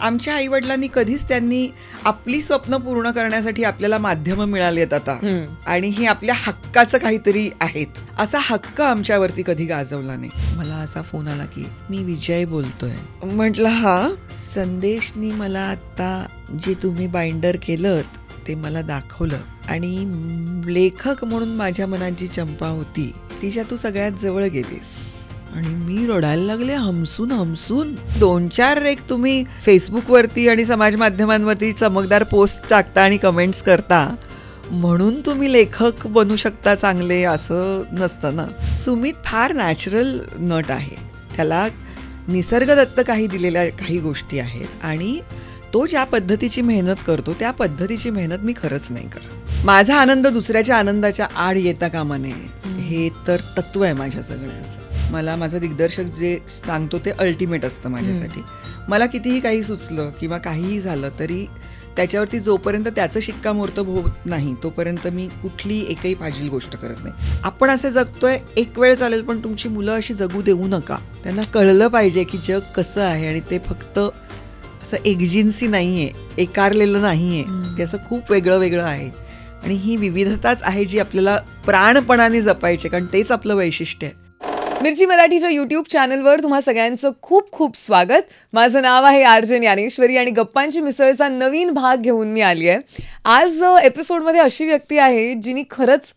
आमच्या आईवडिलांनी कधीच त्यांनी आपली स्वप्न पूर्ण करण्यासाठी आपल्याला माध्यमं मिळाली आहेत आता आणि हे आपल्या हक्काचं काहीतरी आहेत असा हक्क आमच्यावरती कधी गाजवला नाही. मला असा फोन आला की मी विजय बोलतोय. म्हटलं हा. संदेशनी मला आता जे तुम्ही बाइंडर केलं ते मला दाखवलं आणि लेखक म्हणून माझ्या मनात जी चंपा होती तिच्या तू सगळ्यात जवळ गेलीस. आणि मी रडायला लागले हमसून हमसून. 2-4 एक तुम्ही फेसबुकवरती आणि समाज माध्यमांवरती चमकदार पोस्ट टाकता आणि कमेंट्स करता म्हणून तुम्ही लेखक बनू शकता चांगले असं नसतं ना. सुमित फार नॅचरल नट आहे. त्याला निसर्गदत्त काही दिलेल्या काही गोष्टी आहेत आणि तो ज्या पद्धतीची मेहनत करतो त्या पद्धतीची मेहनत मी खरंच नाही करत. माझा आनंद दुसऱ्याच्या आनंदाच्या आड येता कामा नये हे तर तत्व आहे माझ्या सगळ्याचं. मला माझं दिग्दर्शक जे सांगतो ते अल्टिमेट असतं माझ्यासाठी. मला कितीही काही सुचलं किंवा काहीही झालं तरी त्याच्यावरती जोपर्यंत त्याचं शिक्कामोर्तब होत नाही तोपर्यंत मी कुठली एकही फाजील गोष्ट करत नाही. आपण असे जगतोय एक वेळ चालेल पण तुमची मुलं अशी जगू देऊ नका. त्यांना कळलं पाहिजे की जग कसं आहे आणि ते फक्त असं एकजिन्सी नाहीये, एकारलेलं नाहीये, ते असं खूप वेगळं वेगळं आहे आणि ही विविधताच आहे जी आपल्याला प्राणपणाने जपायची कारण तेच आपलं वैशिष्ट्य आहे. मिर्ची मराठीच्या यूट्यूब चॅनलवर तुम्हा सगळ्यांचं खूप खूप स्वागत. माझं नाव आहे आरजे ज्ञानेश्वरी आणि गप्पांची मिसळचा नवीन भाग घेऊन मी आली आहे. आज एपिसोडमध्ये अशी व्यक्ती आहे जिनी खरंच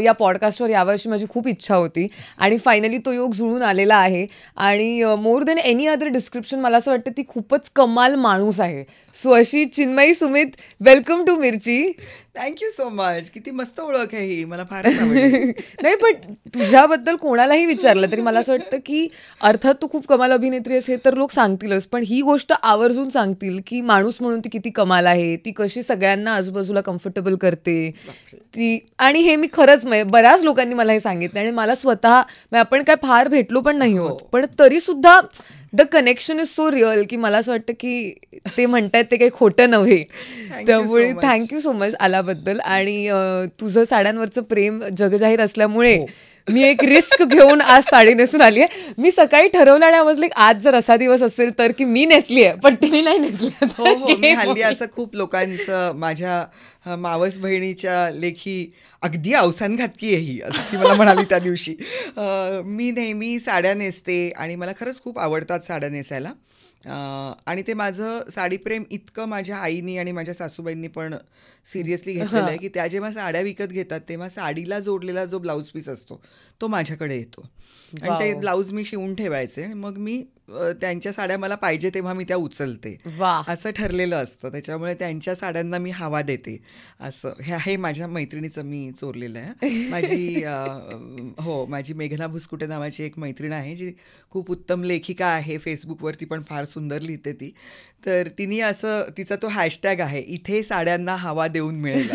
या पॉडकास्टवर यावं अशी माझी खूप इच्छा होती आणि फायनली तो योग जुळून आलेला आहे. आणि more than any other description मला असं वाटतं ती खूपच कमाल माणूस आहे. सो अशी चिन्मयी सुमित, वेलकम टू मिर्ची. Thank you so much. किती मस्त ओळख आहे ही, मला फारच आवडली. नाही पण तुझ्याबद्दल कोणालाही विचारलं तरी मला असं वाटतं की अर्थात तू खूप कमाल अभिनेत्री आहेस हे तर लोक सांगतीलच पण ही गोष्ट आवर्जून सांगतील की माणूस म्हणून ती किती कमाल आहे, ती कशी सगळ्यांना आजूबाजूला कम्फर्टेबल करते ती. आणि हे मी खरंच बऱ्याच लोकांनी मला हे सांगितलं आणि मला स्वतः आपण काय फार भेटलो पण नाही होत पण तरी सुद्धा the connection is so real की मला असं वाटतं की ते म्हणतायत ते काही खोटं नव्हे. त्यामुळे थँक्यू सो मच आल्याबद्दल. आणि तुझं साड्यांवरचं प्रेम जगजाहीर असल्यामुळे मी एक रिस्क घेऊन आज साडी नेसून आली आहे. मी सकाळी ठरवलं आणि आवाज लाईक आज जर असा दिवस असेल तर की मी नेसली आहे पण तिने नाही नेसली. मी हल्ली असं खूप लोकांचं माझ्या मावस बहिणीच्या लेखी अगदी अवसानघातकी आहे ही असं ती मला म्हणाली त्या दिवशी. मी नेहमी साड्या नेसते आणि मला खरंच खूप आवडतात साड्या नेसायला. आणि ते माझं साडीप्रेम इतकं माझ्या आईनी आणि माझ्या सासूबाईंनी पण सिरियसली घेतलेलं आहे की त्या जेव्हा साड्या विकत घेतात तेव्हा साडीला जोडलेला जो ब्लाऊज पीस असतो तो माझ्याकडे येतो आणि ते ब्लाऊज मी शिवून ठेवायचे आणि मग मी त्यांच्या साड्या मला पाहिजे तेव्हा मी त्या उचलते असं ठरलेलं असतं. त्याच्यामुळे त्यांच्या साड्यांना मी हवा देते असं. हे आहे माझ्या मैत्रिणीचं मी चोरलेलं आहे. माझी मेघना भुसकुटे नावाची एक मैत्रीण आहे जी खूप उत्तम लेखिका आहे. फेसबुकवरती पण फार सुंदर लिहिते ती. तर तिने असं तिचा तो हॅशटॅग आहे इथे साड्यांना हवा देऊन मिळेल.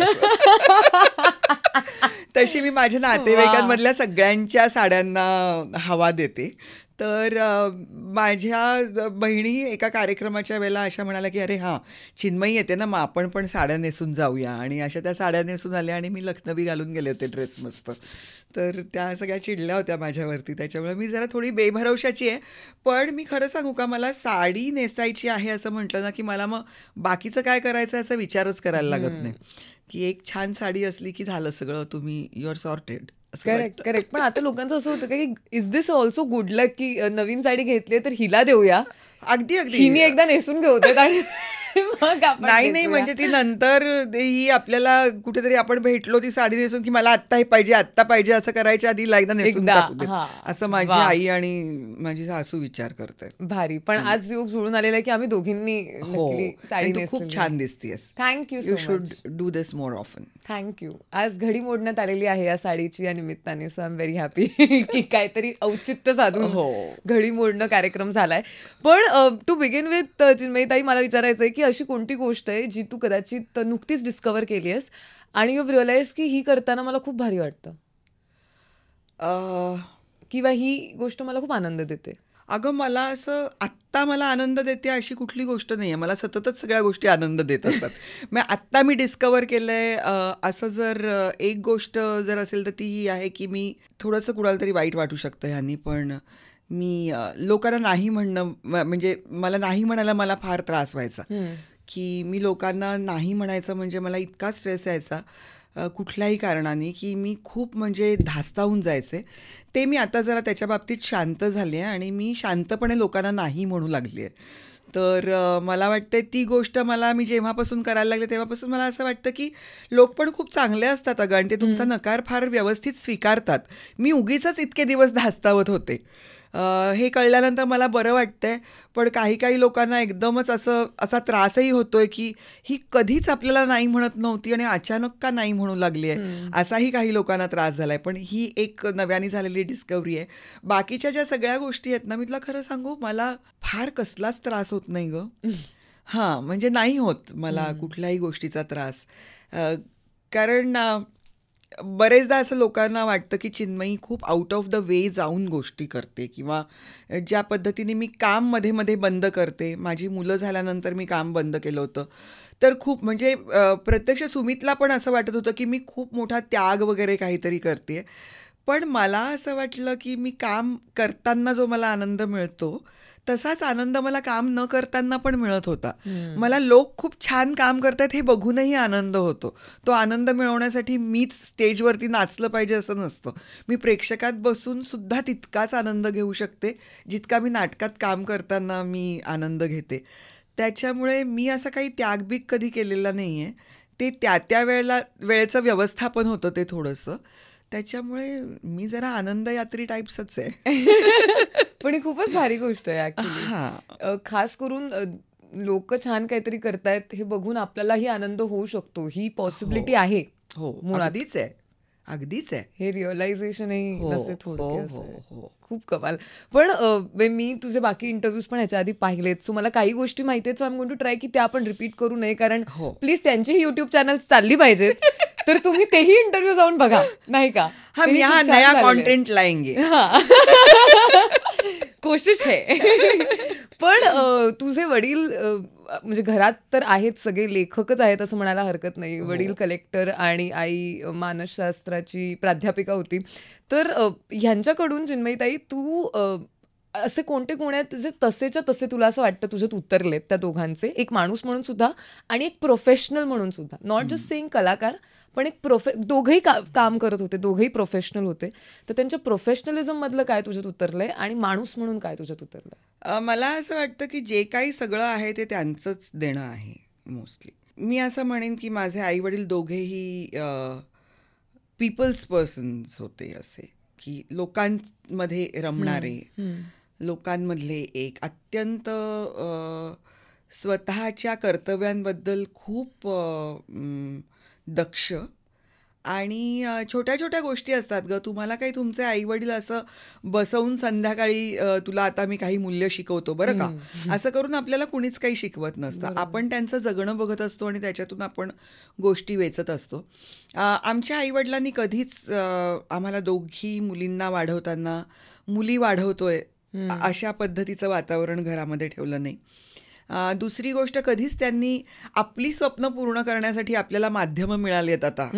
तशी मी माझ्या नातेवाईकांमधल्या सगळ्यांच्या साड्यांना हवा देते. तर माझ्या बहिणी एका कार्यक्रमाच्या वेळेला अशा म्हणाल्या की अरे हां चिन्मयी येते ना मग आपण पण साड्या नेसून जाऊया. आणि अशा त्या साड्या नेसून आल्या आणि मी लखनवी घालून गेले होते ड्रेस मस्त. तर त्या सगळ्या चिडल्या होत्या माझ्यावरती. त्याच्यामुळे मी जरा थोडी बेभरवशाची आहे. पण मी खरं सांगू का मला साडी नेसायची आहे असं म्हटलं ना की मला मग बाकीचं काय करायचं याचा विचारच करायला लागत नाही की एक छान साडी असली की झालं सगळं, तुम्ही यू आर सॉर्टेड. करेक्ट. पण आता लोकांचं असं होतं की इज दिस ऑल्सो गुड लक की नवीन साडी घेतली तर हिला देऊया. अगदी हिने एकदा नेसून घेऊ देत आणि नाही म्हणजे ती नंतर ही आपल्याला कुठेतरी आपण भेटलो ती साडी नेसून की मला आत्ता हे पाहिजे आत्ता पाहिजे असं करायच्या आधी एकदा नेसून टाकू दे असं माझी आई आणि माझी सासू विचार करते. भारी. पण आज योग जुळून आलेला आहे की आम्ही दोघींनी साडी नेसली. खूप छान दिसतेस. Thank you. You should do this more often. Thank you. आज घडी मोडण्यात आलेली आहे या साडीची या निमित्ताने. So I am very happy की काहीतरी औचित्य साधून घडी मोडणं कार्यक्रम झालाय. पण टू बिगिन विथ चिन्मयीताई मला विचारायचं आहे की अशी कोणती गोष्ट आहे जी तू कदाचित नुकतीच डिस्कवर केली आहेस आणि यू हॅव रिअलाइज की ही करताना मला खूप भारी वाटतं किंवा ही गोष्ट मला खूप आनंद देते. अगं मला असं आत्ता मला आनंद देते अशी कुठली गोष्ट नाही आहे. मला सततच सगळ्या गोष्टी आनंद देत असतात. मग आत्ता मी डिस्कवर केलं आहे असं जर एक गोष्ट जर असेल तर ती ही आहे की मी थोडंसं कुणाला तरी वाईट वाटू शकतं ह्यांनी पण मी लोकांना नाही म्हणणं म्हणजे मला नाही म्हणायला मला फार त्रास व्हायचा, की मी लोकांना नाही म्हणायचं म्हणजे मला इतका स्ट्रेस यायचा कुठल्याही कारणाने, की मी खूप म्हणजे धास्तावून जायचे. ते मी आता जरा त्याच्या बाबतीत शांत झाली आहे आणि मी शांतपणे लोकांना नाही म्हणू लागली आहे. तर मला वाटतं ती गोष्ट मी जेव्हापासून करायला लागले तेव्हापासून मला असं वाटतं, की लोक पण खूप चांगले असतात अगं आणि ते तुमचा नकार फार व्यवस्थित स्वीकारतात. मी उगीचच इतके दिवस धास्तावत होते. हे कळल्यानंतर मला बरं वाटतंय. पण काही लोकांना एकदमच असा त्रासही होतोय, की ही कधीच आपल्याला नाही म्हणत नव्हती आणि अचानक का नाही म्हणू लागली आहे, असाही काही लोकांना त्रास झालाय. पण ही एक नव्याने झालेली डिस्कव्हरी आहे. बाकीच्या ज्या सगळ्या गोष्टी आहेत ना, मी तुला खरं सांगू, मला फार कसलाच त्रास होत नाही गं. हां, म्हणजे नाही होत मला कुठल्याही गोष्टीचा त्रास. कारण बरेचदा असं लोकांना वाटतं, की चिन्मयी खूप आउट ऑफ द वे जाऊन गोष्टी करते किंवा ज्या पद्धतीने मी काम मध्ये बंद करते. माझी मुलं झाल्यानंतर मी काम बंद केलं होतं. तर खूप म्हणजे प्रत्यक्ष सुमितला पण असं वाटत होतं, की मी खूप मोठा त्याग वगैरे काहीतरी करते. पण मला असं वाटलं, की मी काम करताना जो मला आनंद मिळतो, तसाच आनंद मला काम न करताना पण मिळत होता. मला लोक खूप छान काम करतायत हे बघूनही आनंद होतो. तो आनंद मिळवण्यासाठी मीच स्टेजवरती नाचलं पाहिजे असं नसतं. मी प्रेक्षकात बसून सुद्धा तितकाच आनंद घेऊ शकते, जितका मी नाटकात काम करताना मी आनंद घेते. त्याच्यामुळे मी असं काही त्यागबीग कधी केलेला नाही आहे. ते त्या वेळेचं व्यवस्थापन होतं ते थोडंसं. त्याच्यामुळे मी जरा आनंदयात्री टाईप्सच आहे. पण ही खूपच भारी गोष्ट आहे ऍक्च्युली. हां. खास करून लोक छान काहीतरी करतायत हे बघून आपल्यालाही आनंद होऊ शकतो. ही पॉसिबिलिटी आहे हो, मुळात. अगदीच आहे. अगदीच आहे. हे रिअलायझेशनही हो, नसे हो, थोडके हो, असे. हो. खूप कमाल. पण मी तुझे बाकी इंटरव्ह्यूज पण ह्याच्या आधी पाहिलेत. सो मला काही गोष्टी माहिती आहेत. So I am going to try की त्या आपण रिपीट करू नये. कारण हो. प्लीज त्यांचीही युट्यूब चॅनल चालली पाहिजेत. तर तुम्ही तेही इंटरव्ह्यू जाऊन बघा, नाही का? हम तेही यहाँ खूप छान नया झालेले आहेत. कंटेंट लाएंगे. हां. कोशिश है. पण तुझे वडील म्हणजे घरात तर आहेत, सगळे लेखकच आहेत असं म्हणायला हरकत नाही. वडील हो. कलेक्टर आणि आई मानसशास्त्राची प्राध्यापिका होती. तर ह्यांच्याकडून चिन्मयीताई तू असे कोणते गुण आहेत जे तसेच्या तसे तुला असं वाटतं तुझ्यात उतरलेत त्या दोघांचे, एक माणूस म्हणून सुद्धा आणि एक प्रोफेशनल म्हणून सुद्धा, नॉट जस्ट सेइंग कलाकार, पण एक दोघंही काम करत होते, दोघंही प्रोफेशनल होते. तर त्यांच्या प्रोफेशनलिझम मधलं काय तुझ्यात उतरलंय आणि माणूस म्हणून काय तुझ्यात उतरलंय? मला असं वाटतं, की जे काही सगळं आहे ते त्यांचंच देणं आहे मोस्टली. मी असं म्हणेन, की माझे आई-वडील दोघेही पीपल्स पर्सन्स होते असे, की लोकांमध्ये रमणारे, लोकांमधले एक अत्यंत स्वतःच्या कर्तव्यांबद्दल खूप दक्ष आणि छोट्या छोट्या गोष्टी असतात गं. तुम्हाला काही तुमचे आईवडील असं बसवून संध्याकाळी तुला आता मी काही मूल्य शिकवतो बरं का, असं करून आपल्याला कुणीच काही शिकवत नसतं. बरोबर. आपण त्यांचं जगणं बघत असतो आणि त्याच्यातून आपण गोष्टी वेचत असतो. आमच्या आईवडिलांनी कधीच आम्हाला दोघी मुलींना वाढवताना मुली वाढवतोय अशा पद्धतीचं वातावरण घरामध्ये ठेवलं नाही. दुसरी गोष्ट, कधीच त्यांनी आपली स्वप्न पूर्ण करण्यासाठी आपल्याला माध्यमं मिळाली आहेत आता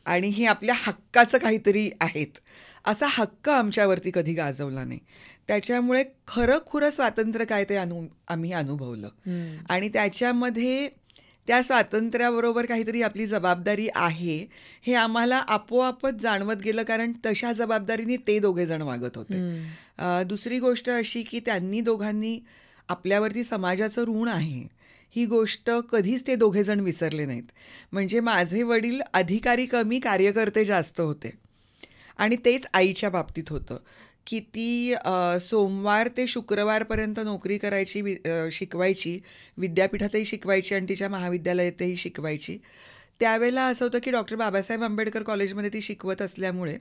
आणि हे आपल्या हक्काचं काहीतरी आहेत, असा हक्क आमच्यावरती कधी गाजवला नाही. त्याच्यामुळे खरं स्वातंत्र्य काय ते आम्ही अनुभवलं आणि त्याच्यामध्ये त्या स्वातंत्र्याबरोबर काहीतरी आपली जबाबदारी आहे हे आम्हाला आपोआपच जाणवत गेलं, कारण तशा जबाबदारीने ते दोघे जण वागत होते. दुसरी गोष्ट अशी की त्यांनी दोघांनी आपल्यावरती समाजाचं ऋण आहे ही गोष्ट कधीच ते दोघे जण विसरले नाहीत. म्हणजे माझे वडील अधिकारी कमी, कार्यकर्ते जास्त होते आणि तेच आईच्या बाबतीत होतं की ती सोमवार ते शुक्रवारपर्यंत नोकरी करायची, शिकवायची, विद्यापीठातही शिकवायची आणि तिच्या महाविद्यालयातही शिकवायची. त्यावेळेला असं होतं की डॉक्टर बाबासाहेब आंबेडकर कॉलेजमध्ये ती शिकवत असल्यामुळे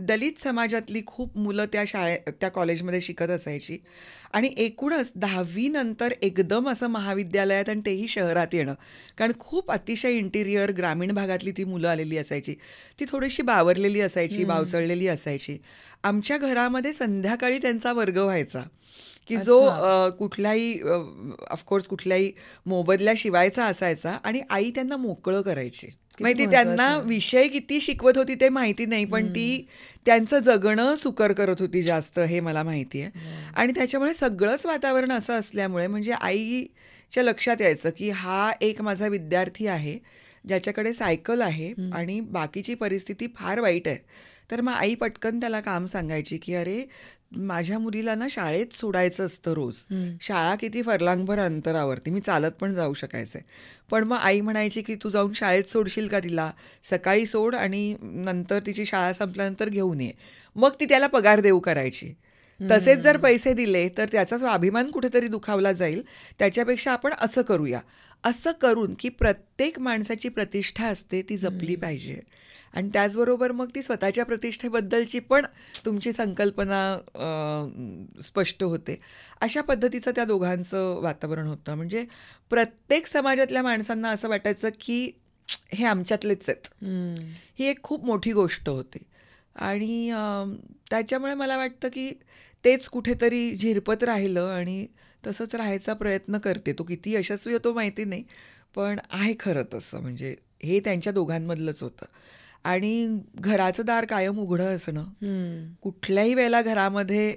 दलित समाजातली खूप मुलं त्या कॉलेजमध्ये शिकत असायची आणि एकूणच 10वी नंतर एकदम असं महाविद्यालयात आणि तेही शहरात येणं, कारण खूप अतिशय इंटिरियर ग्रामीण भागातली ती मुलं आलेली असायची. ती थोडीशी बावरलेली असायची, बावचळलेली असायची. आमच्या घरामध्ये संध्याकाळी त्यांचा वर्ग व्हायचा की जो कुठल्याही ऑफकोर्स कुठल्याही मोबदल्या शिवायचा असायचा आणि आई त्यांना मोकळं करायची. माहिती त्यांना विषय किती शिकवत होती ते माहिती नाही, पण ती त्यांचं जगणं सुकर करत होती जास्त, हे मला माहिती आहे. आणि त्याच्यामुळे सगळंच वातावरण असं असल्यामुळे म्हणजे आईच्या लक्षात यायचं की हा एक माझा विद्यार्थी आहे ज्याच्याकडे सायकल आहे आणि बाकीची परिस्थिती फार वाईट आहे. तर मग आई पटकन त्याला काम सांगायची की अरे माझ्या मुलीला ना शाळेत सोडायचं असतं रोज. शाळा किती फरलांगभर अंतरावरती, मी चालत पण जाऊ शकायचे. पण मग आई म्हणायची की तू जाऊन शाळेत सोडशील का तिला, सकाळी सोड आणि नंतर तिची शाळा संपल्यानंतर घेऊन ये. मग ती त्याला पगार देऊ करायची. तसेच जर पैसे दिले तर त्याचा स्वाभिमान कुठेतरी दुखावला जाईल, त्याच्यापेक्षा आपण असं करूया. असं करून की प्रत्येक माणसाची प्रतिष्ठा असते ती जपली पाहिजे आणि त्याचबरोबर मग ती स्वतःच्या प्रतिष्ठेबद्दलची पण तुमची संकल्पना स्पष्ट होते. अशा पद्धतीचं त्या दोघांचं वातावरण होतं. म्हणजे प्रत्येक समाजातल्या माणसांना असं वाटायचं की हे आमच्यातलेच आहेत. ही एक खूप मोठी गोष्ट होती आणि त्याच्यामुळे मला वाटतं की तेच कुठेतरी झिरपत राहिलं आणि तसंच राहायचा प्रयत्न करते. तो किती यशस्वी होतो माहिती नाही, पण आहे खरं तसं. म्हणजे हे त्यांच्या दोघांमधलंच होतं. आणि घराचं दार कायम उघडं असणं, कुठल्याही वेळेला घरामध्ये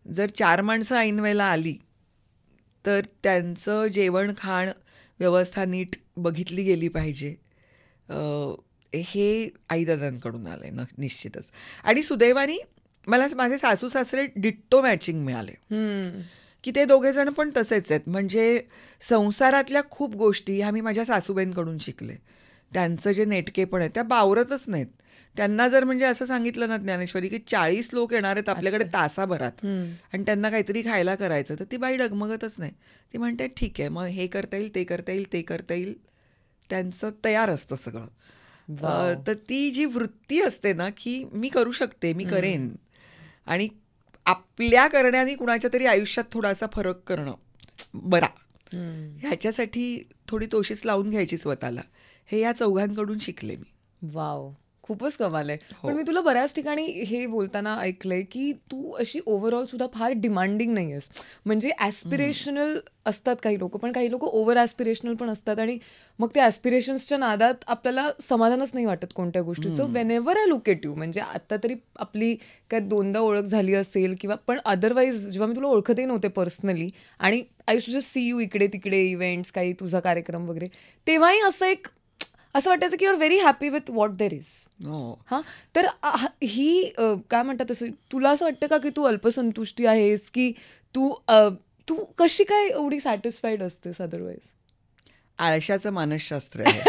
जर 4 माणसं ऐन वेळेला आली तर त्यांचं जेवण खाण व्यवस्था नीट बघितली गेली पाहिजे. हे आईदादांकडून आलंय निश्चितच. आणि सुदैवाने मला माझे सासू सासरे डिट्टो मॅचिंग मिळाले की ते दोघे जण पण तसेच आहेत. म्हणजे संसारातल्या खूप गोष्टी ह्या मी माझ्या सासूबाईंकडून शिकले. त्यांचं जे नेटकेपण आहे त्या बावरतच नाहीत. त्यांना जर म्हणजे असं सांगितलं ना ज्ञानेश्वरी की 40 लोक येणार आहेत आपल्याकडे तासाभरात आणि त्यांना काहीतरी खायला करायचं, तर ती बाई डगमगतच नाही. ती म्हणते ठीक आहे, मग हे करता येईल, ते करता येईल, ते करता येईल. त्यांचं तयार असतं सगळं. तर ती जी वृत्ती असते ना की मी करू शकते, मी करेन आणि आपल्या करण्याने कुणाच्या तरी आयुष्यात थोडासा फरक करणं बरा, ह्याच्यासाठी थोडी तोशीस लावून घ्यायची स्वतःला, हे या चौघांकडून शिकले मी. वाव, खूपच कमाल आहे. पण मी तुला बऱ्याच ठिकाणी हे बोलताना ऐकलंय की तू अशी ओव्हरऑल सुद्धा फार डिमांडिंग नाही आहेस. म्हणजे ॲस्पिरेशनल असतात काही लोक, पण काही लोक ओव्हर ॲस्पिरेशनल पण असतात आणि मग त्या ॲस्पिरेशन्सच्या नादात आपल्याला समाधानच नाही वाटत कोणत्या गोष्टीचं. Wien ever I look at you, म्हणजे आता तरी आपली काय 2दा ओळख झाली असेल किंवा पण अदरवाईज जेव्हा मी तुला ओळखतही नव्हते पर्सनली आणि I used to just see you इकडे तिकडे इव्हेंट्स, काही तुझा कार्यक्रम वगैरे, तेव्हाही असं वाटायचं की you are very happy with what there is. हां, तर ही काय म्हणतात असं, तुला असं वाटतं का की तू अल्पसंतुष्टी आहेस की तू कशी काय एवढी सॅटिस्फाईड असतेस अदरवाईज? आळशाचं मानसशास्त्र आहे.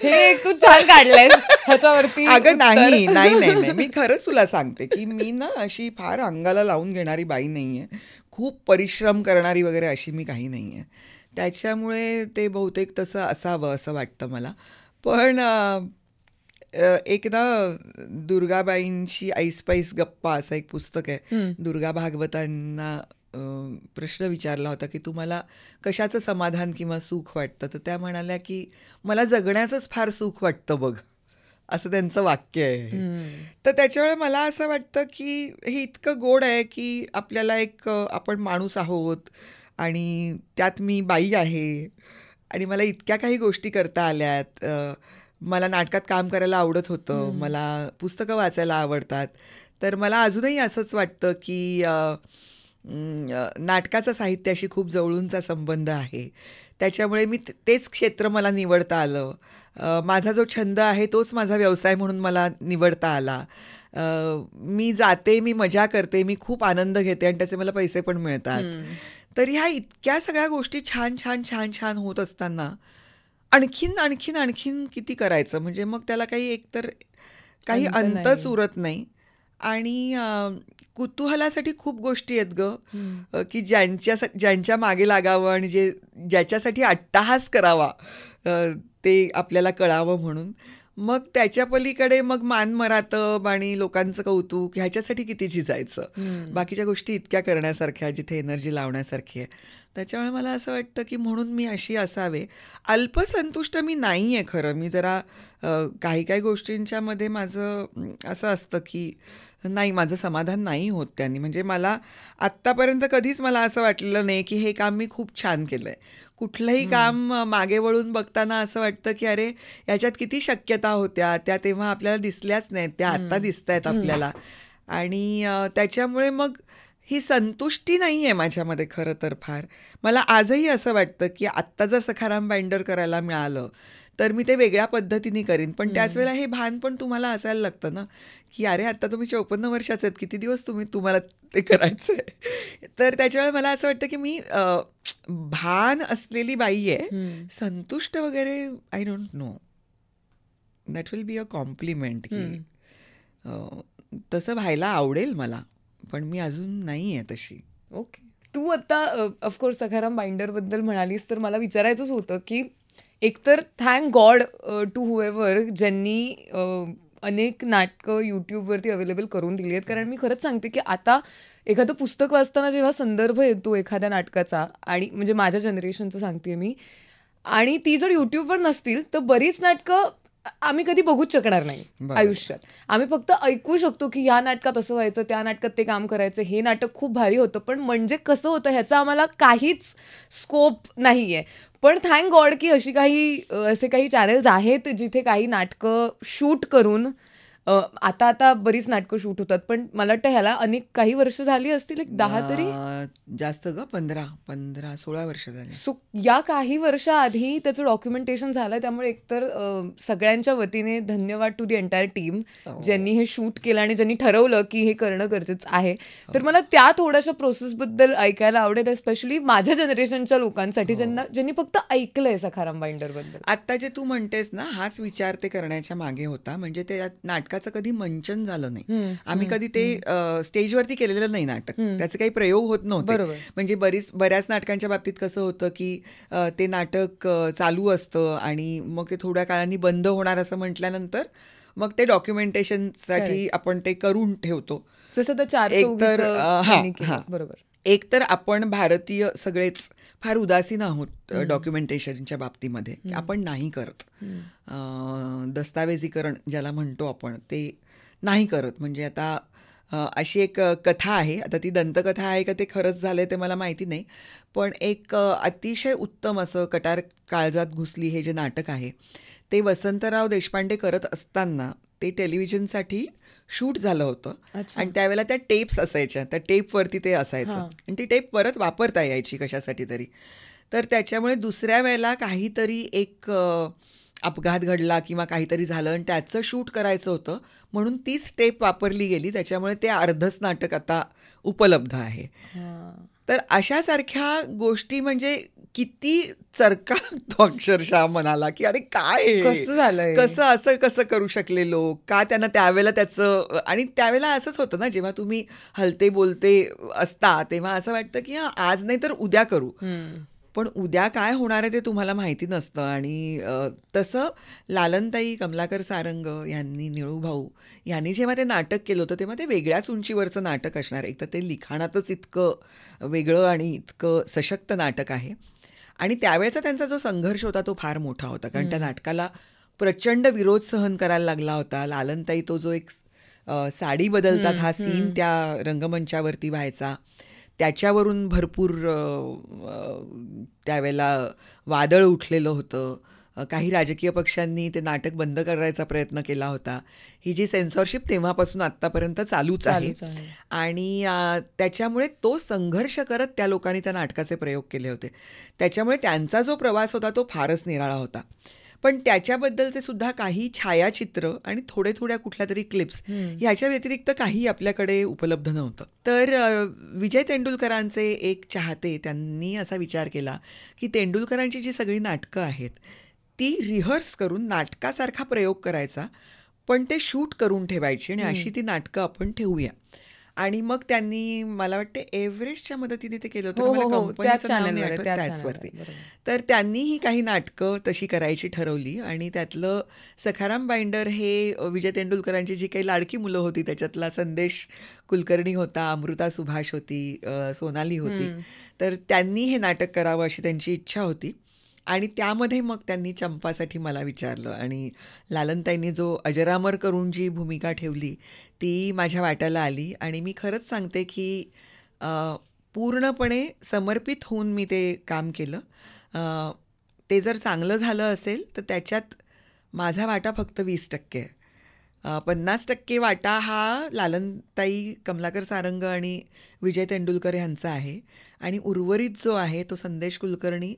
हे एक तू छान काढलंयस ह्याच्यावरती. अगं नाही नाही नाही नाही, मी खरंच तुला सांगते की मी ना अशी फार अंगाला लावून घेणारी बाई नाहीये, खूप परिश्रम करणारी वगैरे अशी मी काही नाहीये. त्याच्यामुळे ते बहुतेक तसं असावं असं वाटतं मला. पण एक ना दुर्गाबाईंशी ऐसपैस गप्पा असं एक पुस्तक आहे. दुर्गा भागवतांना प्रश्न विचारला होता की तुम्हाला कशाचं समाधान किंवा सुख वाटतं, तर त्या म्हणाल्या की मला जगण्याचंच फार सुख वाटतं बघ, असं त्यांचं वाक्य आहे. तर त्याच्यामुळे मला असं वाटतं की हे इतकं गोड आहे की आपल्याला एक आपण माणूस आहोत आणि त्यात मी बाई आहे आणि मला इतक्या काही गोष्टी करता आल्यात. मला नाटकात काम करायला आवडत होतं, मला पुस्तकं वाचायला आवडतात. तर मला अजूनही असंच वाटतं की नाटकाचा साहित्याशी खूप जवळूनचा संबंध आहे. त्याच्यामुळे मी तेच क्षेत्र मला निवडता आलं. माझा जो छंद आहे तोच माझा व्यवसाय म्हणून मला निवडता आला. मी जाते, मी मजा करते, मी खूप आनंद घेते आणि त्याचे मला पैसे पण मिळतात. तर ह्या इतक्या सगळ्या गोष्टी छान छान छान छान होत असताना आणखीन आणखीन आणखीन किती करायचं, म्हणजे मग त्याला काही एकतर काही अंतच उरत नाही. आणि कुतूहलासाठी खूप गोष्टी आहेत ग की ज्यांच्या मागे लागावं आणि ज्याच्यासाठी अट्टाहास करावा ते आपल्याला कळावं म्हणून. मग त्याच्या पलीकडे मग मानमरातब आणि लोकांचं कौतुक ह्याच्यासाठी किती झिजायचं. बाकीच्या गोष्टी इतक्या करण्यासारख्या जिथे एनर्जी लावण्यासारखी आहे. त्याच्यामुळे मला असं वाटतं की म्हणून मी अशी असावे. अल्पसंतुष्ट मी नाही आहे खरं. मी जरा काही काही गोष्टींच्या मध्ये माझं असं असतं की नाही, माझं समाधान नाही होत त्यांनी. म्हणजे मला आत्तापर्यंत कधीच मला असं वाटलेलं नाही की हे काम मी खूप छान केलंय. कुठलंही काम मागे वळून बघताना असं वाटतं की अरे याच्यात किती शक्यता होत्या, त्या तेव्हा आपल्याला दिसल्याच नाहीत, त्या आत्ता दिसतायत आपल्याला. आणि त्याच्यामुळे मग ही संतुष्टी नाही आहे माझ्यामध्ये खरं तर फार. मला आजही असं वाटतं की आत्ता जर सखाराम बाइंडर करायला मिळालं तर मी ते वेगळ्या पद्धतीने करीन. पण त्याच वेळेला हे भान पण तुम्हाला असायला लागतं ना की अरे आता तुम्ही 54 वर्षाचे आहेत, किती दिवस तुम्हाला ते करायचं आहे. तर त्याच्यावेळेला मला असं वाटतं की मी भान असलेली बाई आहे. संतुष्ट वगैरे I don't know, that will be a compliment की तसं व्हायला आवडेल मला, पण मी अजून नाही आहे तशी. ओके. तू आता ऑफकोर्स सखाराम बाइंडर बद्दल म्हणालीस तर मला विचारायचंच होतं की एकतर थँक गॉड टू हुएवर ज्यांनी अनेक नाटकं यूट्यूबवरती अवेलेबल करून दिली आहेत. कारण मी खरंच सांगते की आता एखादं पुस्तक वाचताना जेव्हा संदर्भ येतो एखाद्या नाटकाचा, आणि म्हणजे माझ्या जनरेशनचं सांगते मी, आणि ती जर यूट्यूबवर नसतील तर बरीच नाटकं आम्ही कधी बघूच शकणार नाही बरोबर. आयुष्यात. आम्ही फक्त ऐकू शकतो की या नाटकात असं व्हायचं, त्या नाटकात ते काम करायचं, हे नाटक खूप भारी होतं, पण म्हणजे कसं होतं ह्याचा आम्हाला काहीच स्कोप नाही आहे. पण थँक गॉड की असे काही चॅनल्स आहेत जिथे काही नाटकं शूट करून आता बरीच नाटकं शूट होतात. पण मला वाटतं ह्याला काही वर्ष झाली असतील, एक 10 तरी. जास्त ग, 16 वर्ष झाली. सो या काही वर्षाआधी त्याचं डॉक्युमेंटेशन झालं. त्यामुळे एकतर सगळ्यांच्या वतीने धन्यवाद टू दी एंटायर टीम ज्यांनी हे शूट केलं आणि ज्यांनी ठरवलं की हे करणं गरजेचं आहे. तर मला त्या थोड्याशा प्रोसेसबद्दल ऐकायला आवडेल, स्पेशली माझ्या जनरेशनच्या लोकांसाठी ज्यांनी फक्त ऐकलंय सखाराम बाइंडर बद्दल. आता जे तू म्हणतेस ना, हाच विचार ते करण्याच्या मागे होता. म्हणजे ते नाटकाचं कधी मंचन झालं नाही. आम्ही कधी ते स्टेजवरती केलेलं नाही नाटक, त्याचे काही प्रयोग होत नव्हते. म्हणजे बऱ्याच नाटकांच्या बाबतीत कसं होतं की ते नाटक चालू असतं आणि मग ते थोड्या काळाने बंद होणार असं म्हटल्यानंतर मग ते डॉक्युमेंटेशनसाठी आपण ते करून ठेवतो. जसं तर चार बरोबर. एक तर आपण भारतीय सगळेच फार उदासीन आहोत डॉक्युमेंटेशनच्या बाबतीमध्ये, की आपण नाही करत. दस्तावेजीकरण ज्याला म्हणतो आपण ते नाही करत. म्हणजे आता अशी एक कथा आहे, आता ती दंतकथा आहे का ते खरंच झालंय ते मला माहिती नाही, पण एक अतिशय उत्तम असं कटार काळजात घुसली हे जे नाटक आहे ते वसंतराव देशपांडे करत असताना ते टेलिव्हिजनसाठी शूट झालं होतं. आणि त्यावेळेला त्या टेप्स असायच्या, त्या टेपवरती ते असायचं आणि ती टेप परत वापरता यायची कशासाठी तरी. तर त्याच्यामुळे दुसऱ्या वेळेला काहीतरी एक अपघात घडला किंवा काहीतरी झालं आणि त्याचं शूट करायचं होतं म्हणून तीच टेप वापरली गेली. त्याच्यामुळे ते अर्धच नाटक आता उपलब्ध आहे. तर अशासारख्या गोष्टी म्हणजे किती चरका लागतो अक्षरशः मनाला की अरे काय कसं कसं करू शकले लोक, का त्यांना त्यावेळेला त्याचं. आणि त्यावेळेला असंच होतं ना, जेव्हा तुम्ही हलते बोलते असता तेव्हा असं वाटतं की आज नाही तर उद्या करू, पण उद्या काय होणार आहे ते तुम्हाला माहिती नसतं. आणि तसं लालनताई, कमलाकर सारंग यांनी, निळूभाऊ यांनी जेव्हा ते नाटक केलं होतं तेव्हा ते वेगळ्याच उंचीवरचं नाटक असणार. एक तर ते लिखाणातच इतकं वेगळं आणि इतकं सशक्त नाटक आहे. आणि त्यावेळेचा त्यांचा जो संघर्ष होता तो फार मोठा होता, कारण त्या नाटकाला प्रचंड विरोध सहन करायला लागला होता. लालनताई तो जो एक साडी बदलतात हा सीन त्या रंगमंचावरती व्हायचा, त्याच्यावरून भरपूर त्यावेळेला वादळ उठलेलं होतं. काही राजकीय पक्षांनी ते नाटक बंद करायचा प्रयत्न केला होता. ही जी सेन्सॉरशिप तेव्हापासून आत्तापर्यंत चालूच आहे. आणि त्याच्यामुळे तो संघर्ष करत त्या लोकांनी त्या नाटकाचे प्रयोग केले होते. त्याच्यामुळे त्यांचा जो प्रवास होता तो फारच निराळा होता. पण त्याच्याबद्दलचे सुद्धा काही छायाचित्र आणि थोड्या कुठल्या तरी क्लिप्स ह्याच्या व्यतिरिक्त काही आपल्याकडे उपलब्ध नव्हतं. तर विजय तेंडुलकरांचे एक चाहते त्यांनी असा विचार केला की तेंडुलकरांची जी सगळी नाटकं आहेत ती रिहर्स करून नाटकासारखा प्रयोग करायचा, पण ते शूट करून ठेवायची आणि अशी ती नाटकं आपण ठेवूया. आणि मग त्यांनी, मला वाटतं एव्हरेस्टच्या मदतीने ते केलं होतं, मला कंपनीचं नाव नाही आठवत त्याचवरती. तर त्यांनी ही काही नाटकं तशी करायची ठरवली आणि त्यातलं सखाराम बाइंडर हे विजय तेंडुलकरांची जी काही लाडकी मुलं होती त्याच्यातला संदेश कुलकर्णी होता, अमृता सुभाष होती, सोनाली होती. तर त्यांनी हे नाटक करावं अशी त्यांची इच्छा होती. आणि त्यामध्ये मग त्यांनी चंपासाठी मला विचारलं आणि लालनताईंनी जो अजरामर करून जी भूमिका ठेवली ती माझ्या वाट्याला आली आणि मी खरंच सांगते की पूर्णपणे समर्पित होऊन मी ते काम केलं. ते जर चांगलं झालं असेल तर त्याच्यात माझा वाटा फक्त 20% आहे. 50% वाटा हा लालनताई, कमलाकर सारंग आणि विजय तेंडुलकर ह्यांचा आहे आणि उर्वरित जो आहे तो संदेश कुलकर्णी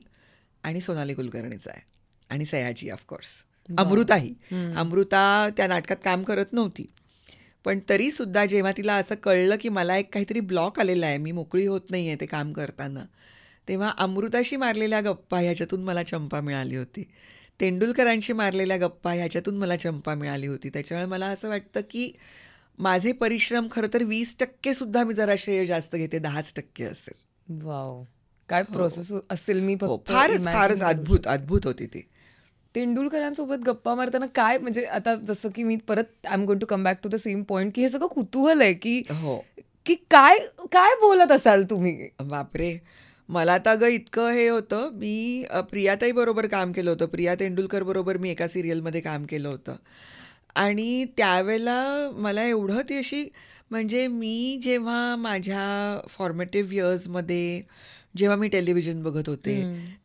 आणि सोनाली कुलकर्णीचा आहे आणि सयाजी ऑफकोर्स. अमृताही. अमृता त्या नाटकात काम करत नव्हती, पण तरीसुद्धा जेव्हा तिला असं कळलं की मला एक काहीतरी ब्लॉक आलेला आहे, मी मोकळी होत नाही आहे ते काम करताना, तेव्हा अमृताशी मारलेल्या गप्पा ह्याच्यातून मला चंपा मिळाली होती. तेंडुलकरांशी मारलेल्या गप्पा ह्याच्यातून मला चंपा मिळाली होती. त्याच्यामुळे मला असं वाटतं की माझे परिश्रम खरं तर 20% सुद्धा मी जरा श्रेय जास्त घेते, 10% असेल. वाव, काय प्रोसेस असेल. मी फक्त फारच imagine फारच करू अद्भुत शकते. अद्भुत होती ती. तेंडुलकरांसोबत गप्पा मारताना काय, म्हणजे आता जसं की मी परत I am going to come back to the same point, की हे सगळं कुतूहल आहे की हो. की काय काय बोलत असाल तुम्ही. बापरे, मला तर अगं इतकं हे होतं. मी प्रियाताई बरोबर काम केलं होतं. प्रिया तेंडुलकर बरोबर मी एका सिरियलमध्ये काम केलं होतं आणि त्यावेळेला मला एवढं ती अशी, म्हणजे मी जेव्हा माझ्या फॉर्मेटिव्ह इयर्समध्ये जेव्हा मी टेलिव्हिजन बघत होते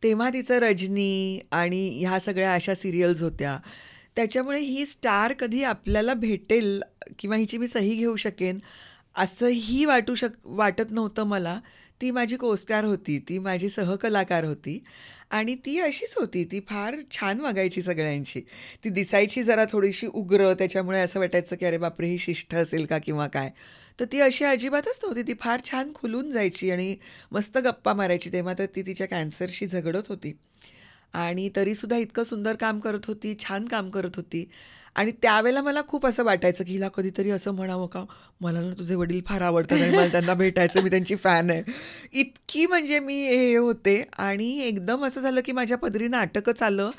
तेव्हा तिचं रजनी आणि ह्या सगळ्या अशा सिरियल्स होत्या. त्याच्यामुळे ही स्टार कधी आपल्याला भेटेल किंवा हिची मी सही घेऊ शकेन असंही वाटत नव्हतं मला. ती माझी कोस्टार होती, ती माझी सहकलाकार होती आणि ती अशीच होती. ती फार छान वागायची सगळ्यांशी. ती दिसायची जरा थोडीशी उग्र, त्याच्यामुळे असं वाटायचं की अरे बापरे, ही शिष्ट असेल का किंवा काय. तर ती अशी अजिबातच नव्हती. ती फार छान खुलून जायची आणि मस्त गप्पा मारायची. तेव्हा तर ती तिच्या कॅन्सरशी झगडत होती आणि तरीसुद्धा इतकं सुंदर काम करत होती, छान काम करत होती. आणि त्यावेळेला मला खूप असं वाटायचं की हिला कधीतरी असं म्हणावं का, मला ना तुझे वडील फार आवडतात आणि मला त्यांना भेटायचं, मी त्यांची फॅन आहे. इतकी म्हणजे मी हे होते आणि एकदम असं झालं की माझ्या पदरी नाटकच आलं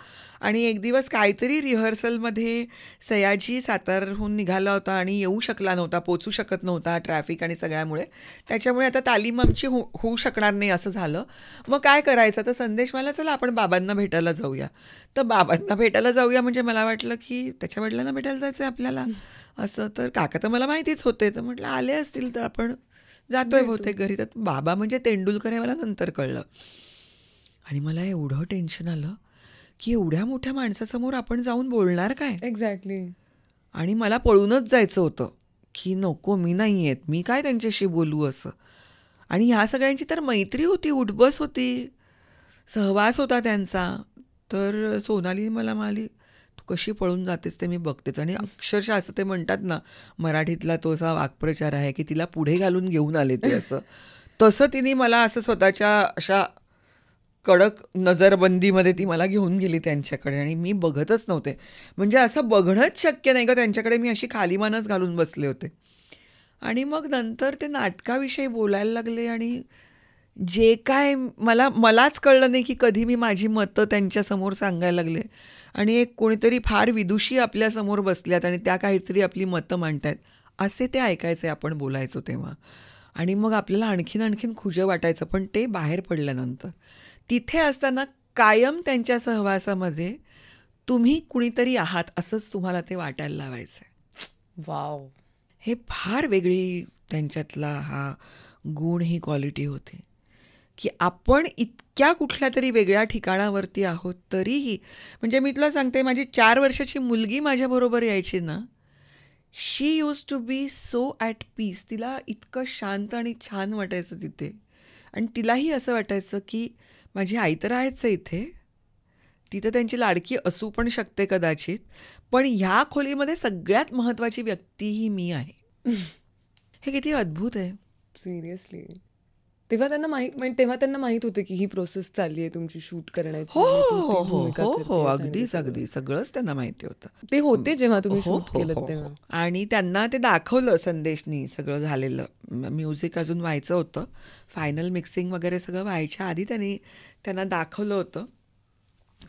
आणि एक दिवस काहीतरी रिहर्सलमध्ये सयाजी सातारहून निघाला होता आणि येऊ शकला नव्हता, पोचू शकत नव्हता ट्रॅफिक आणि सगळ्यामुळे. त्याच्यामुळे आता तालीम आमची होऊ शकणार नाही असं झालं. मग काय करायचं, तर संदेश मला, चला आपण बाबांना भेटायला जाऊया. तर बाबांना भेटायला जाऊया म्हणजे मला वाटलं की त्याच्या वडिलांना भेटायला जायचं आहे आपल्याला असं. तर काका तर मला माहितीच होते, तर म्हटलं आले असतील तर आपण जातोय बहुतेक घरी. तर बाबा म्हणजे तेंडुलकर हे मला नंतर कळलं आणि मला एवढं टेन्शन आलं की एवढ्या मोठ्या माणसासमोर आपण जाऊन बोलणार काय. एक्झॅक्टली. आणि मला पळूनच जायचं होतं की नको, मी नाही येत, मी काय त्यांच्याशी बोलू असं. आणि ह्या सगळ्यांची तर मैत्री होती, उठबस होती, सहवास होता त्यांचा. तर सोनाली मला म्हणाली, तू कशी पळून जातेस ते मी बघतेच. आणि अक्षरशः असं ते म्हणतात ना, मराठीतला तो असा वाक्प्रचार आहे की तिला पुढे घालून घेऊन आले ते असं. तसं तिने मला असं स्वतःच्या अशा कडक नजरबंदीमध्ये ती मला घेऊन गेली त्यांच्याकडे आणि मी बघतच नव्हते. म्हणजे असं बघणंच शक्य नाही का त्यांच्याकडे, मी अशी खालीमानच घालून बसले होते. आणि मग नंतर ते नाटकाविषयी बोलायला लागले आणि जे काय मलाच कळलं नाही की कधी मी माझी मतं त्यांच्यासमोर सांगायला लागले आणि एक कोणीतरी फार विदुषी आपल्यासमोर बसल्यात आणि त्या काहीतरी आपली मतं मांडतायत असे ते ऐकायचे आपण बोलायचो तेव्हा. आणि मग आपल्याला आणखीन खुजं वाटायचं. पण ते बाहेर पडल्यानंतर तिथे असताना कायम त्यांच्या सहवासामध्ये तुम्ही कुणीतरी आहात असंच तुम्हाला ते वाटायला लावायचं. वाव, हे फार वेगळी त्यांच्यातला हा गुण, ही क्वालिटी होती की आपण इतक्या कुठल्या तरी वेगळ्या ठिकाणावरती आहोत तरीही. म्हणजे मी तुला सांगते, माझी 4 वर्षाची मुलगी माझ्याबरोबर यायची ना, she used to be so at peace. तिला इतकं शांत आणि छान वाटायचं तिथे आणि तिलाही असं वाटायचं की माझी आई तर आहेच आहे इथे, ती तर त्यांची लाडकी असू पण शकते कदाचित, पण ह्या खोलीमध्ये सगळ्यात महत्त्वाची व्यक्ती ही मी आहे. हे किती अद्भुत आहे. सिरियसली. तेव्हा त्यांना माहित होते की ही प्रोसेस चालली आहे तुमची शूट करण्याची हो आणि तू हो ती हो भूमिका हो हो, करतेयस आणि ते अगदीच सगळं. अगदी सगळंच त्यांना माहिती होतं. ते होते जेव्हा तुम्ही हो शूट हो केलं हो तेव्हा. हो. आणि त्यांना ते दाखवलं संदेशनी सगळं झालेलं. म्युझिक अजून व्हायचं होतं, फायनल मिक्सिंग वगैरे सगळं व्हायच्या आधी त्यांना दाखवलं होतं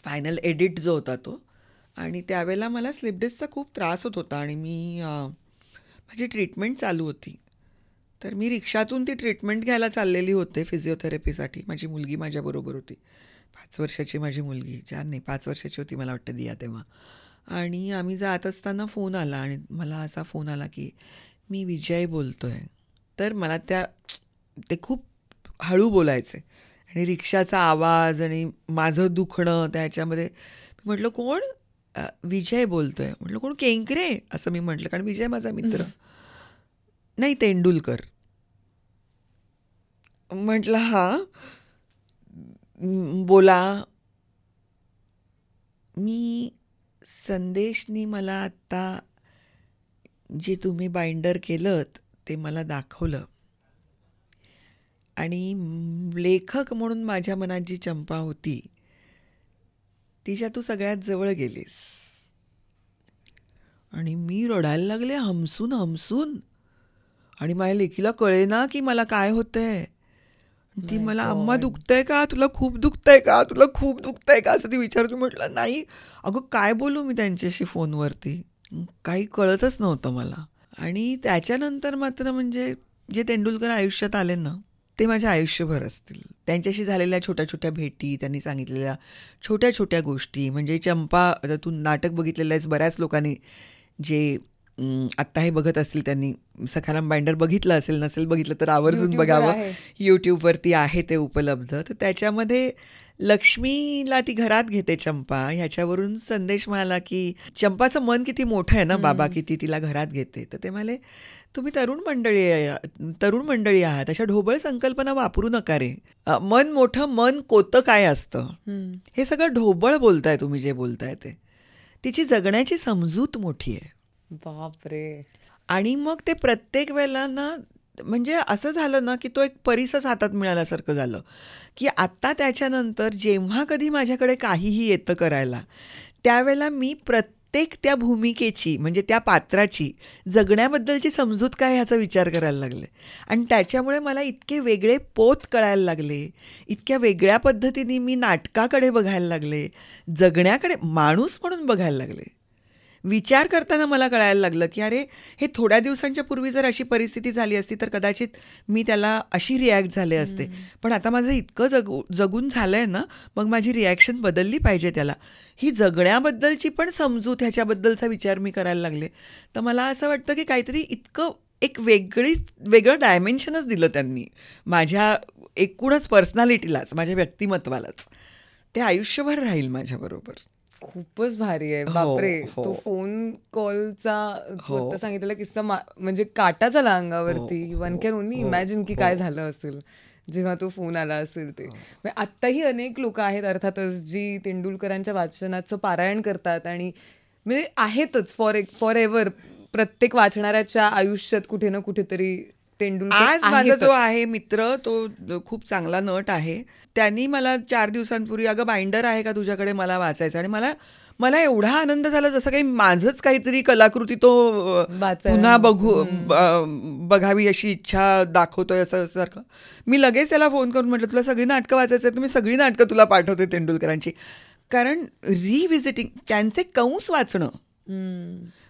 फायनल एडिट जो होता तो. आणि त्यावेळेला मला स्लिप डिस्कचा खूप त्रास होत होता आणि माझी ट्रीटमेंट चालू होती. तर मी रिक्षातून ती ट्रीटमेंट घ्यायला चाललेली होते फिजिओथेरपीसाठी. माझी मुलगी माझ्याबरोबर होती, 5 वर्षाची माझी मुलगी, 4 नाही 5 वर्षाची होती मला वाटतं दिया तेव्हा. आणि आम्ही जात असताना फोन आला आणि मला असा फोन आला की मी विजय बोलतोय. तर मला ते खूप हळू बोलायचे आणि रिक्षाचा आवाज आणि माझं दुखणं त्याच्यामध्ये. मी म्हटलं कोण? विजय बोलतोय. म्हटलं कोण? केंकरे असं मी म्हटलं, कारण विजय माझा मित्र. नाही, तेंडुलकर. म्हटलं हां, बोला. मी संदेशनी मला आत्ता जे तुम्ही बाइंडर केलंत ते मला दाखवलं आणि लेखक म्हणून माझ्या मनात जी चंपा होती तिच्या तू सगळ्यात जवळ गेलीस. आणि मी रडायला लागले हमसून हमसून. आणि माझ्या लेकीला कळेना की मला काय होतंय. ती My मला अम्मा God. दुखतंय का, तुला खूप दुखतंय का, तुला खूप दुखतंय का असं ती विचारते. म्हटलं नाही अगं, काय बोलू मी त्यांच्याशी फोनवरती, काही कळतच नव्हतं मला. आणि त्याच्यानंतर मात्र म्हणजे जे तेंडुलकर आयुष्यात आले ना ते माझ्या आयुष्यभर असतील. त्यांच्याशी झालेल्या छोट्या छोट्या भेटी, त्यांनी सांगितलेल्या छोट्या छोट्या गोष्टी. म्हणजे चंपा, आता तू नाटक बघितलेलं आहेस, बऱ्याच लोकांनी जे आत्ता हे बघत असतील त्यांनी सखाराम बाइंडर बघितलं असेल, नसेल बघितलं तर आवर्जून YouTube वर बघावं. आहे. यूट्यूबवरती आहे ते उपलब्ध. तर त्याच्यामध्ये लक्ष्मीला ती घरात घेते चंपा, ह्याच्यावरून संदेश मिळाला की चंपाचं मन किती मोठं आहे ना, बाबा किती तिला घरात घेते. तर ते म्हणाले तुम्ही तरुण मंडळी आहात, अशा ढोबळ संकल्पना वापरू नका रे. मन मोठं, मन कोतं काय असतं, हे सगळं ढोबळ बोलताय तुम्ही जे बोलताय ते. तिची जगण्याची समजूत मोठी आहे. बापरे. आणि मग ते प्रत्येक वेळेला ना, म्हणजे असं झालं ना की तो एक परिसच हातात मिळाल्यासारखं झालं की आत्ता त्याच्यानंतर जेव्हा कधी माझ्याकडे काहीही येतं करायला, त्यावेळेला मी प्रत्येक त्या भूमिकेची, म्हणजे त्या पात्राची जगण्याबद्दलची समजूत काय ह्याचा विचार करायला लागले. आणि त्याच्यामुळे मला इतके वेगळे पोत कळायला लागले, इतक्या वेगळ्या पद्धतीने मी नाटकाकडे बघायला लागले, जगण्याकडे माणूस म्हणून बघायला लागले. विचार करताना मला कळायला लागलं की अरे, हे थोड्या दिवसांच्या पूर्वी जर अशी परिस्थिती झाली असती तर कदाचित मी त्याला अशी रिॲक्ट झाले असते. पण आता माझं इतकं जगून झालं आहे ना, मग माझी रिॲक्शन बदलली पाहिजे त्याला. ही जगण्याबद्दलची पण समजूत, ह्याच्याबद्दलचा विचार मी करायला लागले. तर मला असं वाटतं की काहीतरी इतकं एक वेगळं डायमेन्शनच दिलं त्यांनी माझ्या एकूणच पर्सनॅलिटीलाच, माझ्या व्यक्तिमत्वालाच. ते आयुष्यभर राहील माझ्याबरोबर. खूपच भारी आहे. हो, बापरे. हो. तो फोन कॉलचा तू हो. आता सांगितलेला किस्सा म्हणजे काटा झाला अंगावरती. हो, वन कॅन ओनली हो, इमॅजिन की हो. काय झालं असेल जेव्हा तो फोन आला असेल ते. म्हणजे आत्ताही अनेक लोक आहेत अर्थातच जी तेंडुलकरांच्या वाचनाचं पारायण करतात आणि म्हणजे आहेतच फॉर एव्हर प्रत्येक वाचणाऱ्याच्या आयुष्यात कुठे ना कुठेतरी तेंडुलकर आज माझा आहेतच. जो आहे मित्र, तो खूप चांगला नट आहे. त्यांनी मला 4 दिवसांपूर्वी अगं बाइंडर आहे का तुझ्याकडे, मला वाचायचं. आणि मला एवढा आनंद झाला जसं काही माझंच काहीतरी कलाकृती तो वाचायला पुन्हा बघावी अशी इच्छा दाखवतोय असं सारखं. मी लगेच त्याला फोन करून म्हटलं तुला सगळी नाटकं वाचायचं आहेत, मी सगळी नाटकं तुला पाठवते तेंडुलकरांची. कारण रिव्हिजिटिंग त्यांचे कंस वाचणं,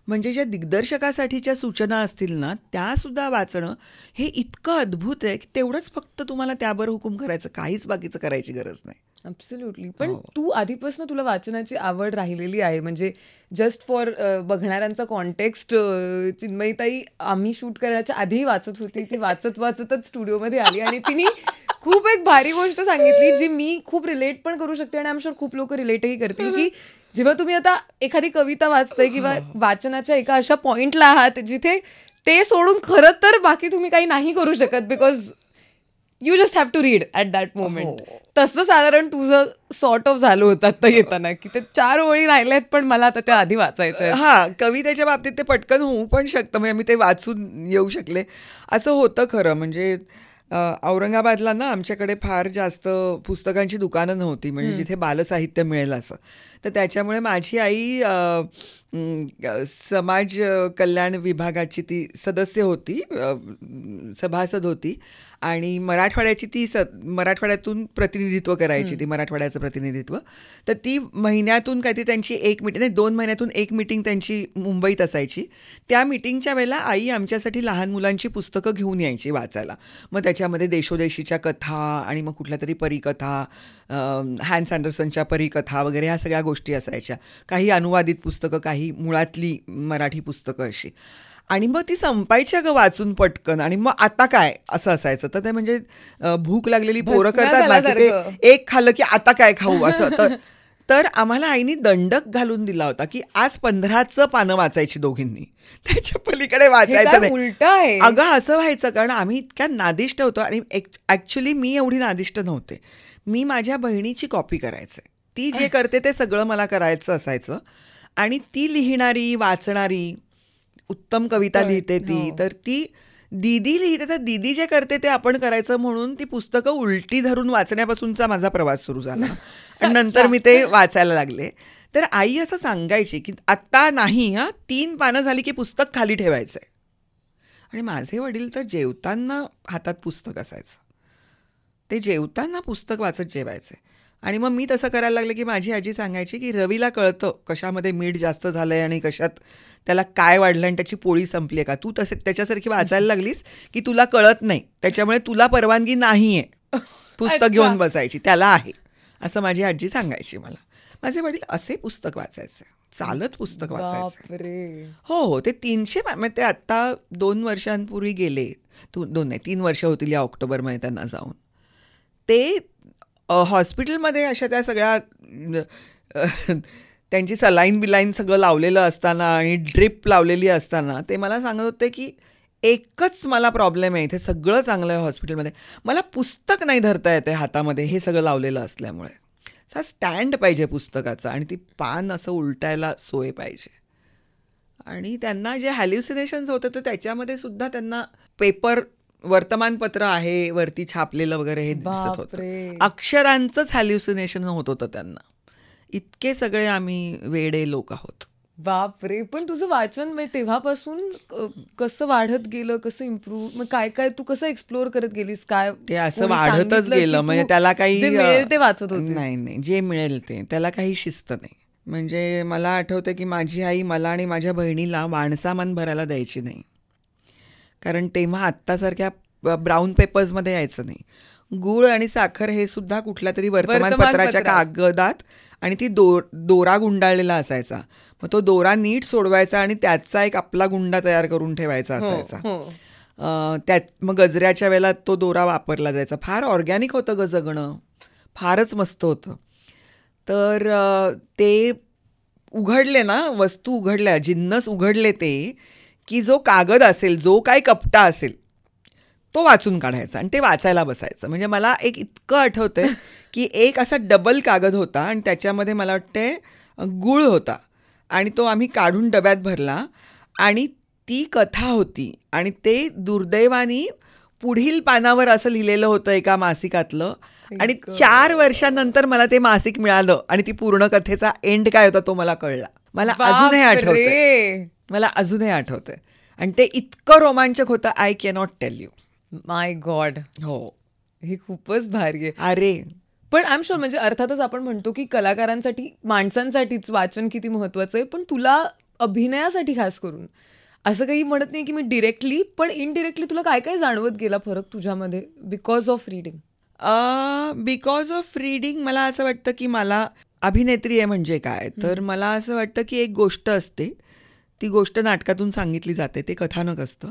म्हणजे ज्या दिग्दर्शकासाठीच्या सूचना असतील ना त्यासुद्धा वाचणं, हे इतकं अद्भुत आहे की तेवढंच फक्त तुम्हाला त्यावर हुकूम करायचं, काहीच बाकीचं करायची गरज नाही. ॲब्सोल्युटली. पण हो. तू आधीपासून तुला वाचनाची आवड राहिलेली आहे, म्हणजे जस्ट फॉर बघणाऱ्यांचा कॉन्टेक्स्ट, चिन्मयीताई आम्ही शूट करण्याच्या आधीही वाचत होती. ती वाचतच स्टुडिओमध्ये आली आणि तिने खूप एक भारी गोष्ट सांगितली जी मी खूप रिलेट पण करू शकते आणि आय एम शुअर खूप लोक रिलेटही करतील, की जेव्हा तुम्ही आता एखादी कविता वाचताय किंवा वाचनाच्या एका अशा पॉइंटला आहात जिथे ते सोडून खरं तर बाकी तुम्ही काही नाही करू शकत, because you just have to read at that moment. तसं साधारण तुझं सॉर्ट ऑफ झालं होतं आता येताना, की ते 4 ओळी राहिल्यात पण मला आता त्या आधी वाचायच्या आहेत. हां, कवितेच्या बाबतीत ते पटकन होऊ पण शकतं, म्हणजे मी ते वाचून येऊ शकले असं होतं खरं. म्हणजे औरंगाबादला ना आमच्याकडे फार जास्त पुस्तकांची दुकानं नव्हती, म्हणजे जिथे बालसाहित्य मिळेल असं. तर त्याच्यामुळे माझी आई समाज कल्याण विभागाची ती सदस्य होती, सभासद होती. आणि मराठवाड्याची ती मराठवाड्यातून प्रतिनिधित्व करायची, ती मराठवाड्याचं प्रतिनिधित्व. तर ती महिन्यातून काहीतरी त्यांची 1 मीटिंग, नाही 2 महिन्यातून 1 मीटिंग त्यांची मुंबईत असायची. त्या मीटिंगच्या वेळेला आई आमच्यासाठी लहान मुलांची पुस्तकं घेऊन यायची वाचायला. मग त्याच्यामध्ये देशोदेशीच्या कथा आणि मग कुठल्या तरी परिकथा, हॅन्स अँडरसनच्या परिकथा वगैरे ह्या सगळ्या गोष्टी असायच्या. काही अनुवादित पुस्तकं, काही मुळातली मराठी पुस्तकं अशी. आणि मग ती संपायची अगं वाचून पटकन, आणि मग आता काय असं असायचं. तर ते म्हणजे भूक लागलेली पोरं भस्म्या करतात ना, की ते झाल्यासारखं. एक खाल्लं की आता काय खाऊ असं. तर आम्हाला आईनी दंडक घालून दिला होता की आज 15चं पानं वाचायची दोघींनी, त्याच्या पलीकडे हे वाचायचं काय नाही. उलट आहे. अगं असं व्हायचं, कारण आम्ही इतक्या नादिष्ट होतो. आणि ऍक्च्युली मी एवढी नादिष्ट नव्हते. मी माझ्या बहिणीची कॉपी करायचे. ती जे करते ते सगळं मला करायचं असायचं. आणि ती लिहिणारी, वाचणारी, उत्तम कविता लिहिते ती, हो. तर ती दीदी लिहिते, तर दीदी जे करते ते आपण करायचं म्हणून ती पुस्तकं उलटी धरून वाचण्यापासूनचा माझा प्रवास सुरू झाला. आणि नंतर मी ते वाचायला लागले. तर आई असं सांगायची की आत्ता नाही, 3 पानं झाली की पुस्तक खाली ठेवायचंय. आणि माझे वडील तर जेवताना हातात पुस्तक असायचं. ते जेवताना पुस्तक वाचत जेवायचे. आणि मग मी तसं करायला लागले की माझी आजी सांगायची की रवीला कळतं कशामध्ये मीठ जास्त झालंय आणि कशात त्याला काय वाढलं आणि त्याची पोळी संपली आहे का. तू तसे त्याच्यासारखी वाचायला लागलीस की तुला कळत नाही, त्याच्यामुळे तुला परवानगी नाहीये. पुस्तक घेऊन बसायची, त्याला आहे, असं माझी आजी सांगायची मला. माझे वडील असे पुस्तक वाचायचे, चालत पुस्तक वाचायचे. बापरे. हो, ते 300 म्हणजे ते आत्ता 2 वर्षांपूर्वी गेले. 2 नाही 3 वर्ष होतील या ऑक्टोबरमध्ये त्यांना जाऊन. ते हॉस्पिटलमध्ये अशा त्या सगळ्या त्यांची सलाईन बिलाईन सगळं लावलेलं असताना आणि ड्रिप लावलेली असताना ते मला सांगत होते की एकच मला प्रॉब्लेम आहे, इथे सगळं चांगलं आहे हॉस्पिटलमध्ये, मला पुस्तक नाही धरता येते हातामध्ये हे सगळं लावलेलं असल्यामुळे. असा स्टँड पाहिजे पुस्तकाचा आणि ती पान असं उलटायला सोय पाहिजे. आणि त्यांना जे हॅल्युसिनेशन्स होते तर त्याच्यामध्ये सुद्धा त्यांना पेपर, वर्तमानपत्र आहे वरती छापलेलं वगैरे हे दिसत होतं. बापरे. अक्षरांचंच हॅल्युसिनेशन होत होतं त्यांना. इतके सगळे आम्ही वेडे लोक आहोत. बापरे. पण तुझं वाचन म्हणजे तेव्हापासून कसं वाढत गेलं, कसं इम्प्रूव्ह, मग काय काय तू कसं एक्सप्लोअर करत गेलीस, काय ते असं कोणी वाढतच सांगितलं गेलं, की म्हणजे तू त्याला काही जे मिळेल ते वाचत होतीस? नाही, जे मिळेल ते, त्याला काही शिस्त नाही. म्हणजे मला आठवतं की माझी आई मला आणि माझ्या बहिणीला वाणसामान भरायला द्यायची नाही, कारण तेव्हा आत्तासारख्या ब्राऊन पेपर्समध्ये यायचं नाही. गूळ आणि साखर हे सुद्धा कुठल्या तरी वर्तमानपत्राच्या कागदात, आणि ती दोरा गुंडाळलेला असायचा. मग तो दोरा नीट सोडवायचा आणि त्याचा एक आपला गुंडा तयार करून ठेवायचा असायचा. त्यात मग गजऱ्याच्या वेळेला तो दोरा वापरला जायचा. फार ऑर्गॅनिक होतं ग जगणं, फारच मस्त होतं. तर ते उघडले ना, वस्तू उघडल्या, जिन्नस उघडले ते, की जो कागद असेल, जो काय कपटा असेल तो वाचून काढायचा आणि ते वाचायला बसायचं. म्हणजे मला एक इतकं आठवतंय की एक असा डबल कागद होता आणि त्याच्यामध्ये मला वाटते गूळ होता, आणि तो आम्ही काढून डब्यात भरला आणि ती कथा होती. आणि ते दुर्दैवानी पुढील पानावर असं लिहिलेलं होतं एका मासिकातलं. आणि 4 वर्षांनंतर मला ते मासिक मिळालं आणि ती पूर्ण कथेचा एंड काय होता तो मला कळला. मला अजूनही आठवतंय, मला अजूनही आठवतंय. आणि ते इतकं रोमांचक होतं, I cannot tell you. My God. हो, हे खूपच भारी आहे. अरे पण आय एम शुअर, म्हणजे अर्थातच आपण म्हणतो की कलाकारांसाठी, माणसांसाठीच वाचन किती महत्वाचं आहे, पण तुला अभिनयासाठी खास करून असं काही म्हणत नाही की मी डिरेक्टली, पण इनडिरेक्टली तुला काय काय जाणवत गेला फरक तुझ्यामध्ये because of reading? Because of reading मला असं वाटतं की मला अभिनेत्री आहे म्हणजे काय, तर मला असं वाटतं की एक गोष्ट असते, ती गोष्ट नाटकातून सांगितली जाते, ते कथानक असतं,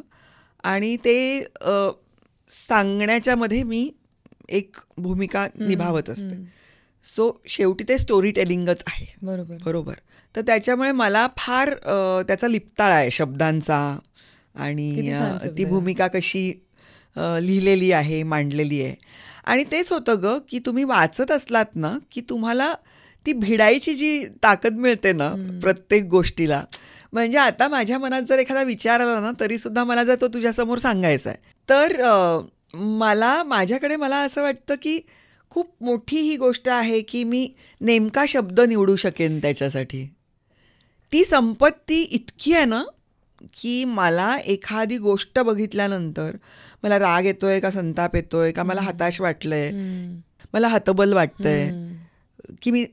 आणि ते सांगण्याच्या मध्ये मी एक भूमिका निभावत असते. सो शेवटी ते स्टोरी टेलिंगच आहे. बरोबर. तर त्याच्यामुळे मला फार त्याचा लिप्ताळा आहे शब्दांचा, आणि ती भूमिका कशी लिहिलेली आहे, मांडलेली आहे. आणि तेच होतं ग की तुम्ही वाचत असलात ना की तुम्हाला ती भिडायची जी ताकद मिळते ना प्रत्येक गोष्टीला. म्हणजे आता माझ्या मनात जर एखादा विचार आला ना तरी सुद्धा मला जर तो तुझ्यासमोर सांगायचा आहे, तर माझ्याकडे मला असं वाटतं की खूप मोठी ही गोष्ट आहे की मी नेमका शब्द निवडू शकेन त्याच्यासाठी. ती संपत्ती इतकी आहे ना की मला एखादी गोष्ट बघितल्यानंतर मला राग येतोय का, संताप येतोय का, मला हताश वाटलंय, मला हतबल वाटतंय, की मी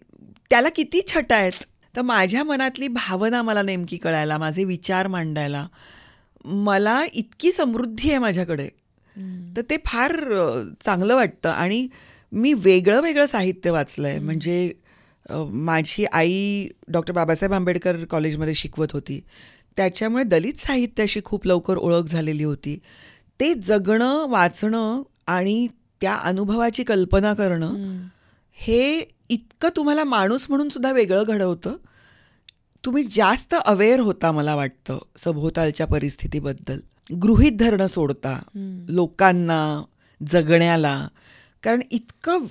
त्याला किती छटा आहेत, तर माझ्या मनातली भावना मला नेमकी कळायला, माझे विचार मांडायला मला इतकी समृद्धी आहे माझ्याकडे, तर ते फार चांगलं वाटतं. आणि मी वेगळं वेगळं साहित्य वाचलंय. म्हणजे माझी आई डॉक्टर बाबासाहेब आंबेडकर कॉलेजमध्ये शिकवत होती, त्याच्यामुळे दलित साहित्याशी खूप लवकर ओळख झालेली होती. ते जगणं, वाचणं आणि त्या अनुभवाची कल्पना करणं हे इतकं तुम्हाला माणूस म्हणून सुद्धा वेगळं घडवतं. तुम्ही जास्त अवेअर होता मला वाटतं सभोवतालच्या परिस्थितीबद्दल. गृहीत धरणं सोडता लोकांना, जगण्याला. कारण इतकं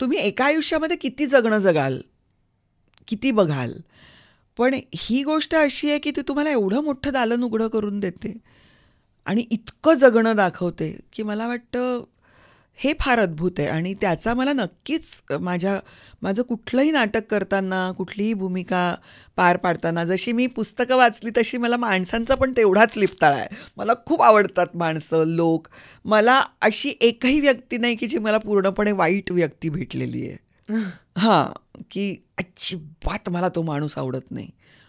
तुम्ही एका आयुष्यामध्ये किती जगणं जगाल, किती बघाल. पण ही गोष्ट अशी आहे की ती तुम्हाला एवढं मोठं दालन उघडं करून देते आणि इतकं जगणं दाखवते की मला वाटतं हे फार अद्भुत आहे. आणि त्याचा मला नक्कीच माझं कुठलंही नाटक करताना, कुठलीही भूमिका पार पाडताना, जशी मी पुस्तकं वाचली तशी मला माणसांचा पण तेवढाच लिपताळा आहे. मला खूप आवडतात माणसं, लोक. मला अशी एकही व्यक्ती नाही की जी मला पूर्णपणे वाईट व्यक्ती भेटलेली आहे. हां, की अजिबात मला तो माणूस आवडत नाही,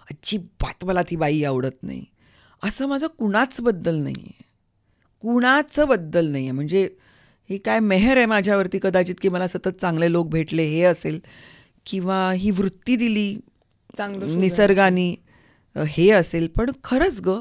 अजिबात मला ती बाई आवडत नाही, असं माझं कुणाच बद्दल नाही आहे. कुणाचं बद्दल नाही आहे. म्हणजे ही काय मेहर आहे माझ्यावरती कदाचित की मला सतत चांगले लोक भेटले हे असेल, किंवा ही वृत्ती दिली निसर्गाने हे असेल. पण खरंच ग,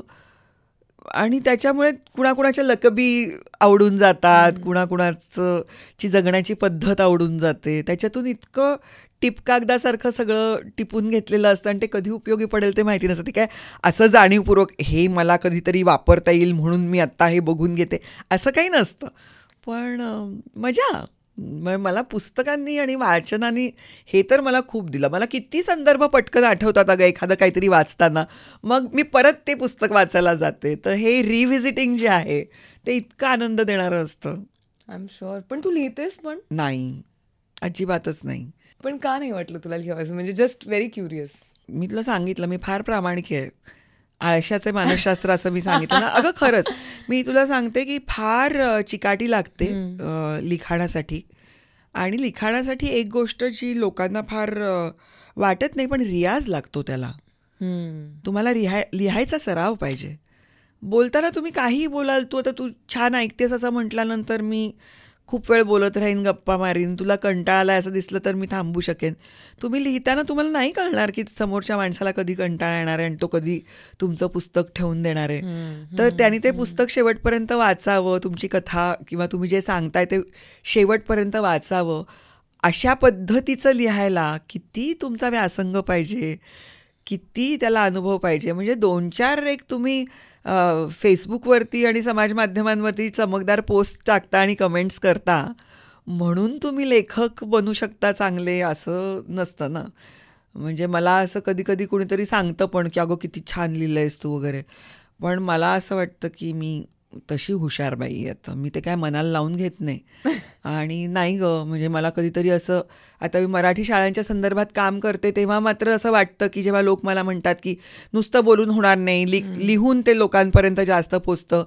आणि त्याच्यामुळे कुणाकुणाच्या लकबी आवडून जातात, कुणाकुणाचं ची जगण्याची पद्धत आवडून जाते. त्याच्यातून इतकं टिपकागदासारखं सगळं टिपून घेतलेलं असतं आणि ते कधी उपयोगी पडेल ते माहिती नसतं. ते काय असं जाणीवपूर्वक हे मला कधीतरी वापरता येईल म्हणून मी आत्ता हे बघून घेते असं काही नसतं. पण मजा मला पुस्तकांनी आणि वाचनाने हे तर मला खूप दिलं. मला किती संदर्भ पटकन आठवतात अगं एखादं काहीतरी वाचताना, मग मी परत ते पुस्तक वाचायला जाते. तर हे रिव्हिजिटिंग जे आहे ते इतकं आनंद देणारं असतं. I am sure. पण तू लिहितेस पण? नाही, अजिबातच नाही. पण का नाही वाटलं तुला लिहावंसं? म्हणजे जस्ट व्हेरी क्युरियस. मी तुला सांगितलं मी फार प्रामाणिक आहे. आळशाचे मानसशास्त्र असं मी सांगितलं ना. अगं खरंच मी तुला सांगते की फार चिकाटी लागते लिखाणासाठी. आणि लिखाणासाठी एक गोष्ट जी लोकांना फार वाटत नाही, पण रियाज लागतो त्याला. तुम्हाला लिहायचा सराव पाहिजे. बोलताना तुम्ही काहीही बोलाल, तू छान ऐकतेस असं म्हटल्यानंतर मी खूप वेळ बोलत राहीन, गप्पा मारीन, तुला कंटाळा आलाय असं दिसलं तर मी थांबू शकेन. तुम्ही लिहिताना तुम्हाला नाही कळणार की समोरच्या माणसाला कधी कंटाळा येणार आहे आणि तो कधी तुमचं पुस्तक ठेवून देणार आहे. तर त्यांनी ते पुस्तक शेवटपर्यंत वाचावं, तुमची कथा किंवा तुम्ही जे सांगताय ते शेवटपर्यंत वाचावं. अशा पद्धतीचं लिहायला किती तुमचा व्यासंग पाहिजे, किती त्याला अनुभव पाहिजे. म्हणजे 2-4 एक तुम्ही फेसबुकवरती आणि समाज माध्यमांवरती चमकदार पोस्ट टाकता आणि कमेंट्स करता म्हणून तुम्ही लेखक बनू शकता चांगले असं नसतं ना. म्हणजे मला असं कधी कधी कुणीतरी सांगतं पण की अगं किती छान लिहिलं आहेस तू वगैरे. पण मला असं वाटतं की मी तशी हुशार बाई आहे. आता मी ते काय मनाला लावून घेत नाही. आणि नाही गं, म्हणजे मला कधीतरी असं, आता मी मराठी शाळांच्या संदर्भात काम करते तेव्हा मात्र असं वाटतं की जेव्हा लोक मला म्हणतात की नुसतं बोलून होणार नाही, लिहून ते लोकांपर्यंत जास्त पोचतं.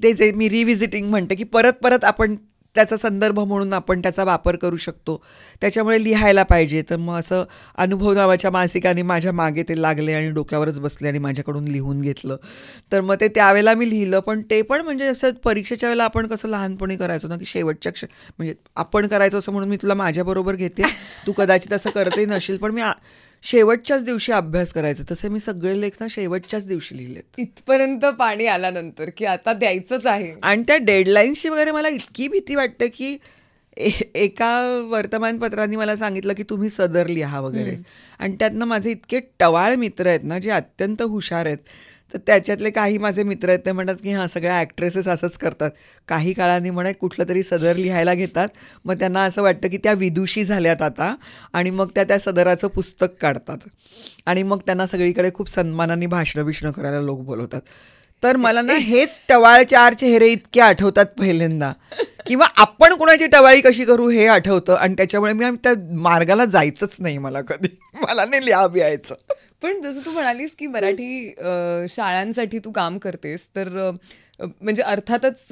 ते जे मी रिव्हिजिटिंग म्हणते की परत परत आपण त्याचा संदर्भ म्हणून आपण त्याचा वापर करू शकतो, त्याच्यामुळे लिहायला पाहिजे. तर मग असं अनुभव नावाच्या मासिकाने माझ्या मागे ते लागले आणि डोक्यावरच बसले आणि माझ्याकडून लिहून घेतलं. तर मग ते त्यावेळेला मी लिहिलं. पण ते पण म्हणजे असं परीक्षेच्या वेळेला आपण कसं लहानपणी करायचो ना की शेवटच्या म्हणजे आपण करायचो असं म्हणून मी तुला माझ्याबरोबर घेते, तू कदाचित असं करतही नशील, पण मी शेवटच्याच दिवशी अभ्यास करायचं. तसे मी सगळे लेख ना शेवटच्याच दिवशी लिहिलेत. इथपर्यंत पाणी आल्यानंतर की आता द्यायचंच आहे. आणि त्या डेडलाईन्सची वगैरे मला इतकी भीती वाटते की एका वर्तमानपत्राने मला सांगितलं की तुम्ही सदर लिहा वगैरे. आणि त्यातनं माझे इतके टवाळ मित्र आहेत ना जे अत्यंत हुशार आहेत. तर त्याच्यातले काही माझे मित्र आहेत ते म्हणतात की हां सगळ्या ॲक्ट्रेसेस असंच करतात, काही काळाने म्हणे कुठलं तरी सदर लिहायला घेतात, मग त्यांना असं वाटतं की त्या विदुषी झाल्यात आता, आणि मग त्या सदराचं पुस्तक काढतात आणि मग त्यांना सगळीकडे खूप सन्मानाने भाषणं करायला लोक बोलवतात. तर मला ना हेच टवाळ 4 चेहरे इतके आठवतात पहिल्यांदा, किंवा आपण कोणाची टवाळी कशी करू हे आठवतं. आणि त्याच्यामुळे मी त्या मार्गाला जायचंच नाही मला कधी, मला नाही लिहायचं. पण जसं तू म्हणालीस की मराठी शाळांसाठी तू काम करतेस, तर म्हणजे अर्थातच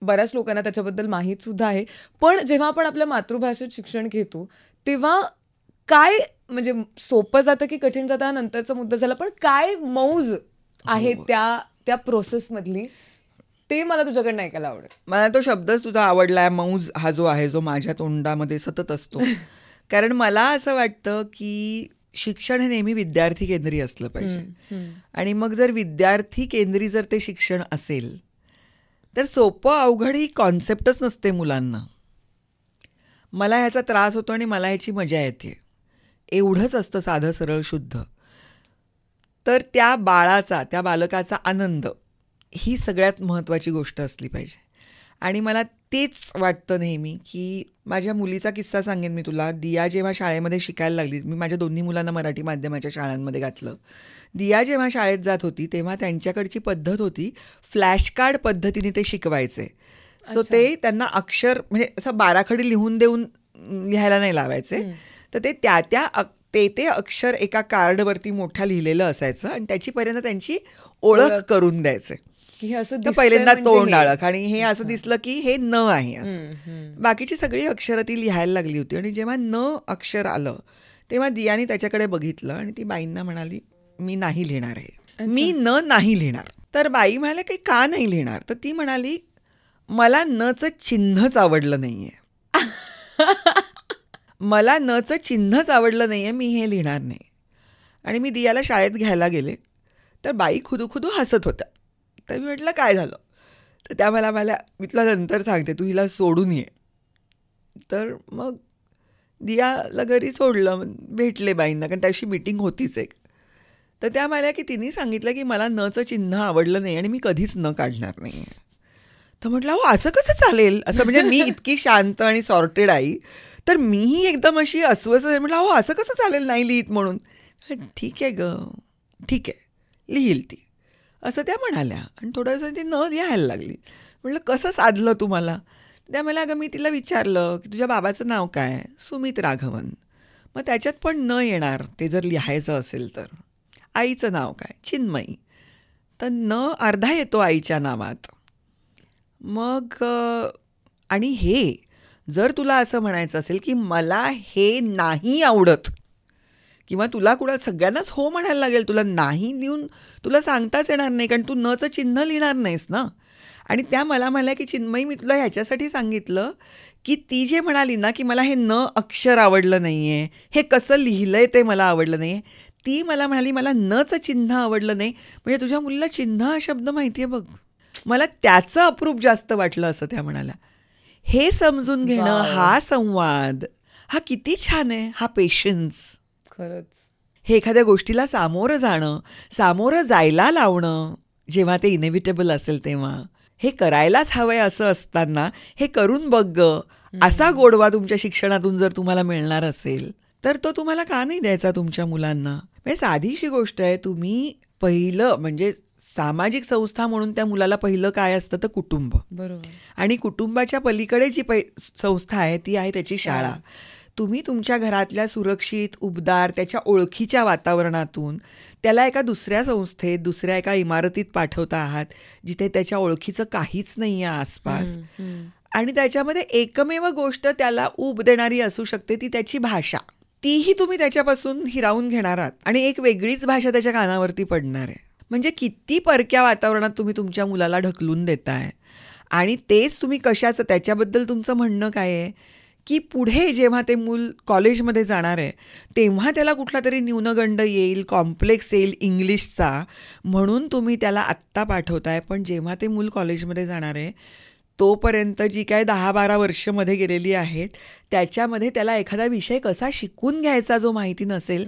बऱ्याच लोकांना त्याच्याबद्दल माहीत सुद्धा आहे. पण जेव्हा आपण आपल्या मातृभाषेत शिक्षण घेतो तेव्हा काय म्हणजे सोपं जातं की कठीण जातं हा नंतरचा मुद्दा झाला, पण काय मौज आहे त्या प्रोसेसमधली, ते मला तुझ्याकडनं ऐकायला आवडेल. मला तो शब्दच तुझा आवडलाय, मौज हा जो आहे जो माझ्या तोंडामध्ये सतत असतो. कारण मला असं वाटतं की शिक्षण हे नेहमी विद्यार्थी केंद्री असलं पाहिजे. आणि मग जर विद्यार्थी केंद्री जर ते शिक्षण असेल तर सोपं अवघड ही कॉन्सेप्टच नसते मुलांना. मला ह्याचा त्रास होतो आणि मला ह्याची मजा येते एवढंच असतं, साधं सरळ शुद्ध. तर त्या बाळाचा, त्या बालकाचा आनंद ही सगळ्यात महत्त्वाची गोष्ट असली पाहिजे. आणि मला तेच वाटतं नेहमी की माझ्या मुलीचा किस्सा सांगेन मी तुला. दिया जेव्हा शाळेमध्ये शिकायला लागली, मी माझ्या दोन्ही मुलांना मराठी माध्यमाच्या शाळांमध्ये घातलं. दिया जेव्हा शाळेत जात होती तेव्हा त्यांच्याकडची पद्धत होती, फ्लॅश कार्ड पद्धतीने ते शिकवायचे. सो ते त्यांना अक्षर म्हणजे असं बाराखडी लिहून देऊन लिहायला नाही लावायचे, तर ते ते अक्षर एका कार्डवरती मोठ्या लिहिलेलं असायचं आणि त्याचीपर्यंत त्यांची ओळख करून द्यायचे. तर पहिल्यांदा तोंड आळख, आणि हे असं दिसलं की हे न आहे असं. बाकीची सगळी अक्षरं ती लिहायला लागली होती. आणि जेव्हा न अक्षर आलं तेव्हा दियानी त्याच्याकडे बघितलं आणि ती बाईंना म्हणाली, मी नाही लिहिणार आहे, मी नाही लिहिणार. तर बाई म्हणाले, की का नाही लिहिणार? तर ती म्हणाली, मला नचं चिन्हच आवडलं नाहीये, मला नचं चिन्हच आवडलं नाहीये, मी हे लिहिणार नाही. आणि मी दियाला शाळेत घ्यायला गेले तर बाई खुदू हसत होत्या. तर मी म्हटलं काय झालं? तर त्या मला मी तुला नंतर सांगते, तू हिला सोडून ये. तर मग दियाला घरी सोडलं, भेटले बाईंना, कारण त्याशी मीटिंग होतीच एक. तर त्या म्हणाल्या की तिने सांगितलं की मला नचं चिन्ह आवडलं नाही आणि मी कधीच न काढणार नाही. तर म्हटलं अहो असं कसं चालेल? असं म्हणजे मी इतकी शांत आणि सॉर्टेड आई, तर मीही एकदम अशी अस्वस्थ. म्हटलं अहो असं कसं चालेल नाही लिहित म्हणून? ठीक आहे ग, ठीक आहे, लिहील ती, असं त्या म्हणाल्या. आणि थोडंसं ती न लिहायला लागली. म्हटलं कसं साधलं तुम्हाला? त्या मला, अगं मी तिला विचारलं की तुझ्या बाबाचं नाव काय? सुमित राघवन. मग त्याच्यात पण न येणार ते जर लिहायचं असेल तर. आईचं नाव काय? चिन्मयी. तर न अर्धा येतो आईच्या नावात. मग आणि हे जर तुला असं म्हणायचं असेल की मला हे नाही आवडत, किंवा तुला सगळ्यांनाच हो म्हणायला लागेल, तुला नाही लिहून तुला सांगताच येणार नाही, कारण तू नचं चिन्ह लिहिणार नाहीस ना. आणि त्या मला म्हणाल्या की चिन्मयी, मी तुला ह्याच्यासाठी सांगितलं की ती जे म्हणाली ना की मला हे न अक्षर आवडलं नाही आहे, हे कसं लिहिलंय ते मला आवडलं नाही आहे, ती मला म्हणाली मला नचं चिन्ह आवडलं नाही. म्हणजे तुझ्या मुलीला चिन्ह हा शब्द माहिती आहे बघ, मला त्याचं अप्रूप जास्त वाटलं, असं त्या म्हणाल्या. हे समजून घेणं, हा संवाद, हा किती छान आहे, हा पेशन्स. खरंच हे एखाद्या गोष्टीला सामोरं जाणं, सामोरं जायला लावणं, जेव्हा ते इनेव्हिटेबल असेल तेव्हा हे करायलाच हवंय असं असताना हे करून बघ ग, असा गोडवा तुमच्या शिक्षणातून जर तुम्हाला मिळणार असेल तर तो तुम्हाला का नाही द्यायचा तुमच्या मुलांना? म्हणजे साधीशी गोष्ट आहे. तुम्ही पहिलं म्हणजे सामाजिक संस्था म्हणून त्या मुलाला पहिलं काय असतं तर कुटुंब. बरोबर. आणि कुटुंबाच्या पलीकडे जी संस्था आहे ती आहे त्याची शाळा. तुम्ही तुमच्या घरातल्या सुरक्षित, उबदार, त्याच्या ओळखीच्या वातावरणातून त्याला एका दुसऱ्या संस्थेत, दुसऱ्या एका इमारतीत पाठवता आहात जिथे त्याच्या ओळखीचं काहीच नाही आहे आसपास. आणि त्याच्यामध्ये एकमेव गोष्ट त्याला ऊब देणारी असू शकते ती त्याची भाषा. तीही तुम्ही त्याच्यापासून हिरावून घेणार आहात आणि एक वेगळीच भाषा त्याच्या कानावरती पडणार आहे. म्हणजे किती परक्या वातावरणात तुम्ही तुमच्या मुलाला ढकलून देताय. आणि तेच तुम्ही कशाचं, त्याच्याबद्दल तुमचं म्हणणं काय आहे की पुढे जेव्हा ते मूल कॉलेजमध्ये जाणार आहे तेव्हा त्याला कुठला तरी न्यूनगंड येईल, कॉम्प्लेक्स येईल इंग्लिशचा, म्हणून तुम्ही त्याला आत्ता पाठवताय. पण जेव्हा ते मूल कॉलेजमध्ये जाणार आहे तोपर्यंत जी काय 10-12 वर्ष मध्ये गेलेली आहेत त्याच्यामध्ये त्याला एखादा विषय कसा शिकून घ्यायचा जो माहिती नसेल,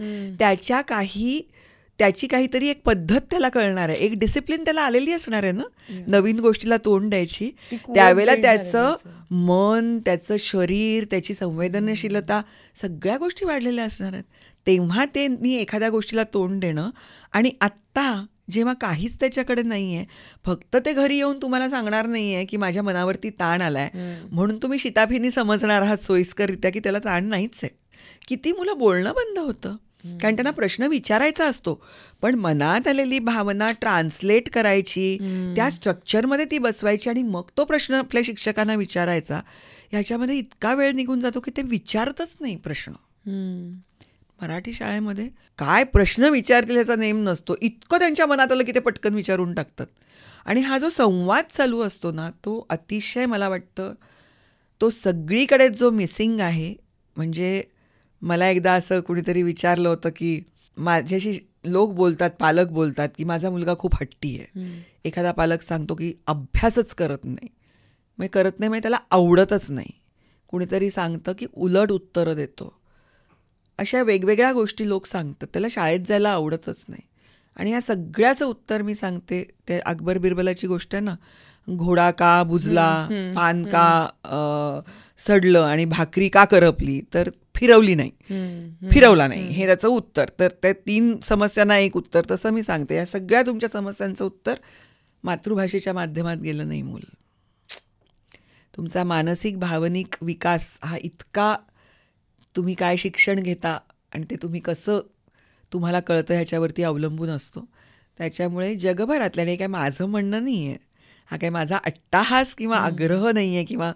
त्याची काहीतरी एक पद्धत त्याला कळणार आहे, एक डिसिप्लिन त्याला आलेली असणार आहे ना नवीन गोष्टीला तोंड द्यायची. त्यावेळेला त्याचं मन, त्याचं शरीर, त्याची संवेदनशीलता सगळ्या गोष्टी वाढलेल्या असणार आहेत. तेव्हा त्यांनी एखाद्या गोष्टीला तोंड देणं. आणि आत्ता जेव्हा काहीच त्याच्याकडे नाही आहे, फक्त ते घरी येऊन तुम्हाला सांगणार नाही आहे की माझ्या मनावरती ताण आलाय म्हणून तुम्ही शिताफीनी समजणार आहात सोयीस्कररित्या की त्याला ताण नाहीच आहे. किती मुलं बोलणं बंद होतं कारण त्यांना प्रश्न विचारायचा असतो, पण मनात आलेली भावना ट्रान्सलेट करायची, त्या स्ट्रक्चरमध्ये ती बसवायची आणि मग तो प्रश्न आपल्या शिक्षकांना विचारायचा. ह्याच्यामध्ये इतका वेळ निघून जातो की ते विचारतच नाही प्रश्न. मराठी शाळेमध्ये काय प्रश्न विचारतील ह्याचा नेम नसतो, इतकं त्यांच्या मनात आलं की ते पटकन विचारून टाकतात. आणि हा जो संवाद चालू असतो ना तो अतिशय, मला वाटतं तो सगळीकडे जो मिसिंग आहे. म्हणजे मला एकदा असं कुणीतरी विचारलं होतं की माझ्याशी लोक बोलतात, पालक बोलतात की माझा मुलगा खूप हट्टी आहे. एखादा पालक सांगतो की अभ्यासच करत नाही, मग करत नाही म्हणजे त्याला आवडतच नाही. कुणीतरी सांगतं की उलट उत्तरं देतो. अशा वेगवेगळ्या गोष्टी लोक सांगतात, त्याला शाळेत जायला आवडतच नाही. आणि ह्या सगळ्याचं उत्तर मी सांगते, ते अकबर बिरबलाची गोष्ट आहे ना, घोडा का बुजला, पान का सडलं आणि भाकरी का करपली, तर फिरवली नाही, फिरवला नाही, हे त्याचं उत्तर. तर त्या 3 समस्यांना एक उत्तर. तसं मी सांगते, या सगळ्या तुमच्या समस्यांचं उत्तर मातृभाषेच्या माध्यमात गेलं नाही मूल. तुमचा मानसिक भावनिक विकास हा इतका, तुम्ही काय शिक्षण घेता आणि ते तुम्ही कसं तुम्हाला कळतं ह्याच्यावरती अवलंबून असतो. त्याच्यामुळे जगभरातल्या, आणि काय माझं म्हणणं नाही आहे, हा काय माझा अट्टाहास किंवा आग्रह नाही आहे, किंवा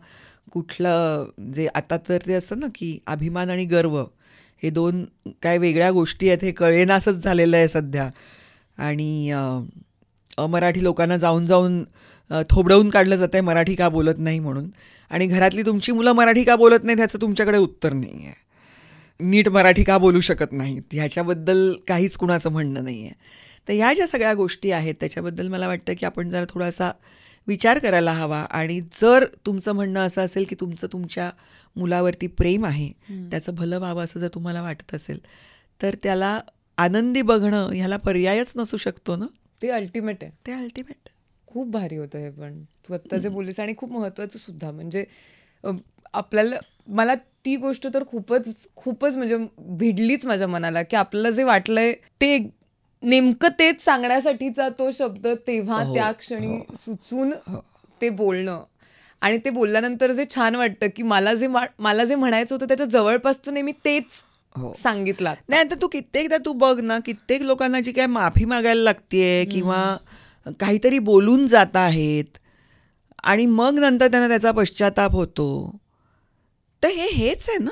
कुठलं जे आता तर ते असतं ना की अभिमान आणि गर्व हे 2 काय वेगळ्या गोष्टी आहेत, हे कळेनासच झालेलं आहे सध्या. आणि अमराठी लोकांना जाऊन जाऊन थोबडवून काढलं जातं आहे मराठी का बोलत नाही म्हणून. आणि घरातली तुमची मुलं मराठी का बोलत नाहीत ह्याचं तुमच्याकडे उत्तर नाही आहे. नीट मराठी का बोलू शकत नाहीत ह्याच्याबद्दल काहीच कुणाचं म्हणणं नाही आहे. तर ह्या ज्या सगळ्या गोष्टी आहेत त्याच्याबद्दल मला वाटतं की आपण जरा थोडासा विचार करायला हवा. आणि जर तुमचं म्हणणं असं असेल की तुमचं तुमच्या मुलावरती प्रेम आहे, त्याचं भलं व्हावं असं जर तुम्हाला वाटत असेल, तर त्याला आनंदी बघणं ह्याला पर्यायच नसू शकतो ना. ते अल्टिमेट आहे. ते अल्टिमेट. खूप भारी होतं हे, पण तू आत्ता जे बोललीस, आणि खूप महत्त्वाचं सुद्धा. म्हणजे आपल्याला, मला ती गोष्ट तर खूपच खूपच म्हणजे भिडलीच माझ्या मनाला, की आपल्याला जे वाटलंय ते नेमकं तेच सांगण्यासाठीचा तो शब्द तेव्हा त्या क्षणी सुचून ते बोलणं. आणि ते बोलल्यानंतर जे छान वाटतं की मला जे म्हणायचं होतं त्याच्या जवळपासचं नेहमी तेच सांगितलं. नाही, आता तू कित्येकदा तू बघ ना, कित्येक लोकांना जी काय माफी मागायला लागतेय किंवा काहीतरी बोलून जात आहेत आणि मग नंतर त्यांना त्याचा पश्चाताप होतो. तर हेच आहे ना,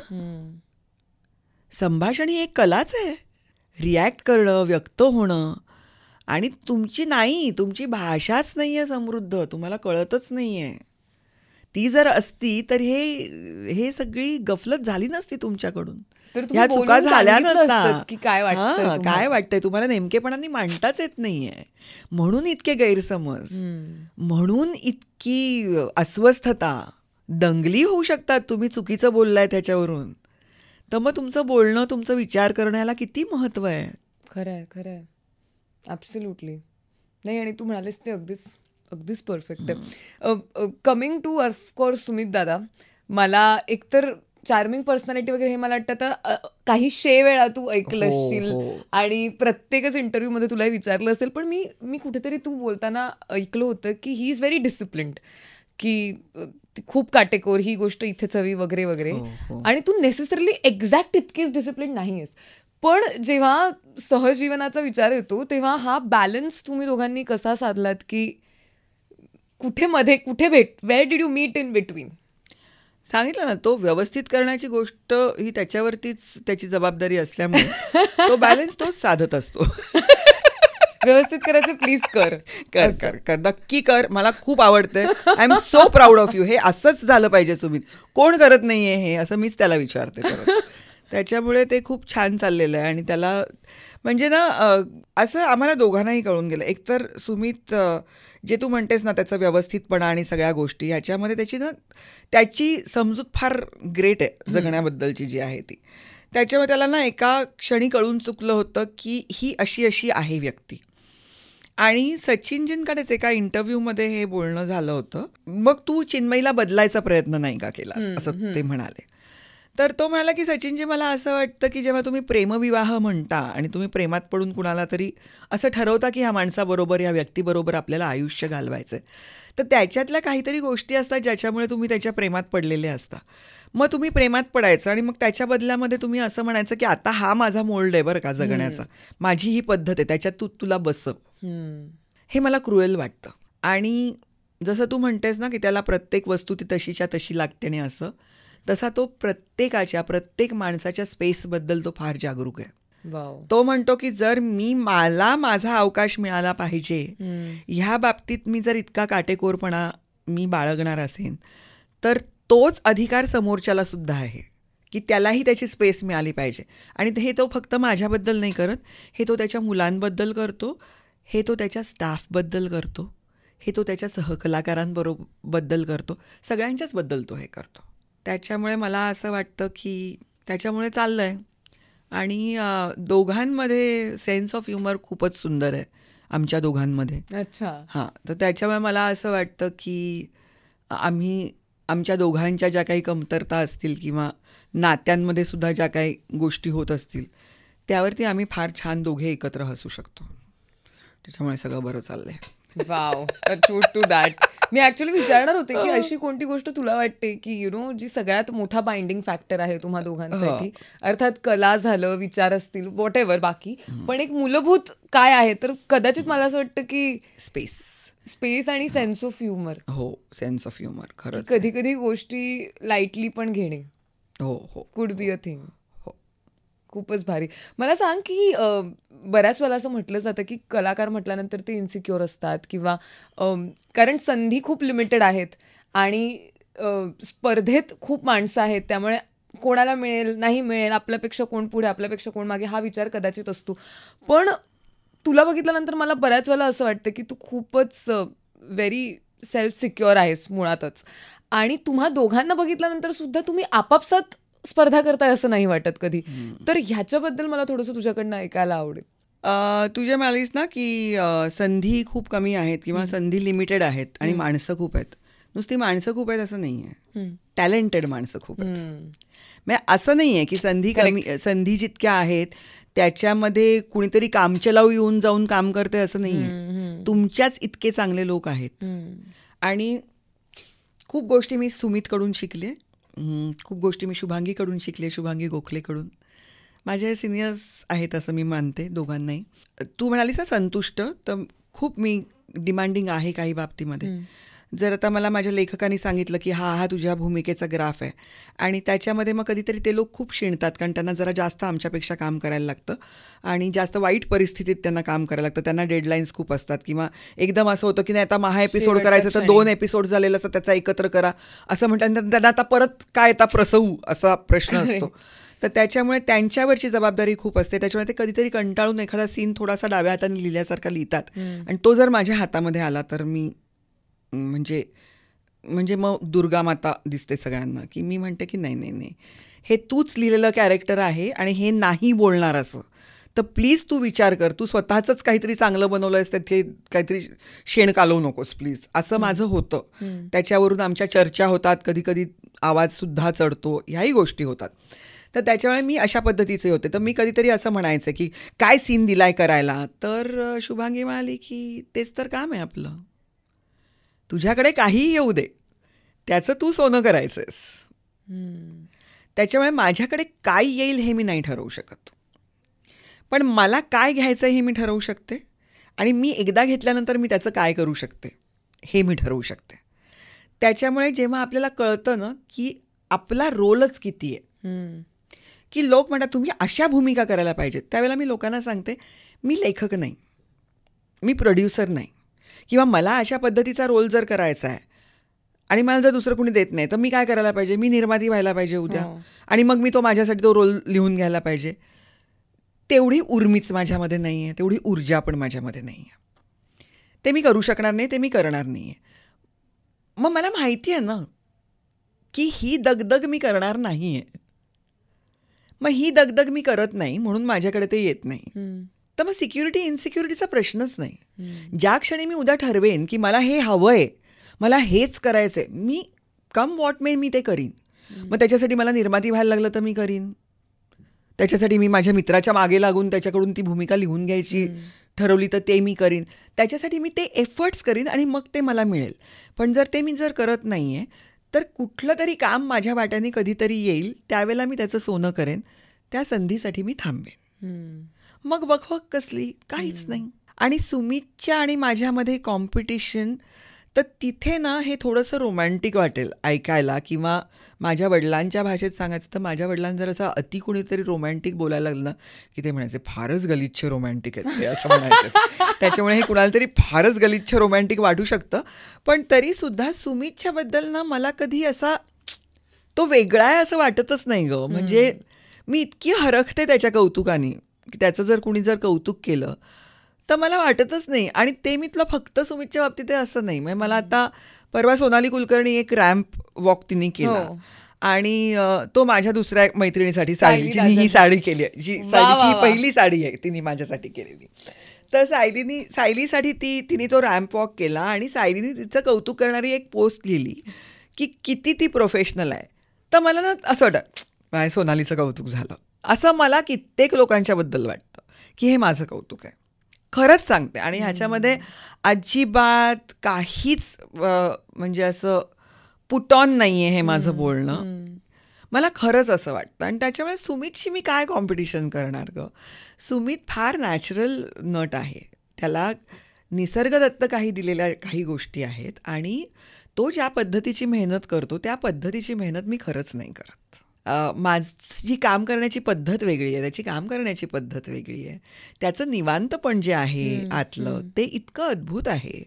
संभाषण ही एक कलाच आहे. रिॲक्ट करणं, व्यक्त होणं. आणि तुमची भाषाच नाही आहे समृद्ध, तुम्हाला कळतच नाही आहे. ती जर असती तर हे सगळी गफलत झाली नसती तुमच्याकडून, ह्या चुका झाल्या नसतात. की काय वाटतंय तुम्हाला नेमकेपणाने मांडताच येत नाहीये, म्हणून इतके गैरसमज, म्हणून इतकी अस्वस्थता, दंगली होऊ शकतात तुम्ही चुकीचं बोललाय त्याच्यावरून. तर मग तुमचं बोलणं, तुमचं विचार करणं याला किती महत्व आहे. खरंय खरंय, ॲब्सोल्युटली. नाही, आणि तू म्हणालीस ते अगदीच परफेक्ट आहे. कमिंग टू ऑफकोर्स सुमित दादा, मला एकतर चार्मिंग पर्सनॅलिटी वगैरे हे मला वाटतं आता काही वेळा तू ऐकलं असशील आणि प्रत्येकच इंटरव्ह्यूमध्ये तुलाही विचारलं असेल, पण मी कुठेतरी तू बोलताना ऐकलं होतं की ही इज व्हेरी डिसिप्लिन्ड, की खूप काटेकोर, ही गोष्ट इथेच हवी वगैरे वगैरे. आणि तू नेसेसरली एक्झॅक्ट इतकीच डिसिप्लिन नाही आहेस, पण जेव्हा सहजीवनाचा विचार येतो तेव्हा हा बॅलन्स तुम्ही दोघांनी कसा साधलात, की कुठे where did you meet in between? सांगितलं ना, तो व्यवस्थित करण्याची गोष्ट ही त्याच्यावरतीच त्याची जबाबदारी असल्यामुळे तो बॅलन्स तोच साधत असतो. व्यवस्थित करायचं, प्लीज कर नक्की कर, मला खूप आवडतंय. I am so proud of you. हे असंच झालं पाहिजे सुमित, कोण करत नाहीये हे, असं मीच त्याला विचारते परत. त्याच्यामुळे ते खूप छान चाललेलं आहे. आणि त्याला म्हणजे ना असं आम्हाला दोघांनाही कळून गेलं. एकतर सुमित, जे तू म्हणतेस ना त्याचा व्यवस्थितपणा आणि सगळ्या गोष्टी ह्याच्यामध्ये त्याची समजूत फार ग्रेट आहे जगण्याबद्दलची जी आहे ती. त्याच्यामुळे त्याला ना एका क्षणी कळून चुकलं होतं की ही अशी आहे व्यक्ती. आणि सचिनजींकडेच एका इंटरव्ह्यूमध्ये हे बोलणं झालं होतं, मग तू चिन्मयीला बदलायचा प्रयत्न नाही का केलास, असं ते म्हणाले. तर तो म्हणाला की सचिनजी, मला असं वाटतं की जेव्हा तुम्ही प्रेमविवाह म्हणता आणि तुम्ही प्रेमात पडून कुणाला तरी असं ठरवता की ह्या माणसाबरोबर, ह्या व्यक्तीबरोबर आपल्याला आयुष्य घालवायचं आहे, तर त्याच्यातल्या काहीतरी गोष्टी असतात ज्याच्यामुळे तुम्ही त्याच्या प्रेमात पडलेले असता. मग तुम्ही प्रेमात पडायचं आणि मग त्याच्या बदल्यामध्ये तुम्ही असं म्हणायचं की आता हा माझा मोल्ड आहे बरं का जगण्याचा, माझी ही पद्धत आहे, त्याच्यात तुला बसव. हे मला क्रुएल वाटतं. आणि जसं तू म्हणतेस ना की त्याला प्रत्येक वस्तू ती तशीच्या तशी लागते आणि असं, तसा तो प्रत्येक माणसाच्या स्पेसबद्दल तो फार जागरूक आहे. तो म्हणतो की जर मला माझा अवकाश मिळाला पाहिजे ह्या बाबतीत, मी जर इतका काटेकोरपणा मी बाळगणार असेन तर तोच अधिकार समोरच्याला सुद्धा आहे की त्यालाही त्याची स्पेस मिळाली पाहिजे. आणि हे तो फक्त माझ्याबद्दल नाही करत, हे तो त्याच्या मुलांबद्दल करतो, हे तो त्याच्या स्टाफबद्दल करतो, हे तो त्याच्या सहकलाकारांबद्दल करतो, सगळ्यांच्याच बद्दल तो हे करतो. त्याच्यामुळे मला असं वाटतं की त्याच्यामुळे चाललं आहे. आणि दोघांमध्ये सेन्स ऑफ ह्युमर खूपच सुंदर आहे आमच्या दोघांमध्ये. अच्छा. हां, तर त्याच्यामुळे मला असं वाटतं की आम्ही आमच्या दोघांच्या ज्या काही कमतरता असतील किंवा नात्यांमध्ये सुद्धा ज्या काही गोष्टी होत असतील त्यावरती आम्ही फार छान दोघे एकत्र हसू शकतो. त्याच्यामुळे सगळं बरं चाललंय. Wow, truth to that. मी ऍक्च्युअली विचारणार होते की अशी कोणती गोष्ट तुला वाटते की जी सगळ्यात मोठा बाइंडिंग फॅक्टर आहे तुम्हा दोघांसाठी. अर्थात कला झालं, विचार असतील, व्हॉट एव्हर बाकी, पण एक मूलभूत काय आहे, तर कदाचित मला असं वाटतं की स्पेस आणि सेन्स ऑफ ह्युमर. हो, सेन्स ऑफ ह्युमर. खरंच कधी कधी गोष्टी लाईटली पण घेणे कुड बी अ थिंग. खूपच भारी. मला सांग की बऱ्याच वेळा असं म्हटलं जातं की कलाकार म्हटल्यानंतर ते इन्सिक्युअर असतात किंवा कारण संधी खूप लिमिटेड आहेत आणि स्पर्धेत खूप माणसं आहेत, त्यामुळे कोणाला मिळेल नाही मिळेल, आपल्यापेक्षा कोण पुढे, आपल्यापेक्षा कोण मागे, हा विचार कदाचित असतो. पण तुला बघितल्यानंतर मला बऱ्याच वेळेला असं वाटतं की तू खूपच व्हेरी सेल्फ सिक्युअर आहेस मुळातच, आणि तुम्हा दोघांना बघितल्यानंतर सुद्धा तुम्ही आपापसात स्पर्धा करताय असं नाही वाटत कधी. तर ह्याच्याबद्दल मला थोडंसं तुझ्याकडनं ऐकायला आवडेल. तू जे म्हणालीस ना की संधी खूप कमी आहेत किंवा संधी लिमिटेड आहेत आणि माणसं खूप आहेत. नुसती माणसं खूप आहेत असं नाही आहे, टॅलेंटेड माणसं खूप आहेत. म्हणजे असं नाही आहे की संधी कमी, संधी जितक्या आहेत त्याच्यामध्ये कुणीतरी कामचलाऊ येऊन जाऊन काम करते असं नाही आहे. तुमच्याच इतके चांगले लोक आहेत. आणि खूप गोष्टी मी सुमितकडून शिकले, खूप गोष्टी मी शुभांगीकडून शिकले, शुभांगी गोखलेकडून. माझे सिनियर्स आहेत असं मी मानते दोघांनाही. तू म्हणालीस ना संतुष्ट, तर खूप मी डिमांडिंग आहे काही बाबतीमध्ये. जर आता मला माझ्या लेखकांनी सांगितलं की हा तुझ्या भूमिकेचा ग्राफ आहे आणि त्याच्यामध्ये मग कधीतरी ते लोक खूप शिणतात, कारण त्यांना जरा जास्त आमच्यापेक्षा काम करायला लागतं आणि जास्त वाईट परिस्थितीत त्यांना काम करायला लागतं. त्यांना डेडलाईन्स खूप असतात किंवा एकदम असं होतं की नाही आता महा एपिसोड करायचं तर 2 एपिसोड झालेलं असं त्याचा एकत्र करा असं म्हणतात. त्यांना आता परत काय आता प्रसवू असा प्रश्न असतो. तर त्याच्यामुळे त्यांच्यावरची जबाबदारी खूप असते. त्याच्यामुळे ते कधीतरी कंटाळून एखादा सीन थोडासा डाव्या हाताने लिहिल्यासारखा लिहितात आणि तो जर माझ्या हातामध्ये आला तर मी म्हणजे मग दुर्गा माता दिसते सगळ्यांना, की मी म्हणते की नाही नाही नाही, हे तूच लिहिलेलं कॅरेक्टर आहे आणि हे नाही बोलणार असं, तर प्लीज तू विचार कर, तू स्वतःच काहीतरी चांगलं बनवलं आहेस, तिथे काहीतरी शेण कालवू नकोस प्लीज, असं माझं होतं. त्याच्यावरून आमच्या चर्चा होतात, कधी कधी आवाजसुद्धा चढतो, ह्याही गोष्टी होतात. तर त्याच्यामुळे मी अशा पद्धतीचे होते. तर मी कधीतरी असं म्हणायचं की काय सीन दिलाय करायला, तर शुभांगी म्हणाली की तेच तर काम आहे आपलं, तुझ्याकडे काहीही येऊ दे, त्याचं तू सोनं करायचंयस. त्याच्यामुळे माझ्याकडे काय येईल हे मी नाही ठरवू शकत, पण मला काय घ्यायचं हे मी ठरवू शकते आणि मी एकदा घेतल्यानंतर मी त्याचं काय करू शकते हे मी ठरवू शकते. त्याच्यामुळे जेव्हा आपल्याला कळतं ना की आपला रोलच किती आहे, की लोक म्हणतात तुम्ही अशा भूमिका करायला पाहिजेत, त्यावेळेला मी लोकांना सांगते मी लेखक नाही, मी प्रोड्युसर नाही, किंवा मला अशा पद्धतीचा रोल जर करायचा आहे आणि मला जर दुसरं कोणी देत नाही तर मी काय करायला पाहिजे, मी निर्माती व्हायला पाहिजे उद्या आणि मग मी माझ्यासाठी तो रोल लिहून घ्यायला पाहिजे. तेवढी उर्मीच माझ्यामध्ये नाही आहे, तेवढी ऊर्जा पण माझ्यामध्ये नाही आहे, ते मी करू शकणार नाही, ते मी करणार नाही आहे. मग मला माहिती आहे ना की ही दगदग मी करणार नाही आहे, मग ही दगदग मी करत नाही म्हणून माझ्याकडे ते येत नाही. तर मग सिक्युरिटी इन्सिक्युरिटीचा प्रश्नच नाही. ज्या क्षणी मी उद्या ठरवेन की मला हे हवंय, मला हेच करायचंय, मी कम वॉट मे मी ते करीन. मग त्याच्यासाठी मला निर्माती व्हायला लागलं तर मी करीन, त्याच्यासाठी मी माझ्या मित्राच्या मागे लागून त्याच्याकडून ती भूमिका लिहून घ्यायची ठरवली तर ते मी करीन, त्याच्यासाठी मी ते एफर्ट्स करीन आणि मग ते मला मिळेल. पण जर ते मी करत नाही आहे तर कुठलं तरी काम माझ्या वाट्याने कधीतरी येईल, त्यावेळेला मी त्याचं सोनं करेन, त्या संधीसाठी मी थांबेन. मग वखवक कसली, काहीच नाही. आणि सुमितच्या आणि माझ्यामध्ये कॉम्पिटिशन, तर तिथे ना हे थोडंसं रोमॅन्टिक वाटेल ऐकायला, किंवा माझ्या वडिलांच्या भाषेत सांगायचं तर माझ्या वडिलांना जर असं अति कोणीतरी रोमॅन्टिक बोलायला लागलं ना की ते म्हणायचे फारच गलिच्छ रोमॅन्टिक आहेत ते, असं म्हणायचं. त्याच्यामुळे हे कुणाला तरी फारच गलिच्छ रोमॅन्टिक वाटू शकतं, पण तरीसुद्धा सुमितच्याबद्दल ना मला कधी असा तो वेगळा आहे असं वाटतच नाही ग. म्हणजे मी इतकी हरखते त्याच्या कौतुकाने की त्याचं जर कुणी जर कौतुक केलं तर मला वाटतच नाही. आणि ते मी तुला फक्त सुमितच्या बाबतीत आहे असं नाही. म्हणजे मला आता परवा सोनाली कुलकर्णी एक रॅम्प वॉक तिने केला आणि तो माझ्या दुसऱ्या मैत्रिणीसाठी सायली, जिने ही साडी केली आहे, जी सायलीची ही पहिली साडी आहे तिने माझ्यासाठी केलेली. तर सायलीसाठी तिने तो रॅम्प वॉक केला आणि सायलीने तिचं कौतुक करणारी एक पोस्ट लिहिली की किती ती प्रोफेशनल आहे. तर मला ना असं वाटतं सोनालीचं कौतुक झालं असं मला कित्येक लोकांच्याबद्दल वाटतं की हे माझं कौतुक आहे. खरंच सांगते. आणि ह्याच्यामध्ये अजिबात काहीच म्हणजे असं पुट ऑन नाही आहे हे माझं बोलणं. मला खरंच असं वाटतं. आणि त्याच्यामुळे सुमितशी मी काय कॉम्पिटिशन करणार ग. सुमित फार नॅचरल नट आहे. त्याला निसर्गदत्त काही दिलेल्या काही गोष्टी आहेत आणि तो ज्या पद्धतीची मेहनत करतो त्या पद्धतीची मेहनत मी खरंच नाही करत. माझी काम करण्याची पद्धत वेगळी आहे, त्याची काम करण्याची पद्धत वेगळी आहे. त्याचं निवांतपण जे आहे आतलं ते इतकं अद्भुत आहे.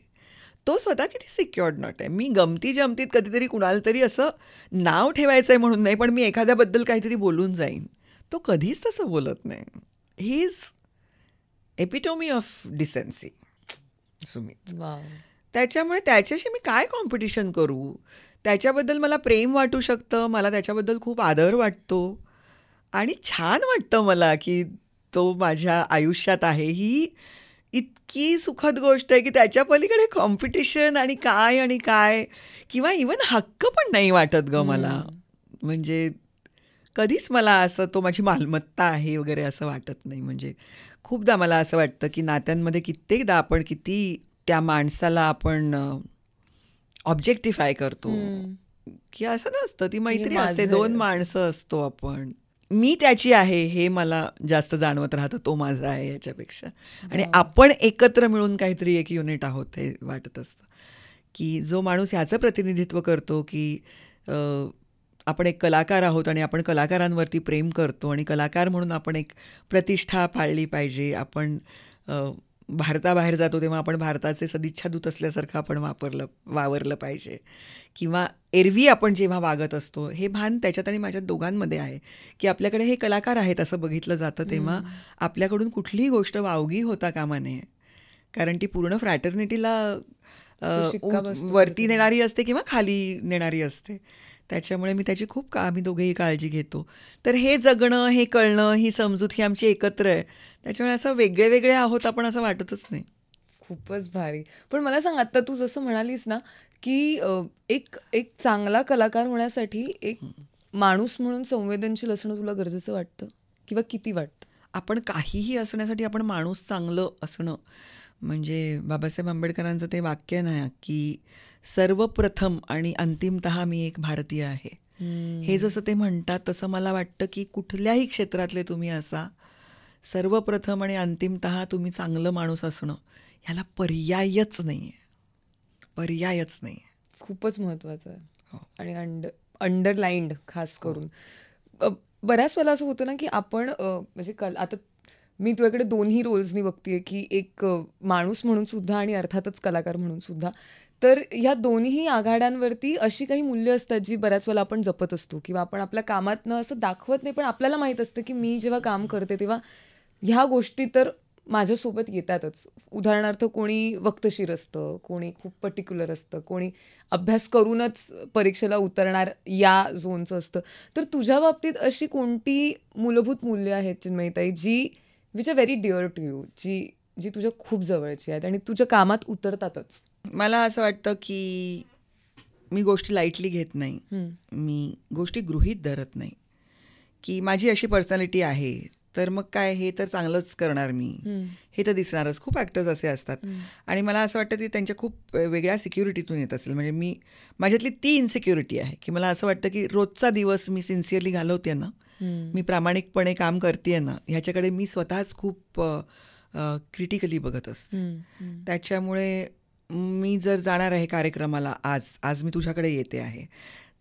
तो स्वतः किती सिक्युअर्ड नट आहे. मी गमती जमतीत कधीतरी कुणाला तरी असं नाव ठेवायचं आहे म्हणून नाही, पण मी एखाद्याबद्दल काहीतरी बोलून जाईन. तो कधीच तसं बोलत नाही. He is epitome of decency Sumit. त्याच्यामुळे त्याच्याशी मी काय कॉम्पिटिशन करू. त्याच्याबद्दल मला प्रेम वाटू शकतं, मला त्याच्याबद्दल खूप आदर वाटतो आणि छान वाटतं मला की तो माझ्या आयुष्यात आहे. ही इतकी सुखद गोष्ट आहे की त्याच्या पलीकडे कॉम्पिटिशन आणि काय किंवा इवन हक्क पण नाही वाटत ग मला. म्हणजे कधीच मला असं तो माझी मालमत्ता आहे वगैरे असं वाटत नाही. म्हणजे खूपदा मला असं वाटतं की नात्यांमध्ये कित्येकदा आपण किती त्या माणसाला आपण ऑब्जेक्टिफाय करतो की असं नसतं. ती मैत्री असते, दोन माणसं असतो आपण. मी त्याची आहे हे मला जास्त जाणवत राहतं, तो माझा आहे याच्यापेक्षा. आणि आपण एकत्र मिळून काहीतरी एक युनिट आहोत हे वाटत असतं. की जो माणूस ह्याचं प्रतिनिधित्व करतो की आपण एक कलाकार आहोत आणि आपण कलाकारांवरती प्रेम करतो आणि कलाकार म्हणून आपण एक प्रतिष्ठा पाळली पाहिजे. आपण भारताबाहेर जातो तेव्हा आपण भारताचे सदिच्छादूत असल्यासारखं आपण वावरलं पाहिजे. किंवा एरवी आपण जेव्हा वागत असतो हे भान त्याच्यात आणि माझ्या दोघांमध्ये आहे की आपल्याकडे हे कलाकार आहेत असं बघितलं जातं. तेव्हा आपल्याकडून कुठलीही गोष्ट वावगी होता कामा नये. कारण ती पूर्ण फ्रॅटर्निटीला वरती नेणारी असते किंवा खाली नेणारी असते. त्याच्यामुळे मी त्याची खूप आम्ही दोघेही काळजी घेतो. तर हे जगणं, हे कळणं, ही समजूत ही आमची एकत्र आहे. त्याच्यामुळे असं वेगळे वेगळे आहोत आपण असं वाटतच नाही. खूपच भारी. पण मला सांग, आता तू जसं म्हणालीस ना की एक चांगला कलाकार होण्यासाठी एक माणूस म्हणून संवेदनशील असणं तुला गरजेचं वाटतं किंवा किती वाटतं? आपण काहीही असण्यासाठी आपण माणूस चांगलं असणं म्हणजे बाबासाहेब आंबेडकरांचं ते वाक्य नाही की सर्वप्रथम आणि अंतिमतः मी एक भारतीय आहे. हे जसं ते म्हणतात तसं मला वाटतं की कुठल्याही क्षेत्रातले तुम्ही असा, सर्वप्रथम आणि अंतिमतः तुम्ही चांगलं माणूस असणं ह्याला पर्यायच नाही आहे. पर्यायच नाही आहे. खूपच महत्त्वाचं आहे. आणि अंडरलाइंड खास करून बऱ्याच वेळेला असं होतं ना की आपण म्हणजे आता मी तुझ्याकडे दोन्ही रोल्सनी बघतेय की एक माणूस म्हणून सुद्धा आणि अर्थातच कलाकार म्हणून सुद्धा. तर ह्या दोन्ही आघाड्यांवरती अशी काही मूल्य असतात जी बऱ्याच वेळेला आपण जपत असतो किंवा आपण आपल्या कामातनं असं दाखवत नाही, पण आपल्याला माहीत असतं की मी जेव्हा काम करते तेव्हा ह्या गोष्टी तर माझ्यासोबत येतातच. उदाहरणार्थ कोणी वक्तशीर असतं, कोणी खूप पर्टिक्युलर असतं, कोणी अभ्यास करूनच परीक्षेला उतरणार या झोनचं असतं. तर तुझ्या बाबतीत अशी कोणती मूलभूत मूल्य आहेत चिन्मयीताई जी which are very dear to you, जी तुझ्या खूप जवळची आहेत आणि तुझ्या कामात उतरतातच? मला असं वाटतं की मी गोष्टी लाईटली घेत नाही. मी गोष्टी गृहीत धरत नाही की माझी अशी पर्सनॅलिटी आहे तर मग काय हे तर चांगलंच करणार मी, हे तर दिसणारच. खूप ॲक्टर्स असे असतात आणि मला असं वाटतं की त्यांच्या खूप वेगळ्या सिक्युरिटीतून येत असेल. म्हणजे माझ्यातली ती इनसिक्युरिटी आहे की मला असं वाटतं की रोजचा दिवस मी सिन्सिअरली घालवते ना, मी प्रामाणिकपणे काम करते ना, ह्याच्याकडे मी स्वतःच खूप क्रिटिकली बघत असते. त्याच्यामुळे मी जर जाणार आहे कार्यक्रमाला, आज मी तुझ्याकडे येते आहे,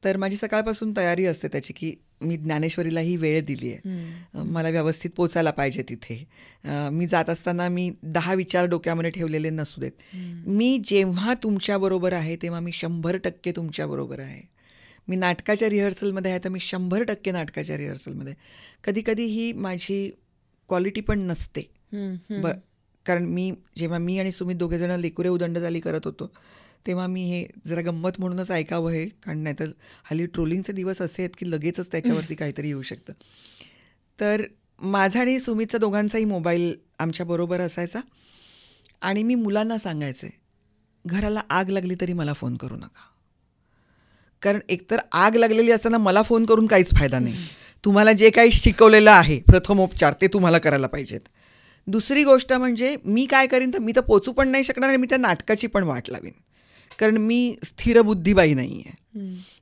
तर माझी सकाळपासून तयारी असते त्याची की मी ज्ञानेश्वरीला ही वेळ दिली आहे, मला व्यवस्थित पोचायला पाहिजे तिथे. मी जात असताना मी 10 विचार डोक्यामध्ये ठेवलेले नसू देत. मी जेव्हा तुमच्याबरोबर आहे तेव्हा मी 100% तुमच्याबरोबर आहे. मी नाटकाच्या रिहर्सलमध्ये आहे तर मी 100% नाटकाच्या रिहर्सलमध्ये. कधी कधी ही माझी क्वालिटी पण नसते. कारण जेव्हा मी आणि सुमित दोघेजण लेकुरे उदंड झाली करत होतो तेव्हा मी हे जरा गंमत म्हणूनच ऐकावं हे, कारण नाही तर हल्ली ट्रोलिंगचे दिवस असे आहेत की लगेचच त्याच्यावरती काहीतरी येऊ शकतं. तर माझा आणि सुमितचा दोघांचाही मोबाईल आमच्याबरोबर असायचा आणि मी मुलांना सांगायचे, घराला आग लागली तरी मला फोन करू नका. कारण एकतर आग लागलेली असताना मला फोन करून काहीच फायदा नाही. तुम्हाला जे काही शिकवलेलं आहे प्रथमोपचार ते तुम्हाला करायला पाहिजेत. दुसरी गोष्ट म्हणजे मी काय करीन तर मी तर पोचू पण नाही शकणार आणि मी त्या नाटकाची पण वाट लावीन, कारण मी स्थिर बुद्धिबाई नाही आहे.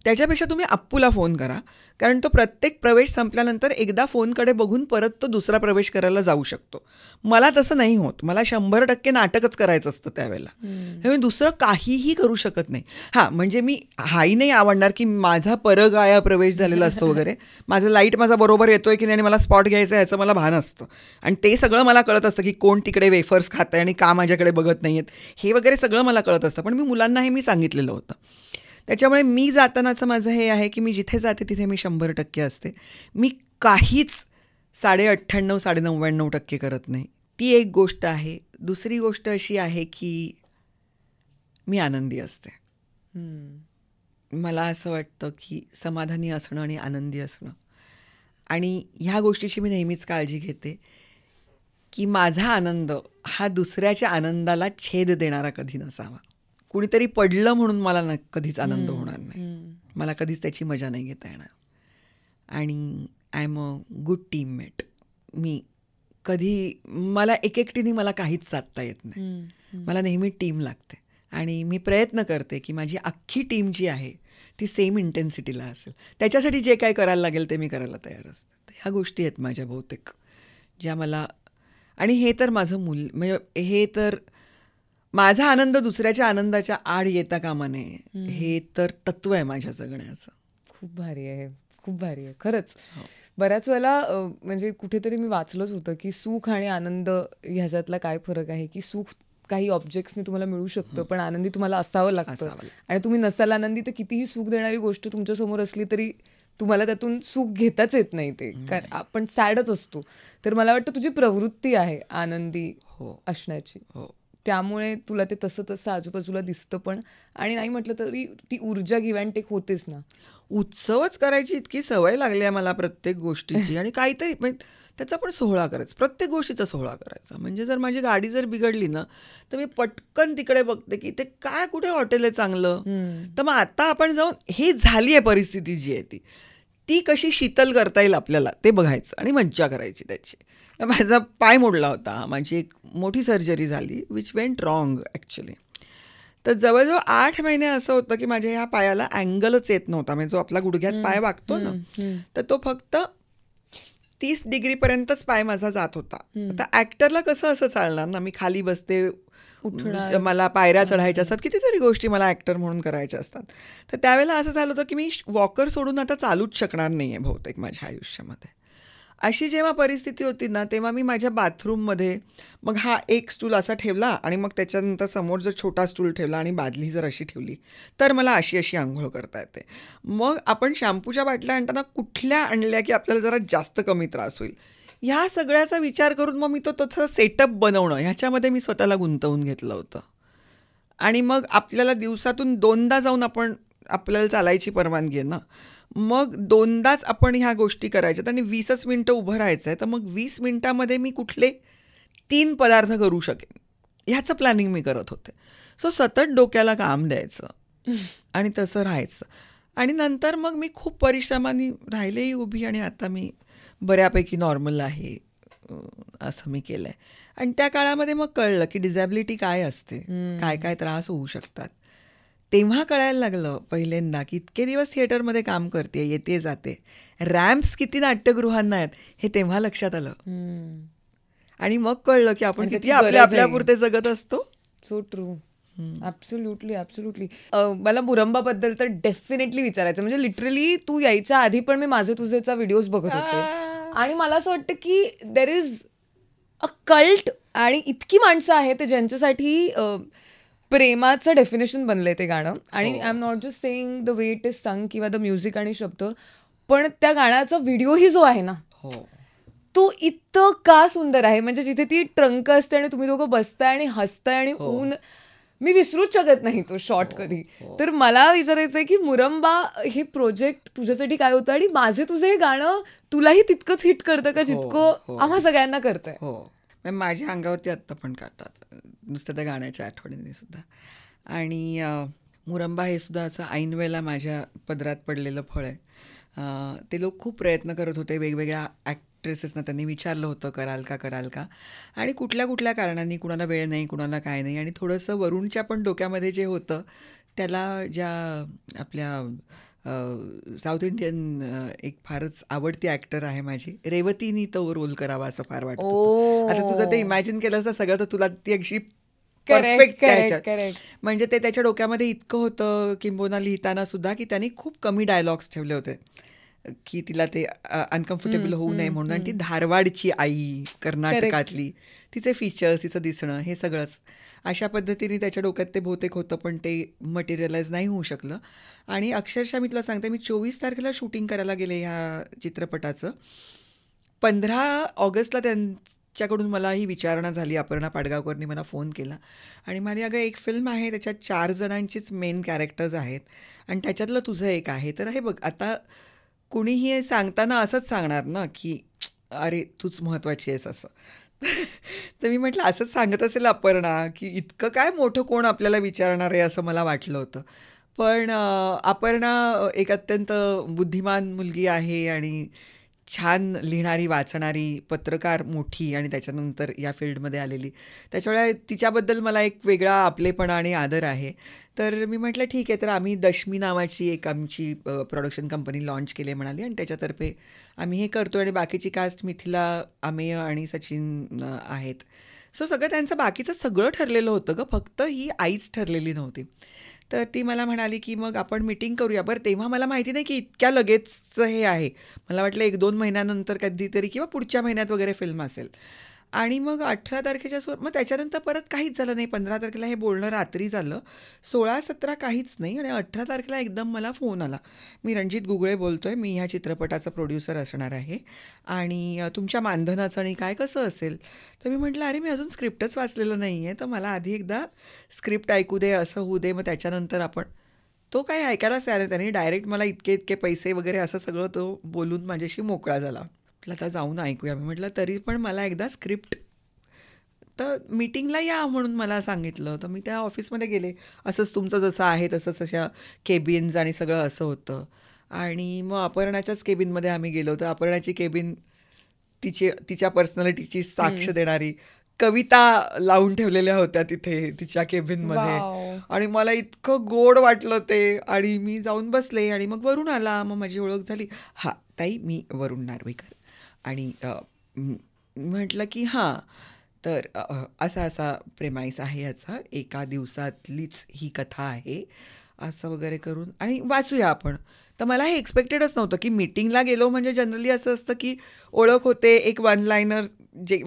त्याच्यापेक्षा तुम्ही अप्पूला फोन करा, कारण तो प्रत्येक प्रवेश संपल्यानंतर एकदा फोनकडे बघून परत तो दुसरा प्रवेश करायला जाऊ शकतो. मला तसं नाही होत. मला 100% नाटकच करायचं असतं त्यावेळेला. त्यामुळे दुसरं काहीही करू शकत नाही. हां, म्हणजे मी हाही नाही आवडणार की माझा परगाया प्रवेश झालेला असतो वगैरे. माझं लाईट माझा बरोबर येतोय की नाही आणि मला स्पॉट घ्यायचं याचं मला भान असतं आणि ते सगळं मला कळत असतं की कोण तिकडे वेफर्स खात आहे आणि का माझ्याकडे बघत नाही आहेत हे वगैरे सगळं मला कळत असतं. पण मी मुलांना हे मी सांगितलेलं होतं. त्याच्यामुळे मी जातानाचं माझं हे आहे की मी जिथे जाते तिथे मी 100% असते. मी काहीच 98.5 99% करत नाही. ती एक गोष्ट आहे. दुसरी गोष्ट अशी आहे की मी आनंदी असते. मला असं वाटतं की समाधानी असणं आणि आनंदी असणं, आणि ह्या गोष्टीची मी नेहमीच काळजी घेते की माझा आनंद हा दुसऱ्याच्या आनंदाला छेद देणारा कधी नसावा. कुणीतरी पडलं म्हणून मला कधीच आनंद होणार नाही. मला कधीच त्याची मजा नाही घेता येणार. आणि I am a good teammate. मला एकटीने मला काहीच साधता येत नाही. मला नेहमी टीम लागते आणि मी प्रयत्न करते की माझी अख्खी टीम जी आहे ती सेम इंटेन्सिटीला असेल. त्याच्यासाठी जे काय करायला लागेल ते मी करायला तयार असते. तर ह्या गोष्टी आहेत माझ्या बहुतेक ज्या मला, आणि हे तर माझं म्हणजे हे तर माझा आनंद दुसऱ्याच्या आनंदाच्या आड येता कामा नये, हे तर तत्व आहे माझ्या जगण्याचं. खूप भारी आहे, खूप भारी आहे खरंच. बऱ्याच वेळेला म्हणजे कुठेतरी मी वाचलंच होतं की सुख आणि आनंद ह्याच्यातला काय फरक आहे, की सुख काही ऑब्जेक्ट्सने तुम्हाला मिळू शकतं पण आनंदी तुम्हाला असावं लागतं. आणि तुम्ही नसाल आनंदी तर कितीही सुख देणारी गोष्ट तुमच्यासमोर असली तरी तुम्हाला त्यातून सुख घेताच येत नाही. ते कारण आपण सॅडच असतो. तर मला वाटतं तुझी प्रवृत्ती आहे आनंदी असण्याची, त्यामुळे तुला ते तसं तसं आजूबाजूला दिसतं पण, आणि नाही म्हटलं तरी ती ऊर्जा गिव्ह अँड टेक होतेच ना. उत्सवच करायची इतकी सवय लागली आहे मला प्रत्येक गोष्टीची, आणि काहीतरी म्हणजे त्याचा पण सोहळा करायचा, प्रत्येक गोष्टीचा सोहळा करायचा. म्हणजे जर माझी गाडी जर बिघडली ना तर मी पटकन तिकडे बघते की ते काय कुठे हॉटेल आहे चांगलं, तर मग आता आपण जाऊन ही झाली आहे परिस्थिती जी आहे ती कशी शीतल करता येईल आपल्याला ते बघायचं आणि मज्जा करायची त्याची. माझा पाय मोडला होता, माझी एक मोठी सर्जरी झाली विच वेंट रॉंग ॲक्च्युली. तर जवळजवळ 8 महिने असं होतं की माझ्या ह्या पायाला अँगलच येत नव्हता. म्हणजे जो आपला गुडघ्यात पाय वागतो ना तर तो फक्त 30 डिग्रीपर्यंतच पाय माझा जात होता. आता ॲक्टरला कसं असं चालणार ना, मी खाली बसते, मला पायऱ्या चढायच्या असतात, कितीतरी गोष्टी मला ॲक्टर म्हणून करायच्या असतात. तर त्यावेळेला असं झालं होतं की मी वॉकर सोडून आता चालूच शकणार नाही आहे बहुतेक माझ्या आयुष्यामध्ये. अशी जेव्हा परिस्थिती होती ना तेव्हा मी माझ्या बाथरूममध्ये मग हा एक स्टूल असा ठेवला आणि मग त्याच्यानंतर समोर जर छोटा स्टूल ठेवला आणि बादली जर अशी ठेवली तर मला अशी अशी आंघोळ करता येते. मग आपण शॅम्पूच्या बाटल्या आणताना कुठल्या आणल्या की आपल्याला जरा जास्त कमी त्रास होईल, ह्या सगळ्याचा विचार करून मग मी तो तसं सेटअप बनवणं ह्याच्यामध्ये मी स्वतःला गुंतवून घेतलं होतं. आणि मग आपल्याला दिवसातून 2दा जाऊन आपल्याला चालायची परवानगी आहे ना, मग 2दाच आपण ह्या गोष्टी करायच्यात आणि 20च मिनटं उभं राहायचं आहे. तर मग 20 मिनटामध्ये मी कुठले 3 पदार्थ करू शकेन ह्याचं प्लॅनिंग मी करत होते. सो सतत डोक्याला काम द्यायचं आणि तसं राहायचं. आणि नंतर मग मी खूप परिश्रमाने राहिलेही उभी आणि आता मी बऱ्यापैकी नॉर्मल आहे असं मी केलं आहे. आणि त्या काळामध्ये मग कळलं की डिझॅबिलिटी काय असते, काय काय त्रास होऊ शकतात. तेव्हा कळायला लागलं पहिल्यांदा की इतके दिवस थिएटरमध्ये काम करते, येते जाते, रॅम्प्स किती नाट्यगृहांना आहेत हे तेव्हा लक्षात आलं. आणि मग कळलं की आपण किती आपल्यापुरते जगत असतो. So true. Absolutely absolutely. मला मुरंबाबद्दल तर डेफिनेटली विचारायचं. म्हणजे लिटरली तू यायच्या आधी पण मी माझे तुझेचा व्हिडिओज बघत होते आणि मला असं वाटतं की देर इज अ कल्ट आणि इतकी माणसं आहेत ज्यांच्यासाठी प्रेमाचं डेफिनेशन बनलंय ते गाणं. आणि I am not just saying the way it is संग किंवा द म्युझिक आणि शब्द, पण त्या गाण्याचा व्हिडिओही जो आहे ना, तो इतका सुंदर आहे. म्हणजे जिथे ती ट्रंक असते आणि तुम्ही दोघं बसताय आणि हसताय आणि ऊन, मी विसरूच शकत नाही तो शॉट कधी. तर मला विचारायचंय की मुरंबा हे प्रोजेक्ट तुझ्यासाठी काय होतं, आणि माझे तुझे हे गाणं तुलाही तितकंच हिट करतं का जितकं आम्हा सगळ्यांना करतंय? हो, माझ्या अंगावरती आत्ता पण काढतात नुसतं त्या गाण्याच्या आठवणीने सुद्धा. आणि मुरंबा हे सुद्धा असं ऐन वेळेला माझ्या पदरात पडलेलं फळ आहे. ते लोक खूप प्रयत्न करत होते, वेगवेगळ्या ॲक्ट्रेसेसना त्यांनी विचारलं होतं कराल का, आणि कुठल्या कुठल्या कारणांनी, कुणाला वेळ नाही, कुणाला काय नाही. आणि थोडंसं वरुणच्या पण डोक्यामध्ये जे होतं, त्याला ज्या आपल्या साऊथ इंडियन एक फारच आवडती ॲक्टर आहे माझी, रेवतीनी तो रोल करावा असं फार वाटत होतं. आता तुझं ते इमॅजिन केलं असं सगळं, तर तुला ती अशी परफेक्ट त्याच्यात, म्हणजे ते त्याच्या डोक्यामध्ये इतकं होतं, किंबोना लिहिताना सुद्धा, की त्यांनी खूप कमी डायलॉग्स ठेवले होते की तिला ते अनकम्फर्टेबल होऊ नये म्हणून. आणि ती धारवाडची आई, कर्नाटकातली, तिचे फीचर्स, तिचं दिसणं, हे सगळंच अशा पद्धतीने त्याच्या डोक्यात ते बहुतेक होतं, पण ते मटेरियलाइज नाही होऊ शकलं. आणि अक्षरशः मी तुला सांगते, मी 24 तारखेला शूटिंग करायला गेले ह्या चित्रपटाचं. 15 ऑगस्टला त्यांच्याकडून मला ही विचारणा झाली, अपर्णा पाडगावकरनी मला फोन केला आणि माझी अगं एक फिल्म आहे, त्याच्यात 4 जणांचीच मेन कॅरेक्टर्स आहेत आणि त्याच्यातलं तुझं एक आहे. तर हे बघ, आता कुणीही हे सांगताना असंच सांगणार ना की अरे तूच महत्त्वाची आहेस असं. तर मी म्हटलं असंच सांगत असेल अपर्णा, की इतकं काय मोठं कोण आपल्याला विचारणार आहे असं मला वाटलं होतं. पण अपर्णा एक अत्यंत बुद्धिमान मुलगी आहे आणि छान लिहिणारी, वाचणारी, पत्रकार मोठी, आणि त्याच्यानंतर या फील्डमध्ये आलेली. त्याच्यामुळे तिच्याबद्दल मला एक वेगळा आपलेपणा आणि आदर आहे. तर मी म्हटलं ठीक आहे, तर आम्ही दशमी नावाची एक आमची प्रोडक्शन कंपनी लॉन्च केली म्हणाली, आणि त्याच्यातर्फे आम्ही हे करतो. आणि बाकीची कास्ट मिथिला, अमेय आणि सचिन आहेत. सो सगळं त्यांचं बाकीचं सगळं ठरलेलं होतं गं, फक्त ही आईच ठरलेली नव्हती. तर ती मला म्हणाली की मग आपण मीटिंग करूया. बरं, तेव्हा मला माहिती नाही की इतक्या लगेचचं हे आहे. मला वाटलं 1-2 महिन्यानंतर कधीतरी किंवा पुढच्या महिन्यात वगैरे फिल्म असेल. आणि मग 18 तारखेच्या मग त्याच्यानंतर परत काहीच झालं नाही. 15 तारखेला हे बोलणं रात्री झालं, 16-17 काहीच नाही, आणि 18 तारखेला एकदम मला फोन आला. मी रणजित गुगळे बोलतोय, मी ह्या चित्रपटाचा प्रोड्युसर असणार आहे आणि तुमच्या मानधनाचं आणि काय कसं असेल. तर मी म्हटलं अरे मी अजून स्क्रिप्टच वाचलेलं नाही आहे, तर मला आधी एकदा स्क्रिप्ट ऐकू दे, असं होऊ दे, मग त्याच्यानंतर आपण. तो काही ऐकायलाच तयार नाही. त्याने डायरेक्ट मला इतके इतके पैसे वगैरे असं सगळं तो बोलून माझ्याशी मोकळा झाला. म्हटलं आता जाऊन ऐकूया. मी म्हटलं तरी पण मला एकदा स्क्रिप्ट, तर मीटिंगला या म्हणून मला सांगितलं. तर मी त्या ऑफिसमध्ये गेले. असंच तुमचं जसं आहे तसंच अशा केबिन्स आणि सगळं असं होतं. आणि मग अपर्णाच्याच केबिनमध्ये आम्ही गेलो. तर अपर्णाची केबिन तिच्या पर्सनॅलिटीची साक्ष देणारी कविता लावून ठेवलेल्या होत्या तिथे तिच्या केबिनमध्ये. आणि मला इतकं गोड वाटलं ते. आणि मी जाऊन बसले आणि मग वरुण आला. मग माझी ओळख झाली. हां ताई, मी वरुण नार्वेकर. आणि म्हटलं की हां, तर असा प्रेमाईस आहे याचा, एका दिवसातलीच ही कथा आहे, असं वगैरे करून, आणि वाचूया आपण. तर मला हे एक्सपेक्टेडच नव्हतं की मीटिंगला गेलो म्हणजे जनरली असं असतं की ओळख होते, एक वन लाईनर जे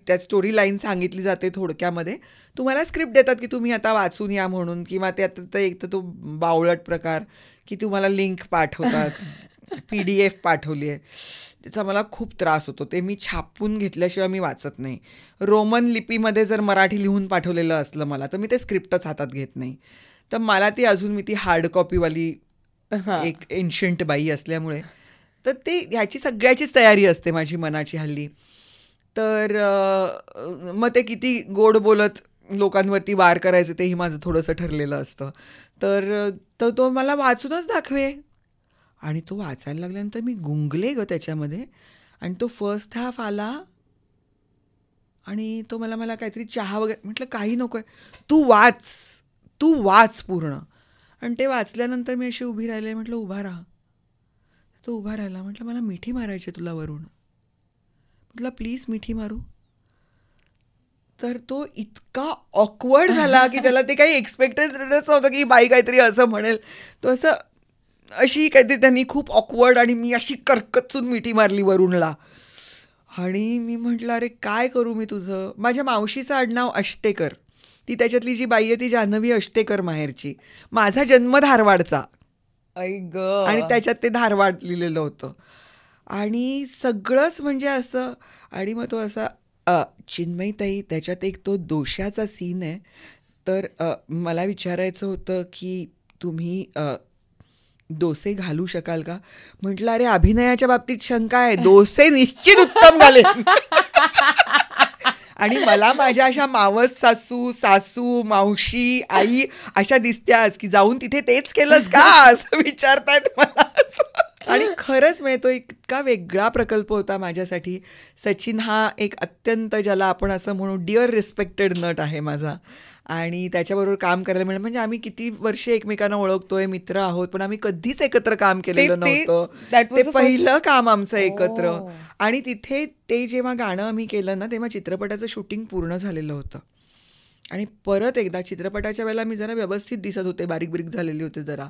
त्या स्टोरी लाईन सांगितली जाते थोडक्यामध्ये, तुम्हाला स्क्रिप्ट देतात की तुम्ही आता वाचून या म्हणून, किंवा ते आता एक तर तो बावळट प्रकार की तुम्हाला लिंक पाठवतात, PDF पाठवली आहे, त्याचा मला खूप त्रास होतो. ते मी छापून घेतल्याशिवाय मी वाचत नाही. रोमन लिपीमध्ये जर मराठी लिहून पाठवलेलं असलं मला, तर मी ते स्क्रिप्टच हातात घेत नाही. तर मला ती अजून, मी ती हार्ड कॉपीवाली एक एन्शंट बाई असल्यामुळे, तर ते ह्याची सगळ्याचीच तयारी असते माझी मनाची हल्ली. तर मग ते किती गोड बोलत लोकांवरती वार करायचं तेही माझं थोडंसं ठरलेलं असतं. तर तो मला वाचूनच दाखवे. आणि तो वाचायला लागल्यानंतर मी गुंगले गं त्याच्यामध्ये. आणि तो फर्स्ट हाफ आला आणि तो मला काहीतरी चहा वगैरे, म्हटलं काही नको आहे, तू वाच पूर्ण. आणि ते वाचल्यानंतर मी अशी उभी राहिले. म्हटलं उभा राहा. तो उभा राहिला. म्हटलं मला मिठी मारायची तुला वरुण. म्हटलं प्लीज मिठी मारू. तर तो इतका ऑकवर्ड झाला की त्याला ते काही एक्सपेक्टेड नव्हतं की बाई काहीतरी असं म्हणेल. तो असं अशी काहीतरी त्यांनी खूप ऑकवर्ड, आणि मी अशी कर्कचून मिठी मारली वरुणला. आणि मी म्हटलं अरे काय करू मी तुझं. माझ्या मावशीचं आडनाव अष्टेकर, ती त्याच्यातली जी बाई आहे ती जान्हवी अष्टेकर माहेरची. माझा जन्म धारवाडचा आणि त्याच्यात ते धारवाड लिहिलेलं होतं. आणि सगळंच म्हणजे असं. आणि मग तो असा चिन्मयीताई त्याच्यात एक तो दोशाचा सीन आहे. तर मला विचारायचं होतं की तुम्ही डोसे घालू शकाल का. म्हटलं अरे अभिनयाच्या बाबतीत शंका आहे, डोसे निश्चित उत्तम घालेन. आणि मला माझ्या अशा मावस सासू, सासू, मावशी, आई अशा दिसत्याच की जाऊन तिथे तेच केलंस का असं विचारतायत मला. आणि खरंच म्हणजे तो इतका वेगळा प्रकल्प होता माझ्यासाठी. सचिन हा एक अत्यंत, ज्याला आपण असं म्हणू, डिअर रिस्पेक्टेड नट आहे माझा. आणि त्याच्याबरोबर काम करायला मिळालं म्हणजे आम्ही किती वर्षे एकमेकांना ओळखतोय, मित्र आहोत, पण आम्ही कधीच एकत्र काम केलेलं नव्हतं. ते पहिलं काम आमचं एकत्र. आणि तिथे ते जेव्हा गाणं आम्ही केलं ना तेव्हा चित्रपटाचं शूटिंग पूर्ण झालेलं होतं. आणि परत एकदा चित्रपटाच्या वेळेला मी जरा व्यवस्थित दिसत होते, बारीक बिरीक झालेली होते जरा.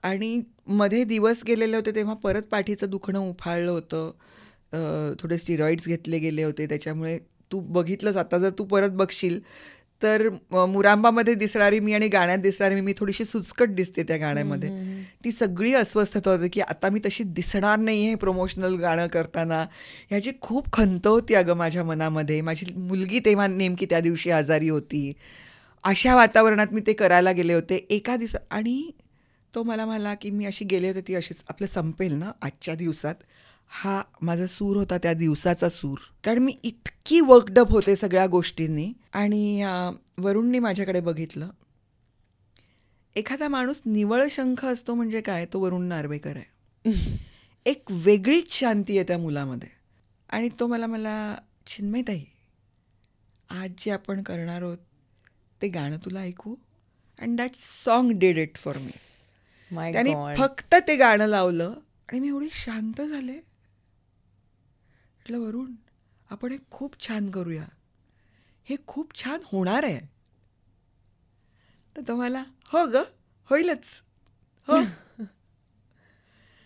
आणि मध्ये दिवस गेलेले होते तेव्हा परत पाठीचं दुखणं उफाळलं होतं. थोडे स्टिरॉइड्स घेतले गेले होते. त्याच्यामुळे तू बघितलंस आता, जर तू परत बघशील तर मुरांबामध्ये दिसणारी मी आणि गाण्यात दिसणारी मी थोडीशी सुचकट दिसते त्या गाण्यामध्ये. ती सगळी अस्वस्थता होती की आता मी तशी दिसणार नाही आहे प्रमोशनल गाणं करताना. ह्याची खूप खंत होती अगं माझ्या मनामध्ये. माझी मुलगी तेव्हा नेमकी त्या दिवशी आजारी होती. अशा वातावरणात मी ते करायला गेले होते एका दिवसात. आणि तो मला म्हणाला की मी अशी गेले होते, ती अशीच आपलं संपेल ना आजच्या दिवसात. हा माझा सूर होता, त्या दिवसाचा सूर. कारण मी इतकी वर्कडअप होते सगळ्या गोष्टींनी. आणि वरुणने माझ्याकडे बघितलं. एखादा माणूस निवळ शंख असतो म्हणजे काय, तो वरुण नार्वेकर आहे. एक वेगळीच शांती आहे त्या मुलामध्ये. आणि तो मला चिन्मयताई, आज जे आपण करणार आहोत ते गाणं तुला ऐकू. And that song did it for me. त्याने फक्त ते गाणं लावलं आणि मी एवढी शांत झाले. म्हटलं वरुण, आपण हे खूप छान करूया, हे खूप छान होणार आहे. तर तो मला हो ग होईलच हो.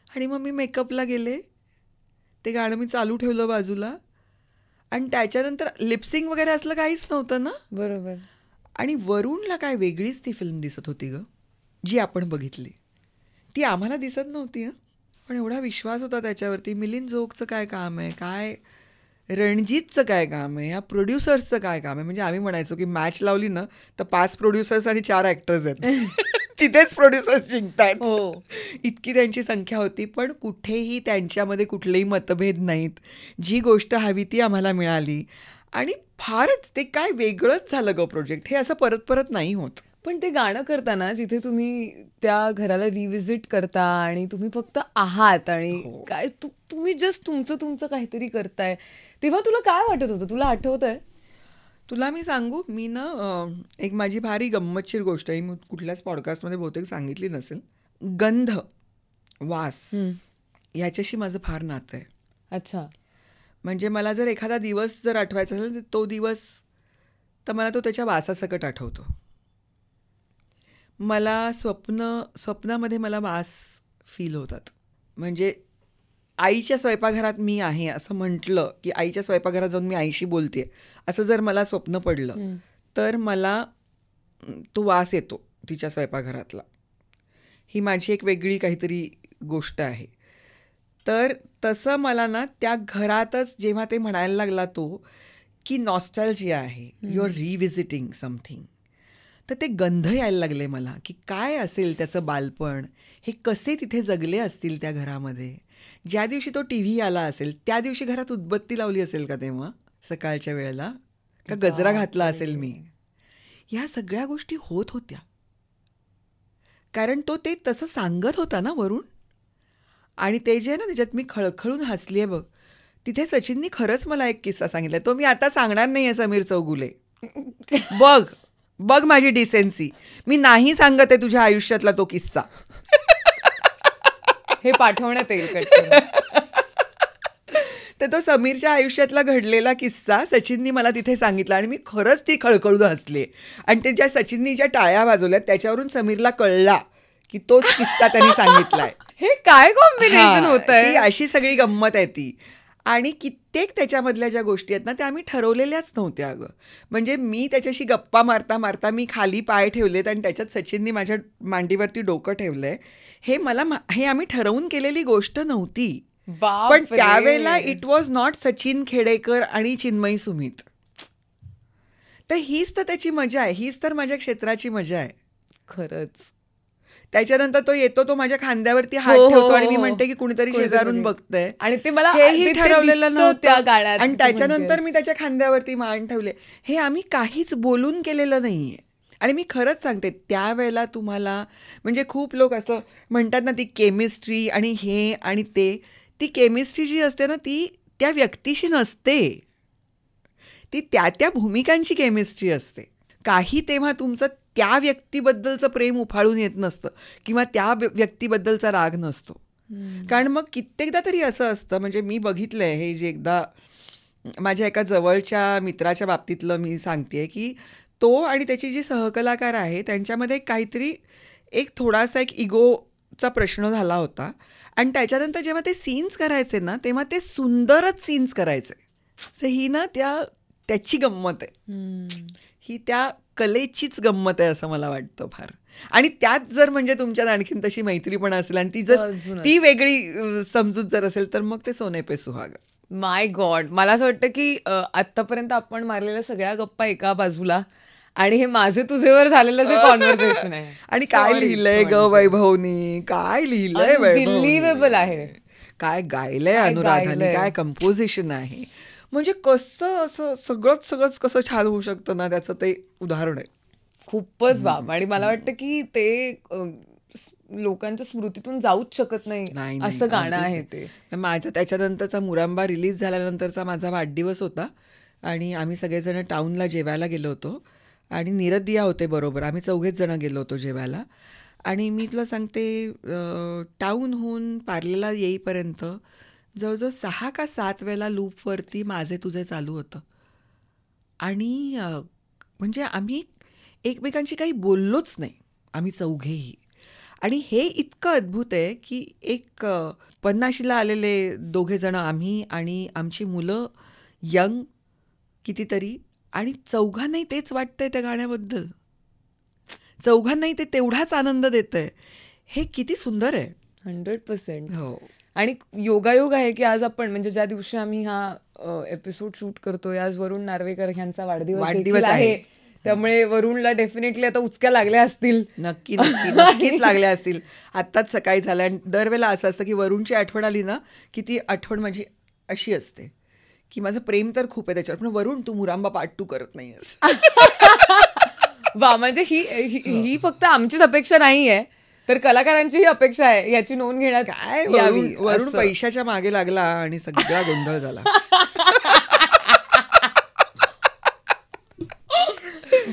आणि मग मी मेकअपला गेले, ते गाणं मी चालू ठेवलं बाजूला. आणि त्याच्यानंतर लिपसिंग वगैरे असलं काहीच नव्हतं ना. बरोबर. आणि वरुणला काय वेगळीच ती फिल्म दिसत होती ग, जी आपण बघितली. ती आम्हाला दिसत नव्हती हं, पण एवढा विश्वास होता त्याच्यावरती. मिलिंद जोगचं काय काम आहे, काय रणजितचं काय काम आहे, या प्रोड्युसर्सचं काय काम आहे. म्हणजे आम्ही म्हणायचो की मॅच लावली ना तर 5 प्रोड्युसर्स आणि 4 ॲक्टर्स आहेत. तिथेच प्रोड्युसर्स जिंकतात. इतकी त्यांची संख्या होती. पण कुठेही त्यांच्यामध्ये कुठलेही मतभेद नाहीत. जी गोष्ट हवी ती आम्हाला मिळाली. आणि फारच ते काय वेगळंच झालं ग प्रोजेक्ट. हे असं परत परत नाही होत. पण ते गाणं करताना जिथे तुम्ही त्या घराला रिव्हिजिट करता आणि तुम्ही फक्त आहात आणि काय तुम्ही जस्ट तुमचं काहीतरी करताय, तेव्हा तुला काय वाटत होतं? तुला आठवतंय? तुला मी सांगू, मी ना एक माझी भारी गंमतशीर गोष्ट आहे, मी कुठल्याच पॉडकास्टमध्ये बहुतेक सांगितली नसेल. गंध, वास याच्याशी माझं फार नातं आहे. अच्छा. म्हणजे मला जर एखादा दिवस जर आठवायचा असेल तर तो दिवस, तर मला तो त्याच्या वासासकट आठवतो. मला स्वप्नामध्ये मला वास फील होतात. म्हणजे आईच्या स्वयंपाकघरात मी आहे असं म्हटलं की आईच्या स्वयंपाकघरात जाऊन मी आईशी बोलते असं जर मला स्वप्न पडलं तर मला तो वास येतो तिच्या स्वयंपाकघरातला. ही माझी एक वेगळी काहीतरी गोष्ट आहे. तर तसं मला ना त्या घरातच जेव्हा ते म्हणायला लागला तो की नॉस्टॅल्जिया आहे, यू आर रिव्हिजिटिंग समथिंग, तर ते गंध यायला लागले मला की काय असेल त्याचं बालपण, हे कसे तिथे जगले असतील त्या घरामध्ये. ज्या दिवशी तो TV आला असेल त्या दिवशी घरात उदबत्ती लावली असेल का तेव्हा सकाळच्या वेळेला, का गजरा घातला असेल मी. ह्या सगळ्या गोष्टी होत होत्या कारण तो ते तसं सांगत होता ना वरुण. आणि ते जे आहे ना त्याच्यात मी खळखळून हसली आहे बघ, तिथे सचिननी खरंच मला एक किस्सा सांगितला. तो मी आता सांगणार नाही आहे समीर चौगुले. बघ माझी डिसेन्सी, मी नाही सांगत आहे तुझ्या आयुष्यातला तो किस्सा. हे पाठवण्यात येईल. तर तो समीरच्या आयुष्यातला घडलेला किस्सा सचिननी मला तिथे सांगितला आणि मी खरंच ती खळखळून हसले. आणि ते ज्या सचिननी ज्या टाळ्या वाजवल्यात त्याच्यावरून समीरला कळला की तोच किस्सा त्यांनी सांगितलाय. हे काय कॉम्बिनेशन होतंय. ती अशी सगळी गंमत आहे ती. आणि कित्येक त्याच्यामधल्या ज्या गोष्टी आहेत ना त्या आम्ही ठरवलेल्याच नव्हत्या अगं. म्हणजे मी त्याच्याशी गप्पा मारता मारता मी खाली पाय ठेवलेत आणि त्याच्यात सचिननी माझ्या मांडीवरती डोकं ठेवलंय. हे आम्ही ठरवून केलेली गोष्ट नव्हती. पण त्यावेळेला it was not Sachin Khedekar आणि चिन्मयी सुमित. तर हीच तर त्याची मजा आहे, हीच तर माझ्या क्षेत्राची मजा आहे. खरंच. त्याच्यानंतर तो येतो, तो माझ्या खांद्यावरती हात ठेवतो आणि मी म्हणते की कुणीतरी शेजारून बघतंय. आणि ते मला हेही ठरवलेलं नव्हतं. गाण्यात. आणि त्याच्यानंतर मी त्याच्या खांद्यावरती मान ठेवले. हे आम्ही काहीच बोलून केलेलं नाहीये. आणि मी खरंच सांगते त्यावेळेला तुम्हाला म्हणजे खूप लोक असं म्हणतात ना ती केमिस्ट्री आणि हे आणि ते, ती केमिस्ट्री जी असते ना ती त्या व्यक्तीशी नसते, ती त्या भूमिकांची केमिस्ट्री असते. काही तेव्हा तुमचं त्या व्यक्तीबद्दलचं प्रेम उफाळून येत नसतं किंवा त्या व्यक्तीबद्दलचा राग नसतो. कारण मग कित्येकदा तरी असं असतं, म्हणजे मी बघितलंय हे, जे एकदा माझ्या एका जवळच्या मित्राच्या बाबतीतलं मी सांगतेय की तो आणि त्याची जी सहकलाकार आहे त्यांच्यामध्ये काहीतरी एक थोडासा एक इगोचा प्रश्न झाला होता. आणि त्याच्यानंतर जेव्हा ते सीन्स करायचे ना तेव्हा ते सुंदरच सीन्स करायचे. ही ना त्याची गंमत आहे, ही त्या कलेचीच गंमत आहे असं मला वाटतं फार. आणि त्यात जर म्हणजे तुमच्यात आणखीन तशी मैत्री पण असेल आणि ती वेगळी समजूत जर असेल तर मग ते सोने पे सुहागा. माय गॉड. मला असं वाटतं की आतापर्यंत आपण मारलेल्या सगळ्या गप्पा एका बाजूला आणि हे माझे तुझेवर झालेलं जे कॉन्व्हर्सेशन आहे. आणि काय लिहिलंय ग वैभवनी, काय लिहिलंय अनबिलिव्हेबल आहे. काय गायलंय अनुराधाने, काय कंपोजिशन आहे. म्हणजे कसं असं सगळंच कसं छान होऊ शकतं ना, त्याचं ते उदाहरण आहे. खूपच बाब. आणि मला वाटतं की ते लोकांच्या स्मृतीतून जाऊच शकत नाही असं गाणं आहे ते. माझा त्याच्यानंतरचा मुरांबा रिलीज झाल्यानंतरचा माझा वाढदिवस होता आणि आम्ही सगळेजण टाऊनला जेवायला गेलो होतो आणि नीरद दिया होते बरोबर. आम्ही 4घेच जण गेलो होतो जेवायला. आणि मी तुला सांगते टाऊनहून पार्लेला येईपर्यंत जवळजवळ 6 का 7 वेळेला लूपवरती माझे तुझे चालू होतं. आणि म्हणजे आम्ही एकमेकांशी काही बोललोच नाही, आम्ही 4घेही. आणि हे इतकं अद्भुत आहे की एक 50शीला आलेले 2घे जण आम्ही आणि आमची मुलं यंग कितीतरी, आणि 4घांनाही तेच वाटतंय त्या गाण्याबद्दल, 4घांनाही ते तेवढाच आनंद देतंय. हे किती सुंदर आहे. 100%. हो. आणि योगायोग आहे की आज आपण म्हणजे ज्या दिवशी आम्ही हा एपिसोड शूट करतोय आज वरुण नार्वेकर यांचा वाढदिवस आहे. त्यामुळे वरुणला डेफिनेटली आता उचक्या लागल्या असतील. नक्कीच लागल्या असतील. आत्ताच सकाळी झालं. आणि दरवेळेला असं असतं की वरुणची आठवण आली ना की ती आठवण माझी अशी असते की माझं प्रेम तर खूप आहे त्याच्यावर, पण वरुण तू मुरांबा पार्ट 2 करत नाहीयेस. वा. म्हणजे ही फक्त आमचीच अपेक्षा नाहीये तर कलाकारांची ही अपेक्षा आहे, याची नोंद घेण्यात काय. वरुण पैशाच्या मागे लागला आणि सगळा गोंधळ झाला.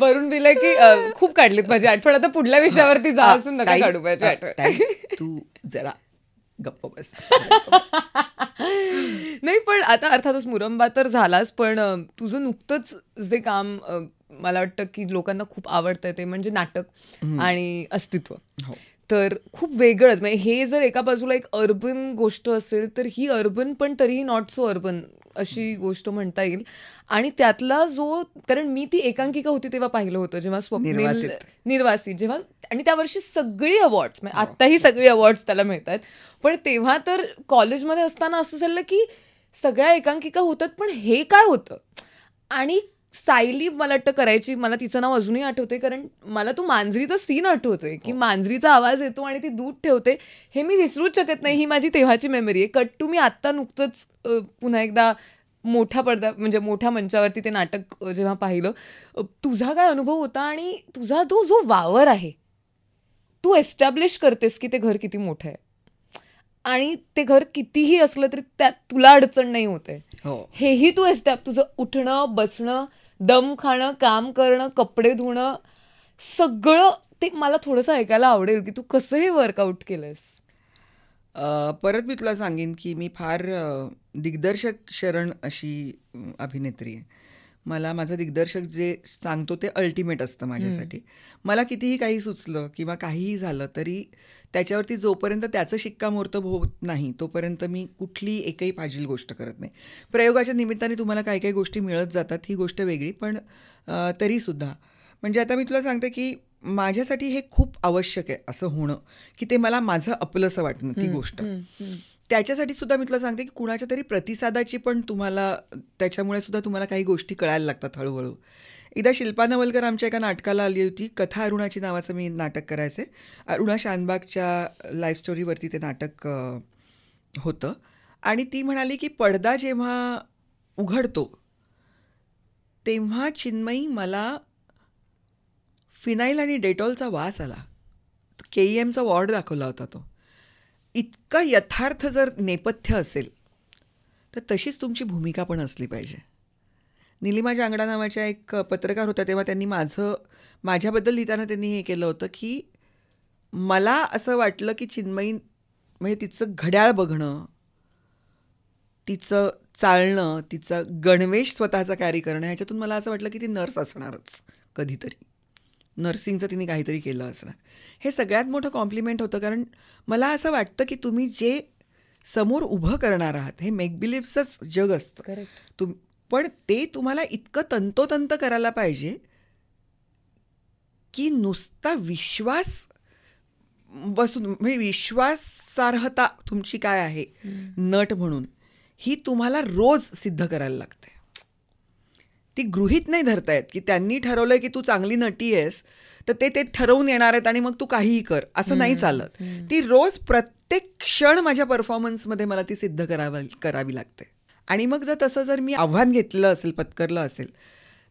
वरुण दिलंय की खूप काढलीत माझी आठवण, आता पुढल्या विषयावरती जा असून नका काढू माझी आठवण. तू जरा गप्प बस. नाही पण आता अर्थातच मुरंबा तर झालाच, पण तुझं नुकतंच जे काम मला वाटतं की लोकांना खूप आवडतं ते म्हणजे नाटक आणि अस्तित्व. तर खूप वेगळंच, म्हणजे हे जर एका बाजूला एक अर्बन गोष्ट असेल तर ही अर्बन पण तरीही नॉट सो अर्बन अशी गोष्ट म्हणता येईल. आणि त्यातला जो, कारण मी ती एकांकिका होती तेव्हा पाहिलं होतं जेव्हा स्वप्नील निर्वासित जेव्हा, आणि त्या वर्षी सगळी अवॉर्ड्स, म्हणजे आत्ताही सगळी अवॉर्ड्स त्याला मिळतात, पण तेव्हा तर कॉलेजमध्ये असताना असं झालं की सगळ्या एकांकिका होतात पण हे काय होतं. आणि सायली मला वाटतं करायची, मला तिचं नाव अजूनही आठवते कारण मला तो मांजरीचा सीन आठवतोय की मांजरीचा आवाज येतो आणि ती दूध ठेवते, हे मी विसरूच शकत नाही. ही माझी तेव्हाची मेमरी आहे. कट टू मी आत्ता नुकतंच पुन्हा एकदा मोठा पडदा म्हणजे मोठ्या मंचावरती ते नाटक जेव्हा पाहिलं, तुझा काय अनुभव होता आणि तुझा तो जो वावर आहे तू एस्टॅब्लिश करतेस की ते घर किती मोठं आहे आणि ते घर कितीही असलं तरी त्यात तुला अडचण नाही होते, हेही तू तुझं उठणं बसणं दम खाणं काम करणं कपडे धुणं सगळं ते मला थोडंसं ऐकायला आवडेल की तू कसं हे वर्कआउट केलंस. परत मी तुला सांगेन की मी फार दिग्दर्शक शरण अशी अभिनेत्री आहे. मला माझा दिग्दर्शक जे सांगतो ते अल्टिमेट असतं माझ्यासाठी. मला कितीही काही सुचलं किंवा काहीही झालं तरी त्याच्यावरती जोपर्यंत त्याचं शिक्कामोर्तब होत नाही तोपर्यंत मी कुठली एकही फाजील गोष्ट करत नाही. प्रयोगाच्या निमित्ताने तुम्हाला काही काही गोष्टी मिळत जातात, ही गोष्ट वेगळी, पण तरीसुद्धा म्हणजे आता मी तुला सांगते की माझ्यासाठी हे खूप आवश्यक आहे असं होणं, की ते मला माझं आपलंसं वाटणं ती गोष्ट. त्याच्यासाठी सुद्धा मी तुला सांगते की कुणाच्या तरी प्रतिसादाची पण तुम्हाला त्याच्यामुळे सुद्धा तुम्हाला काही गोष्टी कळायला लागतात हळूहळू. एकदा शिल्पा नवलकर आमच्या एका नाटकाला आली होती. कथा अरुणाची नावाचं मी नाटक करायचे. अरुणा शानबागच्या लाईफ स्टोरीवरती ते नाटक होतं. आणि ती म्हणाली की पडदा जेव्हा उघडतो तेव्हा चिन्मयी मला फिनाईल आणि डेटॉलचा वास आला. KEMचा वॉर्ड दाखवला होता तो. इतकं यथार्थ जर नेपथ्य असेल तर तशीच तुमची भूमिका पण असली पाहिजे. निलिमा जांगडा नावाच्या एक पत्रकार होत्या, तेव्हा त्यांनी माझ्याबद्दल लिहिताना त्यांनी हे केलं होतं की मला असं वाटलं की चिन्मयी म्हणजे तिचं घड्याळ बघणं, तिचं चालणं, तिचं गणवेश स्वतःचा कॅरी करणं, ह्याच्यातून मला असं वाटलं की ती नर्स असणारच कधीतरी. नर्सिंगचं तिने काहीतरी केलं असणार. हे सगळ्यात मोठं कॉम्प्लिमेंट होतं, कारण मला असं वाटतं की तुम्ही जे समोर उभं करणार आहात हे मेक बिलीव्हचंच जग असतं. पण ते तुम्हाला इतकं तंतोतंत करायला पाहिजे की नुसता विश्वास बसून म्हणजे विश्वासार्हता तुमची काय आहे नट म्हणून ही तुम्हाला रोज सिद्ध करायला लागते. ती गृहीत नाही धरतायत की त्यांनी ठरवलंय की तू चांगली नटी आहेस तर ते ठरवून येणार आहेत आणि मग तू काहीही कर, असं नाही चालत. ती रोज प्रत्येक क्षण माझ्या परफॉर्मन्समध्ये मला ती सिद्ध करावी लागते. आणि मग जर मी आव्हान घेतलं असेल, पत्करलं असेल,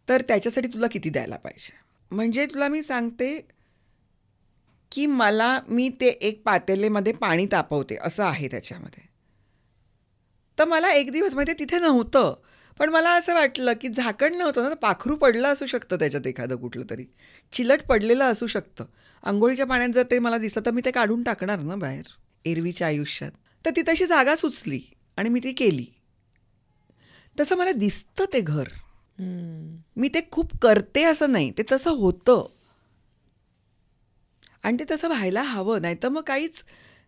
तर त्याच्यासाठी तुला किती द्यायला पाहिजे. म्हणजे तुला मी सांगते की मी ते एक पातेलेमध्ये पाणी तापवते असं आहे त्याच्यामध्ये. तर मला एक दिवस माहिती तिथे नव्हतं, पण मला असं वाटलं की झाकण नव्हतं ना, तर पाखरू पडलं असू शकतं त्याच्यात, एखादं कुठलं तरी चिलट पडलेलं असू शकतं. आंघोळीच्या पाण्यात जर ते मला दिसलं तर मी ते काढून टाकणार ना बाहेर एरवीच्या आयुष्यात. तर ती तशी जागा सुचली आणि मी ती केली. तसं मला दिसतं ते घर. मी ते खूप करते असं नाही, ते तसं होतं आणि ते तसं व्हायला हवं. नाही तर मग काहीच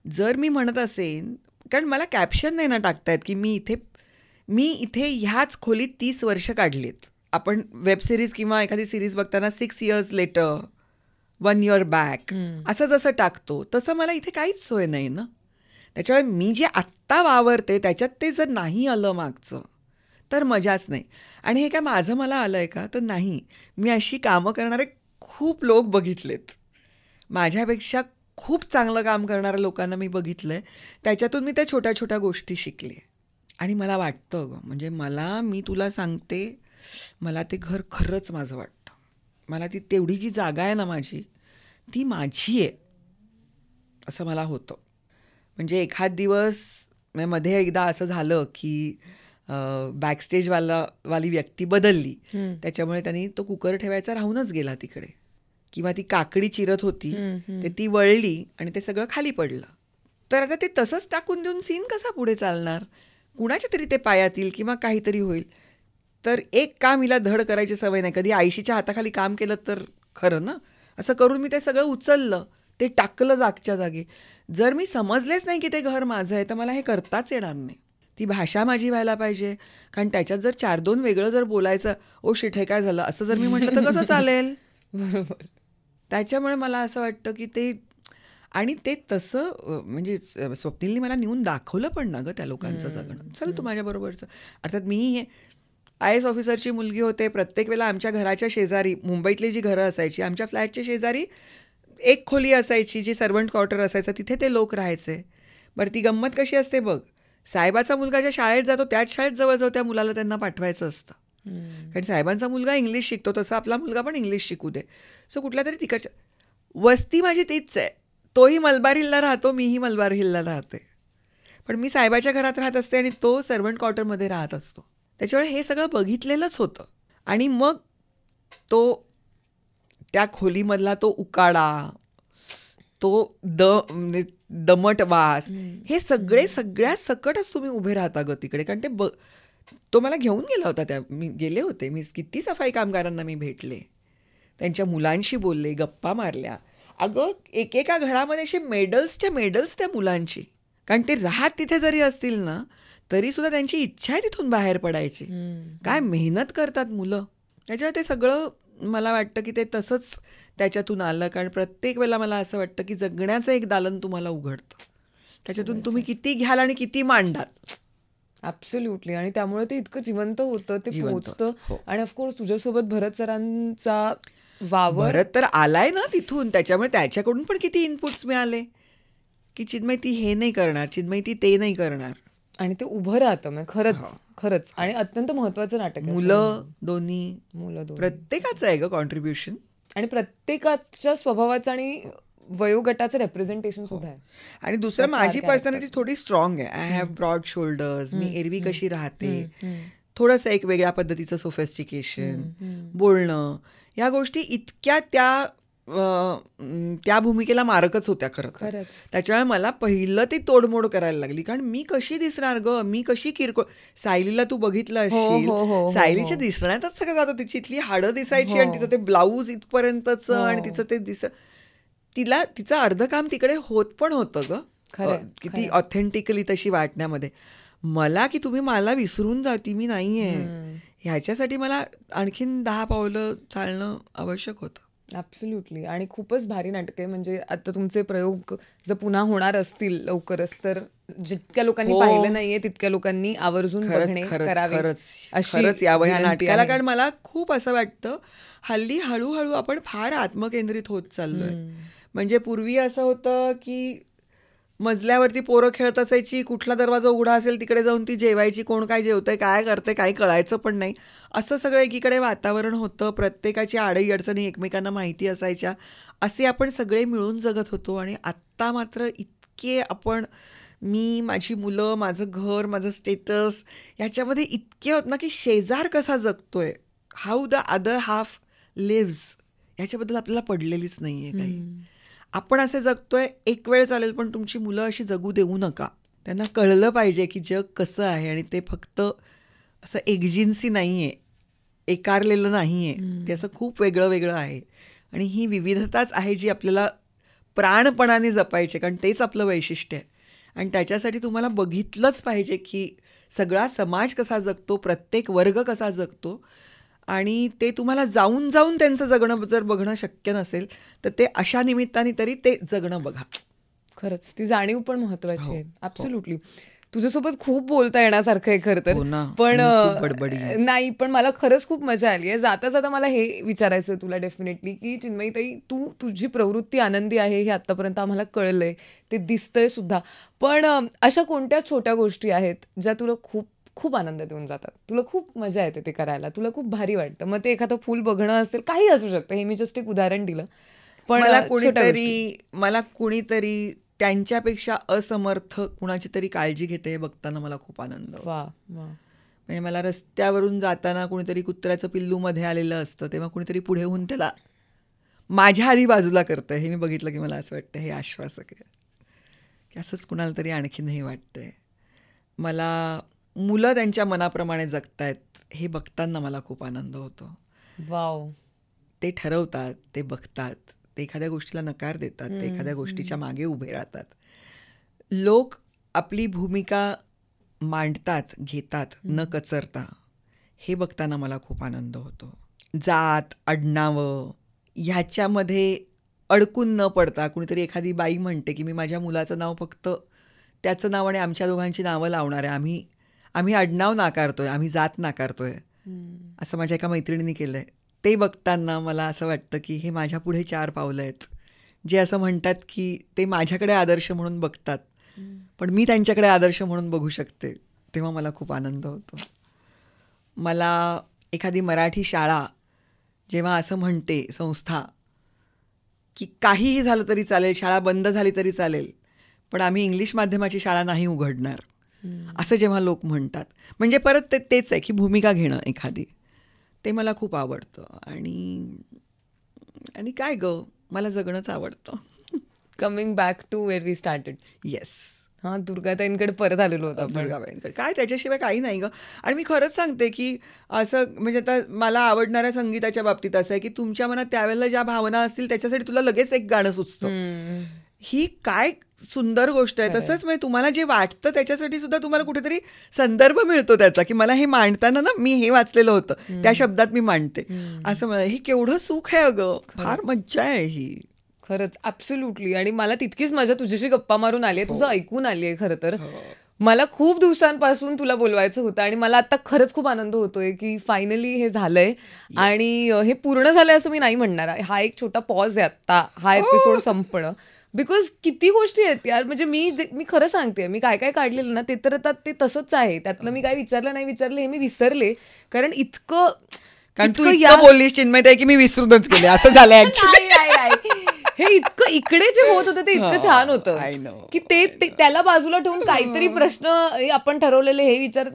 जर मी म्हणत असेन, कारण मला कॅप्शन नाही ना टाकतायत की मी इथे ह्याच खोलीत 30 वर्ष काढलीत. आपण वेब सिरीज किंवा एखादी सिरीज बघताना 6 years later, 1 year back असं जसं टाकतो तसं मला इथे काहीच सोय नाही ना. त्याच्यामुळे मी जे आत्ता वावरते त्याच्यात ते जर नाही आलं मागचं तर मजाच नाही. आणि हे काय माझं मला आलं आहे का, तर नाही. मी अशी कामं करणारे खूप लोक बघितलेत. माझ्यापेक्षा खूप चांगलं काम करणाऱ्या लोकांना मी बघितलं आहे. त्याच्यातून मी त्या छोट्या छोट्या गोष्टी शिकले. आणि मला वाटतं म्हणजे मी तुला सांगते, मला ते घर खरंच माझं वाटतं. मला ती तेवढी जी जागा आहे ना माझी, ती माझी आहे असं मला होतं. म्हणजे एखाद दिवस मध्ये एकदा असं झालं की बॅकस्टेजवाली व्यक्ती बदलली, त्याच्यामुळे त्यांनी तो कुकर ठेवायचा राहूनच गेला तिकडे. किंवा ती काकडी चिरत होती तर ती वळली आणि ते सगळं खाली पडलं. तर आता ते तसंच टाकून देऊन सीन कसा पुढे चालणार. कुणाच्या तरी ते पायात येईल किंवा काहीतरी होईल. तर एक काम हिला धड करायची सवय नाही. कधी आयशीच्या हाताखाली काम केलं तर खरं ना. असं करून मी ते सगळं उचललं, ते टाकलं जागच्या जागी. जर मी समजलेच नाही की ते घर माझं आहे तर मला हे करताच येणार नाही. ती भाषा माझी व्हायला पाहिजे, कारण त्याच्यात जर 4-2 वेगळं जर बोलायचं, ओ शिट हे काय झालं असं जर मी म्हटलं तर कसं चालेल. बरोबर. त्याच्यामुळे मला असं वाटतं की ते, आणि ते तसं म्हणजे स्वप्नीलनी मला नेऊन दाखवलं पण ना गं त्या लोकांचं जगणं. चल तू माझ्याबरोबरचं. अर्थात मी IAS ऑफिसरची मुलगी होते. प्रत्येक वेळेला आमच्या घराच्या शेजारी, मुंबईतली जी घरं असायची, आमच्या फ्लॅटच्या शेजारी एक खोली असायची जी सर्वंट क्वार्टर असायचं, तिथे ते लोक राहायचे. बरं ती गंमत कशी असते बघ, साहेबाचा मुलगा ज्या शाळेत जातो त्याच शाळेत जवळजवळ त्या मुलाला त्यांना पाठवायचं असतं. कारण साहेबांचा मुलगा इंग्लिश शिकतो तसं आपला मुलगा पण इंग्लिश शिकू दे. सो कुठल्या तरी तिकडच्या वस्ती माझी तीच आहे. तोही मलबार हिलला राहतो, मीही मलबार हिलला राहते. पण मी साहेबाच्या घरात राहत असते आणि तो सर्वंट क्वार्टरमध्ये राहत असतो. त्याच्यामुळे हे सगळं बघितलेलंच होतं. आणि मग त्या खोलीमधला तो उकाडा, तो दमट वास, हे सगळ्या सकटच तुम्ही उभे राहता ग तिकडे. कारण तो मला घेऊन गेला होता. मी गेले होते, मी किती सफाई कामगारांना मी भेटले, त्यांच्या मुलांशी बोलले, गप्पा मारल्या. अगं एकेका घरामध्ये असे मेडल्स त्या मुलांची, कारण ते राहत तिथे जरी असतील ना तरी सुद्धा त्यांची इच्छा आहे तिथून बाहेर पडायची. काय मेहनत करतात मुलं. त्याच्यामुळे ते सगळं मला वाटतं की ते तसंच त्याच्यातून आलं. कारण प्रत्येक वेळेला मला असं वाटतं की जगण्याचं एक दालन तुम्हाला उघडतं, त्याच्यातून तुम्ही किती घ्याल आणि किती मांडाल. ऍब्सोल्युटली. आणि त्यामुळे ते इतकं जिवंत होतं, ते पोचतं. हो. आणि ऑफकोर्स तुझ्यासोबत भरत सरांचा वावर. भरत तर आलाय ना तिथून, त्याच्यामुळे त्याच्याकडून पण किती इनपुट्स मिळाले की चिन्मयी ती हे नाही करणार, चिन्मयी ती ते नाही करणार. आणि ते उभं राहतं म्हणजे खरंच. आणि अत्यंत महत्वाचं नाटक आहे. मुलं दोन्ही दोन्ही. प्रत्येकाचं आहे ग कॉन्ट्रीब्युशन. आणि प्रत्येकाच्या स्वभावाचं आणि वयोगटाचं रेप्रेझेंटेशन सुद्धा आहे. आणि दुसरं, माझी पर्सनॅलिटी थोडी स्ट्रॉंग आहे. I have broad shoulders. मी एरवी कशी राहते, थोडंसं एक वेगळ्या पद्धतीचं सोफेस्टिकेशन, बोलणं, या गोष्टी इतक्या त्या भूमिकेला मारकच होत्या खरं. त्याच्यामुळे मला पहिलं ती तोडमोड करायला लागली. कारण मी कशी दिसणार ग, मी कशी किरकोळ. सायलीला तू बघितलं असशील, सायलीच्या दिसण्यातच सगळं जातं. तिची इथली हाडं दिसायची आणि तिचं ते ब्लाऊज इथपर्यंतच आणि तिचं ते तिचं अर्ध काम तिकडे होत पण होतं ग, किती ऑथेंटिकली तशी वाटण्यामध्ये. मला की तुम्ही मला विसरून जाती, मी नाहीये, ह्याच्यासाठी मला आणखीन 10 पावलं चालणं आवश्यक होतं. ऍब्सोल्युटली. आणि खूपच भारी नाटक आहे. म्हणजे आता तुमचे प्रयोग जर पुन्हा होणार असतील लवकरच, तर जितक्या लोकांनी पाहिलं नाहीये तितक्या लोकांनी आवर्जून बघणे करावे खरंच यावं ह्या नाटकाला. कारण मला खूप असं वाटतं हल्ली हळूहळू आपण फार आत्मकेंद्रित होत चाललोय. म्हणजे पूर्वी असं होतं की मजल्यावरती पोरं खेळत असायची, कुठला दरवाजा उघडा असेल तिकडे जाऊन ती जेवायची, कोण काय जेवतंय, काय करतंय, काही कळायचं पण नाही, असं सगळं एकीकडे वातावरण होतं. प्रत्येकाची आडई अडचणी एकमेकांना माहिती असायच्या, असे आपण सगळे मिळून जगत होतो. आणि आत्ता मात्र इतके आपण, मी, माझी मुलं, माझं घर, माझं स्टेटस, याच्यामध्ये इतके होत ना की शेजार कसा जगतोय, how the other half lives, ह्याच्याबद्दल आपल्याला पडलेलीच नाही आहे काही. आपण असे जगतोय, एक वेळ चालेल, पण तुमची मुलं अशी जगू देऊ नका. त्यांना कळलं पाहिजे की जग कसं आहे आणि ते फक्त असं एकजिन्सी नाही आहे, एकारलेलं नाही आहे, ते असं खूप वेगळं वेगळं आहे. आणि ही विविधताच आहे जी आपल्याला प्राणपणाने जपायची, कारण तेच आपलं वैशिष्ट्य आहे. आणि त्याच्यासाठी तुम्हाला बघितलंच पाहिजे की सगळा समाज कसा जगतो, प्रत्येक वर्ग कसा जगतो. आणि ते तुम्हाला जाऊन त्यांचं जगणं जर बघणं शक्य नसेल तर ते अशा निमित्ताने तरी ते जगणं बघा. खरंच ती जाणीव पण महत्वाची आहे. ऍब्सोल्युटली. तुझ्यासोबत खूप बोलता येण्यासारखं आहे खरं तर, पण नाही, पण मला खरंच खूप मजा आली आहे. जाता जाता मला हे विचारायचं तुला डेफिनेटली की चिन्मयीताई, तुझी प्रवृत्ती आनंदी आहे हे आतापर्यंत आम्हाला कळलंय, ते दिसतंय सुद्धा. पण अशा कोणत्या छोट्या गोष्टी आहेत ज्या तुला खूप खूप आनंद देऊन जातात, तुला खूप मजा येते ते करायला, तुला खूप भारी वाटतं? मग ते एखादं फुल बघणं असेल, काही असू शकतं, हे मी जस्ट एक उदाहरण दिलं. पण मला कुणीतरी त्यांच्यापेक्षा असमर्थ कुणाची तरी काळजी घेते हे बघताना मला खूप आनंद होतो. म्हणजे मला रस्त्यावरून जाताना कुणीतरी कुत्र्याचं पिल्लू मध्ये आलेलं असतं, तेव्हा कुणीतरी पुढे होऊन त्याला माझ्या आधी बाजूला करतं, हे मी बघितलं की मला असं वाटतं हे आश्वासक आहे की असंच कुणाला तरी आणखीनही वाटतंय. मला मुलं त्यांच्या मनाप्रमाणे जगतायत हे बघताना मला खूप आनंद होतो. वाव. ते ठरवतात, ते बघतात, ते एखाद्या गोष्टीला नकार देतात, ते एखाद्या गोष्टीच्या मागे उभे राहतात. लोक आपली भूमिका मांडतात, घेतात न कचरता, हे बघताना मला खूप आनंद होतो. जात, आडनावं ह्याच्यामध्ये अडकून न पडता, कुणीतरी एखादी बाई म्हणते की मी माझ्या मुलाचं नाव फक्त त्याचं नाव आणि आमच्या दोघांची नावं लावणार आहे, आम्ही आडनाव नाकारतोय, आम्ही जात नाकारतोय, असं माझ्या एका मैत्रिणीने केलंय. ते बघताना मला असं वाटतं की हे माझ्या पुढे 4 पावलं आहेत, जे असं म्हणतात की ते माझ्याकडे आदर्श म्हणून बघतात, पण मी त्यांच्याकडे आदर्श म्हणून बघू शकते, तेव्हा मला खूप आनंद होतो. मला एखादी मराठी शाळा जेव्हा असं म्हणते, संस्था, की काहीही झालं तरी चालेल, शाळा बंद झाली तरी चालेल, पण आम्ही इंग्लिश माध्यमाची शाळा नाही उघडणार, असं जेव्हा लोक म्हणतात, म्हणजे परत तेच आहे की भूमिका घेणं एखादी, ते मला खूप आवडतं. आणि काय ग, मला जगणंच आवडतं. Coming back to where we started. Yes. हा दुर्गाताईंकडे परत आलेलो होतो आपण. दुर्गाबाईंकडे काय त्याच्याशिवाय काही नाही ग. आणि मी खरंच सांगते की असं म्हणजे आता मला आवडणाऱ्या संगीताच्या बाबतीत असं आहे की तुमच्या मनात त्यावेळेला ज्या भावना असतील त्याच्यासाठी तुला लगेच एक गाणं सुचतं. ही काय सुंदर गोष्ट आहे. तसंच म्हणजे तुम्हाला जे वाटतं त्याच्यासाठी सुद्धा तुम्हाला कुठेतरी संदर्भ मिळतो त्याचा, की मला हे मांडताना ना मी हे वाचलेलं होतं त्या शब्दात मी मांडते असं. मला हे केवढं सुख आहे अगं, फार मज्जा आहे ही. खरंच ऍब्सोल्युटली. आणि मला तितकीच मजा तुझ्याशी गप्पा मारून आली आहे, तुझं ऐकून आली आहे. खरं तर मला खूप दिवसांपासून तुला बोलवायचं होतं आणि मला आता खरंच खूप आनंद होतोय की फायनली हे झालंय. आणि हे पूर्ण झालंय असं मी नाही म्हणणार. हा एक छोटा पॉज आहे आता, हा एपिसोड संपणं. बिकॉज किती गोष्टी आहेत यार. म्हणजे मी खरं सांगते, मी काय काय काढलेलं ना ते तर आता ते तसंच आहे. त्यातलं मी काय विचारलं नाही विचारलं हे मी विसरले. कारण कारण तू इतकं बोललीस चिन्मय की मी विसरूनच गेले असं झालंय. हे इतकं इकडे जे होत होतं ते इतकं छान होतं की ते त्याला बाजूला ठेवून काहीतरी प्रश्न आपण ठरवलेले हे विचार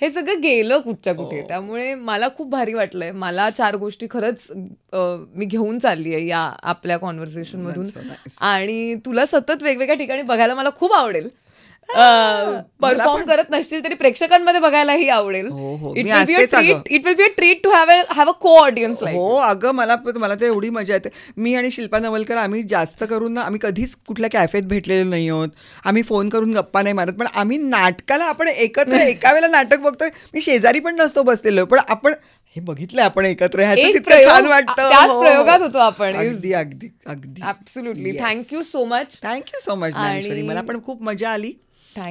हे सगळं गेलं कुठच्या कुठे. त्यामुळे मला खूप भारी वाटलंय. मला 4 गोष्टी खरंच मी घेऊन चालली आहे या आपल्या कॉन्व्हर्सेशन मधून. आणि तुला सतत वेगवेगळ्या ठिकाणी बघायला मला खूप आवडेल. परफॉर्म करत नसतील तरी प्रेक्षकांमध्ये बघायलाही आवडेल. It will be a treat to have a co audience. हो अगं, मला तर एवढी मजा येते. मी आणि शिल्पा नवलकर आम्ही जास्त करून ना आम्ही कधीच कुठल्या कॅफेत भेटलेले नाही आहोत. आम्ही फोन करून गप्पा नाही मारत. पण आम्ही नाटकाला आपण एकत्र एका वेळेला नाटक बघतोय. मी शेजारी पण नसतो बसलेलो, पण आपण हे बघितलं आपण एकत्र. ह्याचं छान वाटतं. त्याच प्रयोगात होतो आपण. अगदी अगदी अगदी absolutely. Thank you so much. Thank you so much Dnyaneshwari. मला पण खूप मजा आली.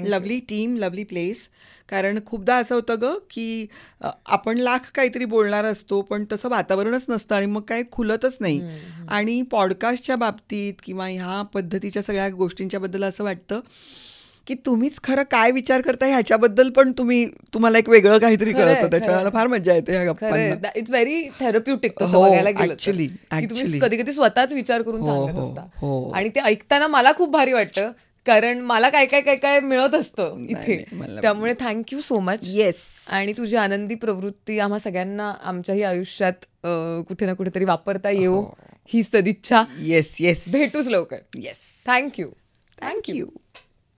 Lovely team, lovely place. कारण खूपदा असं होतं ग की आपण लाख काहीतरी बोलणार असतो पण तसं वातावरणच नसतं आणि मग काय खुलतच नाही. आणि पॉडकास्टच्या बाबतीत किंवा ह्या पद्धतीच्या सगळ्या गोष्टींच्या बद्दल असं वाटतं की तुम्हीच खरं काय विचार करताय ह्याच्याबद्दल पण तुम्हाला एक वेगळं काहीतरी कळतं. त्याच्याला फार मजा येते ह्या गप्पांना. इट्स व्हेरी थेरप्युटिक तसं बघायला गेलं. ऍक्च्युली तुम्ही कधी कधी स्वतःच विचार करून सांगत असता आणि ते ऐकताना मला खूप भारी वाटतं. कारण मला काय काय काय काय मिळत असतं इथे. त्यामुळे थँक्यू सो मच. येस. आणि तुझी आनंदी प्रवृत्ती आम्हा सगळ्यांना आमच्याही आयुष्यात कुठे ना कुठेतरी वापरता येऊ ही सदिच्छा. Yes yes. भेटूच लवकर. येस. थँक्यू. थँक्यू.